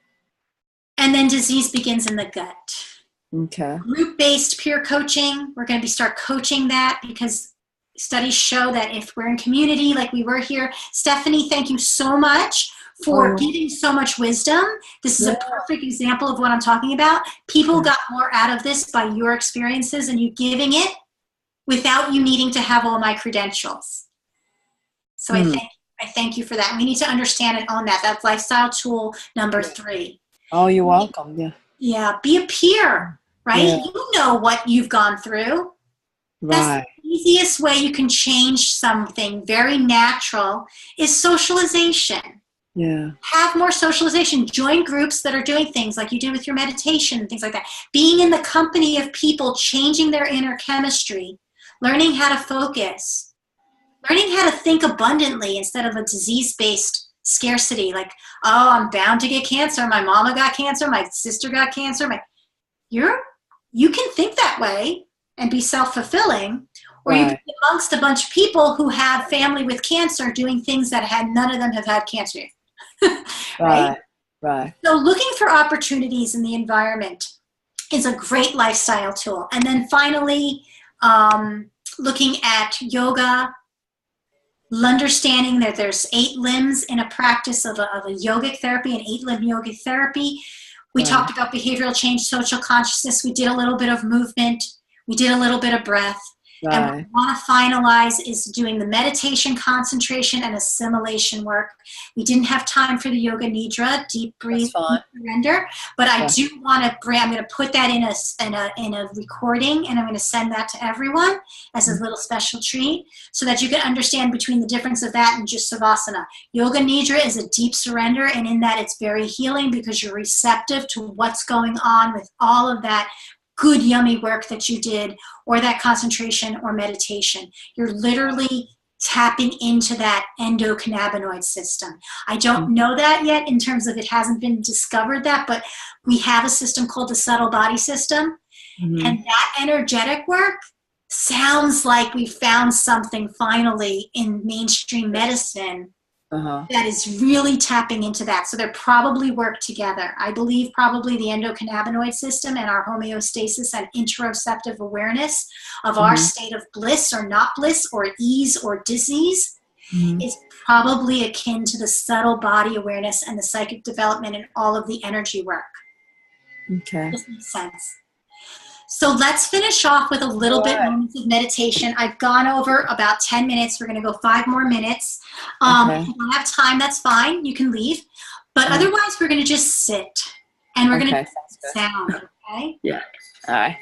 And then disease begins in the gut. Okay. Group-based peer coaching, we're going to start coaching that because studies show that if we're in community like we were here. Stephanie, thank you so much for giving so much wisdom. This is a perfect example of what I'm talking about. People got more out of this by your experiences and you giving it without you needing to have all my credentials. So I thank you for that. We need to understand and own that. That's lifestyle tool number 3. Oh, you're welcome. Yeah. Yeah, be a peer, right? Yeah. You know what you've gone through. That's the easiest way you can change something very natural is socialization. Yeah. Have more socialization. Join groups that are doing things like you did with your meditation and things like that. Being in the company of people, changing their inner chemistry, learning how to focus, learning how to think abundantly instead of a disease-based scarcity. Like, oh, I'm bound to get cancer. My mama got cancer. My sister got cancer. You can think that way and be self-fulfilling, or you can be amongst a bunch of people who have family with cancer doing things that none of them have had cancer. Right? Right. So looking for opportunities in the environment is a great lifestyle tool. And then finally, looking at yoga, understanding that there's 8 limbs in a practice of a yogic therapy, an 8-limb yogic therapy. We talked about behavioral change, social consciousness. We did a little bit of movement. We did a little bit of breath. And what we want to finalize is doing the meditation, concentration, and assimilation work. We didn't have time for the yoga nidra, deep breathe, deep surrender, but I do want to bring, I'm going to put that in a recording, and I'm going to send that to everyone as a little special treat so that you can understand between the difference of that and just savasana. Yoga nidra is a deep surrender, and in that it's very healing because you're receptive to what's going on with all of that good yummy work that you did, or that concentration or meditation. You're literally tapping into that endocannabinoid system. I don't know that yet in terms of it hasn't been discovered that, but we have a system called the subtle body system. And that energetic work sounds like we found something finally in mainstream medicine that is really tapping into that. So they probably work together. I believe probably the endocannabinoid system and our homeostasis and interoceptive awareness of our state of bliss or not bliss or ease or disease is probably akin to the subtle body awareness and the psychic development and all of the energy work. Okay. This makes sense. So let's finish off with a little bit moments of meditation. I've gone over about 10 minutes. We're going to go 5 more minutes. If you don't have time, that's fine. You can leave. But otherwise, we're going to just sit. And we're going to sound, okay? Yeah. All right.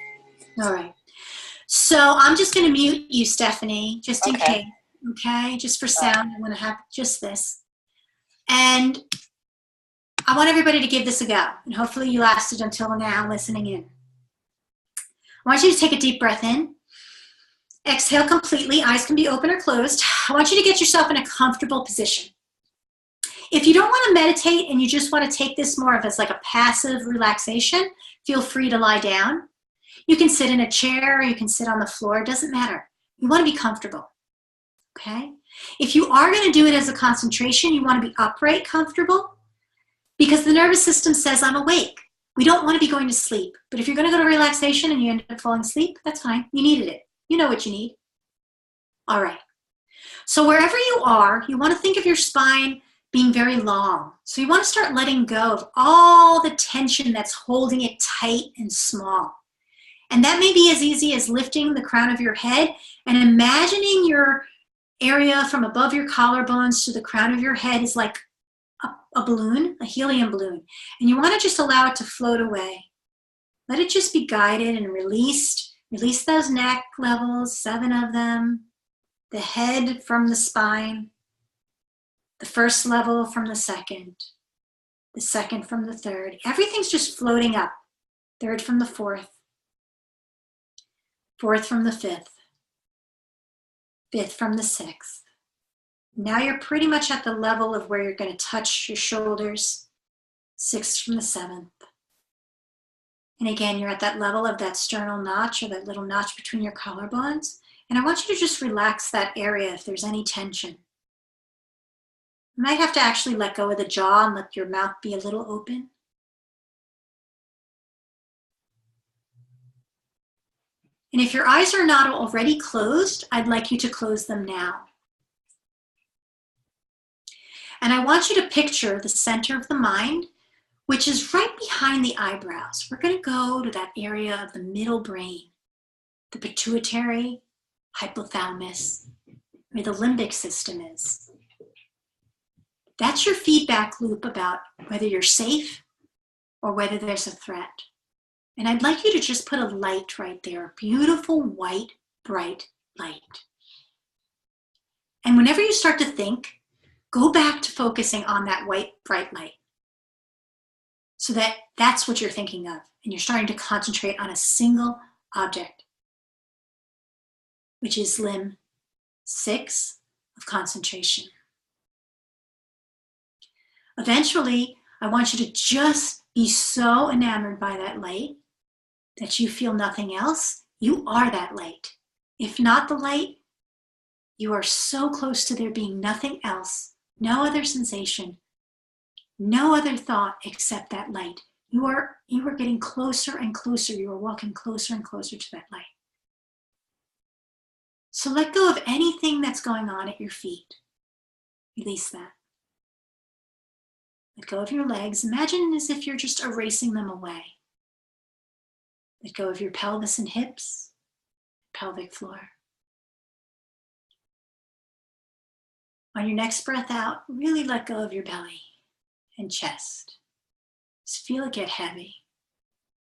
All right. So I'm just going to mute you, Stephanie, just in case. Okay? Just for sound. I'm going to have just this. And I want everybody to give this a go. And hopefully you lasted until now listening in. I want you to take a deep breath in. Exhale completely. Eyes can be open or closed. I want you to get yourself in a comfortable position. If you don't want to meditate and you just want to take this more of as like a passive relaxation, feel free to lie down. You can sit in a chair or you can sit on the floor. It doesn't matter. You want to be comfortable, okay? If you are going to do it as a concentration, you want to be upright, comfortable, because the nervous system says, I'm awake. We don't want to be going to sleep. But if you're going to go to relaxation and you end up falling asleep, that's fine. You needed it. You know what you need. All right. So wherever you are, you want to think of your spine being very long. So you want to start letting go of all the tension that's holding it tight and small. And that may be as easy as lifting the crown of your head and imagining your area from above your collarbones to the crown of your head is like a balloon, a helium balloon. And you want to just allow it to float away. Let it just be guided and released. Release those neck levels, 7 of them. The head from the spine. The first level from the second. The second from the third. Everything's just floating up. Third from the fourth. Fourth from the fifth. Fifth from the sixth. Now you're pretty much at the level of where you're going to touch your shoulders. Sixth from the seventh. And again, you're at that level of that sternal notch or that little notch between your collarbones. And I want you to just relax that area if there's any tension. You might have to actually let go of the jaw and let your mouth be a little open. And if your eyes are not already closed, I'd like you to close them now. And I want you to picture the center of the mind, which is right behind the eyebrows. We're going to go to that area of the middle brain, the pituitary, hypothalamus, where the limbic system is. That's your feedback loop about whether you're safe or whether there's a threat. And I'd like you to just put a light right there, a beautiful white, bright light. And whenever you start to think, go back to focusing on that white, bright light. So that's what you're thinking of. And you're starting to concentrate on a single object, which is limb 6 of concentration. Eventually, I want you to just be so enamored by that light that you feel nothing else. You are that light. If not the light, you are so close to there being nothing else, no other sensation, no other thought except that light. You are getting closer and closer. You are walking closer and closer to that light. So let go of anything that's going on at your feet. Release that. Let go of your legs. Imagine as if you're just erasing them away. Let go of your pelvis and hips, pelvic floor. On your next breath out, really let go of your belly and chest. Just feel it get heavy.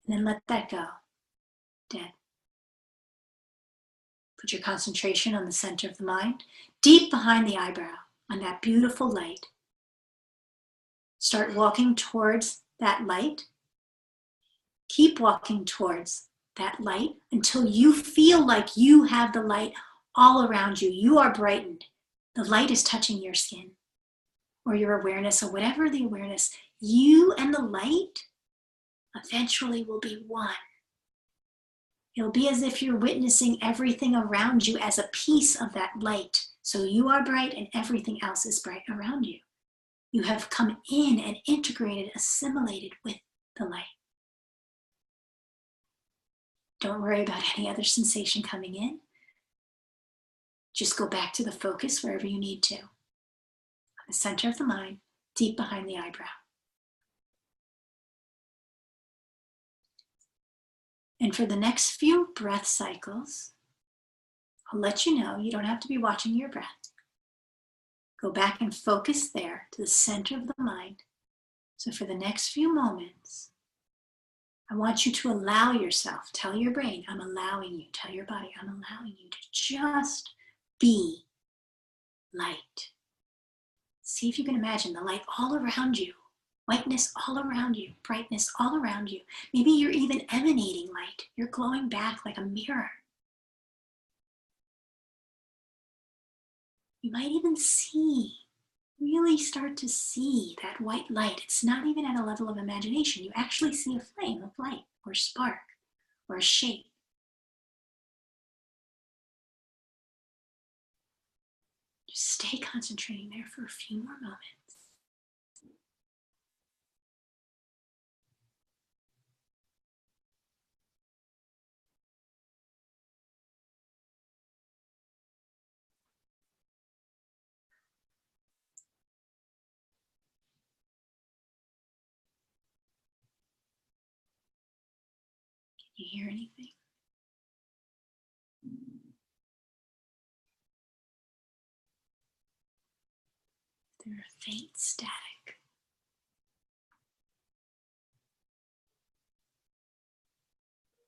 And then let that go. Dead. Put your concentration on the center of the mind, deep behind the eyebrow, on that beautiful light. Start walking towards that light. Keep walking towards that light until you feel like you have the light all around you. You are brightened. The light is touching your skin or your awareness or whatever the awareness. You and the light eventually will be one. It'll be as if you're witnessing everything around you as a piece of that light. So you are bright and everything else is bright around you. You have come in and integrated, assimilated with the light. Don't worry about any other sensation coming in. Just go back to the focus wherever you need to. On the center of the mind, deep behind the eyebrow. And for the next few breath cycles, I'll let you know you don't have to be watching your breath. Go back and focus there to the center of the mind. So for the next few moments, I want you to allow yourself, tell your brain, I'm allowing you, tell your body, I'm allowing you to just be light. See if you can imagine the light all around you, whiteness all around you, brightness all around you. Maybe you're even emanating light. You're glowing back like a mirror. You might even see, really really start to see that white light. It's not even at a level of imagination. You actually see a flame of light or spark or a shape. Just stay concentrating there for a few more moments. Can you hear anything? There are faint static.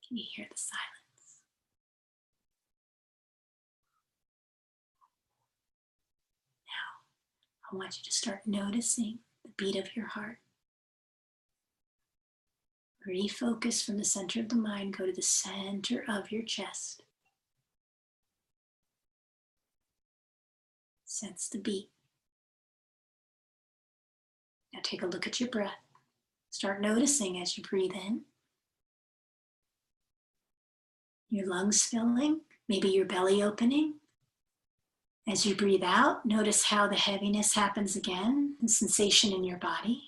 Can you hear the silence? Now, I want you to start noticing the beat of your heart. Refocus from the center of the mind, go to the center of your chest. Sense the beat. Now take a look at your breath. Start noticing as you breathe in, your lungs filling, maybe your belly opening. As you breathe out, notice how the heaviness happens again, the sensation in your body.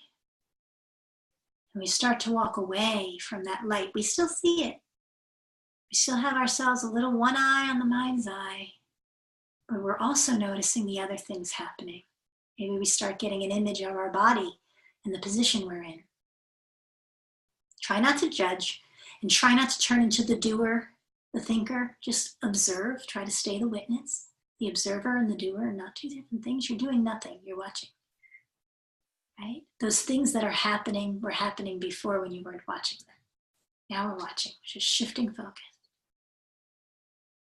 And we start to walk away from that light. We still see it. We still have ourselves a little one eye on the mind's eye, but we're also noticing the other things happening. Maybe we start getting an image of our body and the position we're in. Try not to judge and try not to turn into the doer, the thinker. Just observe, try to stay the witness. The observer and the doer are not two different things. You're doing nothing, you're watching. Right? Those things that are happening were happening before when you weren't watching them. Now we're watching, just shifting focus.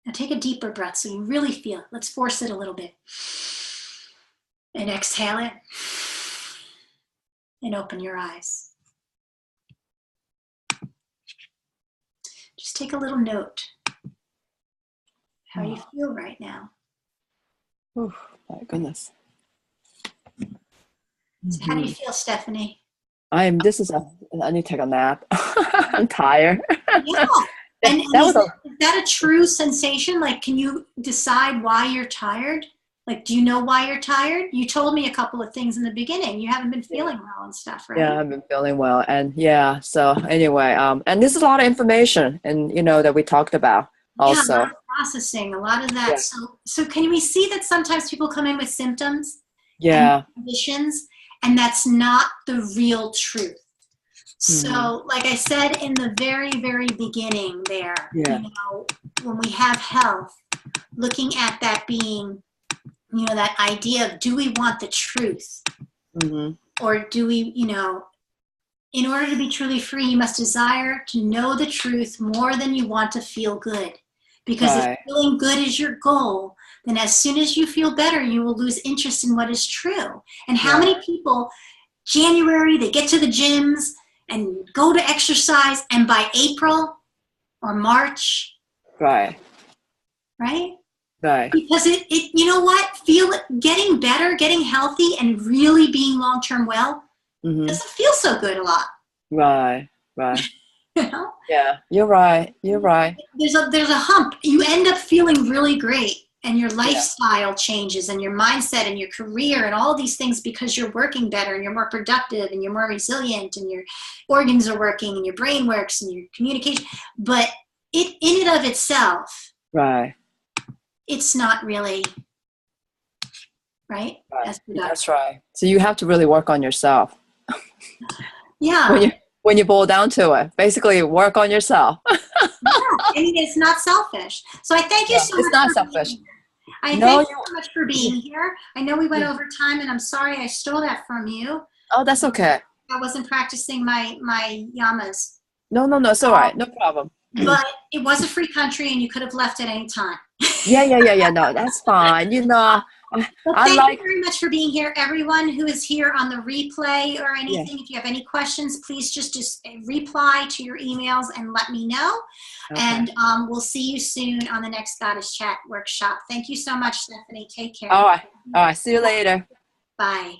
Now take a deeper breath so you really feel it. Let's force it a little bit. And exhale it. And open your eyes. Just take a little note. How you feel right now. Oh, my goodness. So how do you feel, Stephanie? I need to take a nap. I'm tired. Yeah. And is that a true sensation? Like, can you decide why you're tired? Like, do you know why you're tired? You told me a couple of things in the beginning. You haven't been feeling well and stuff, right? Yeah, I've been feeling well. And yeah, so anyway, and this is a lot of information and, that we talked about also. Yeah, a lot of processing, a lot of that. Yeah. So can we see that sometimes people come in with symptoms and conditions, and that's not the real truth? So, like I said in the very, very beginning there, when we have health, looking at that being, that idea of, do we want the truth? Or do we, in order to be truly free, you must desire to know the truth more than you want to feel good. Because if feeling good is your goal, then as soon as you feel better, you will lose interest in what is true. And how many people, January, they get to the gyms and go to exercise, and by April or March, right? Because it you know what? Feel it, getting better, getting healthy, and really being long-term well doesn't feel so good a lot. Right. Yeah, you're right. There's a hump. You end up feeling really great, and your lifestyle changes, and your mindset, and your career, and all these things, because you're working better, and you're more productive, and you're more resilient, and your organs are working, and your brain works, and your communication. But in and of itself, it's not really right. That's right. So you have to really work on yourself. Yeah. When you boil down to it, basically work on yourself. Yeah, I mean, it's not selfish. So I thank you so much. It's not selfish. Thank you so much for being here. I know we went over time, and I'm sorry I stole that from you. Oh, that's okay. I wasn't practicing my yamas. No, it's all right. No problem. But it was a free country, and you could have left at any time. Yeah. No, that's fine. Well, thank you very much for being here. Everyone who is here on the replay or anything, if you have any questions, please just reply to your emails and let me know. Okay. And we'll see you soon on the next Goddess Chat workshop. Thank you so much, Stephanie. Take care. All right. See you later. Bye.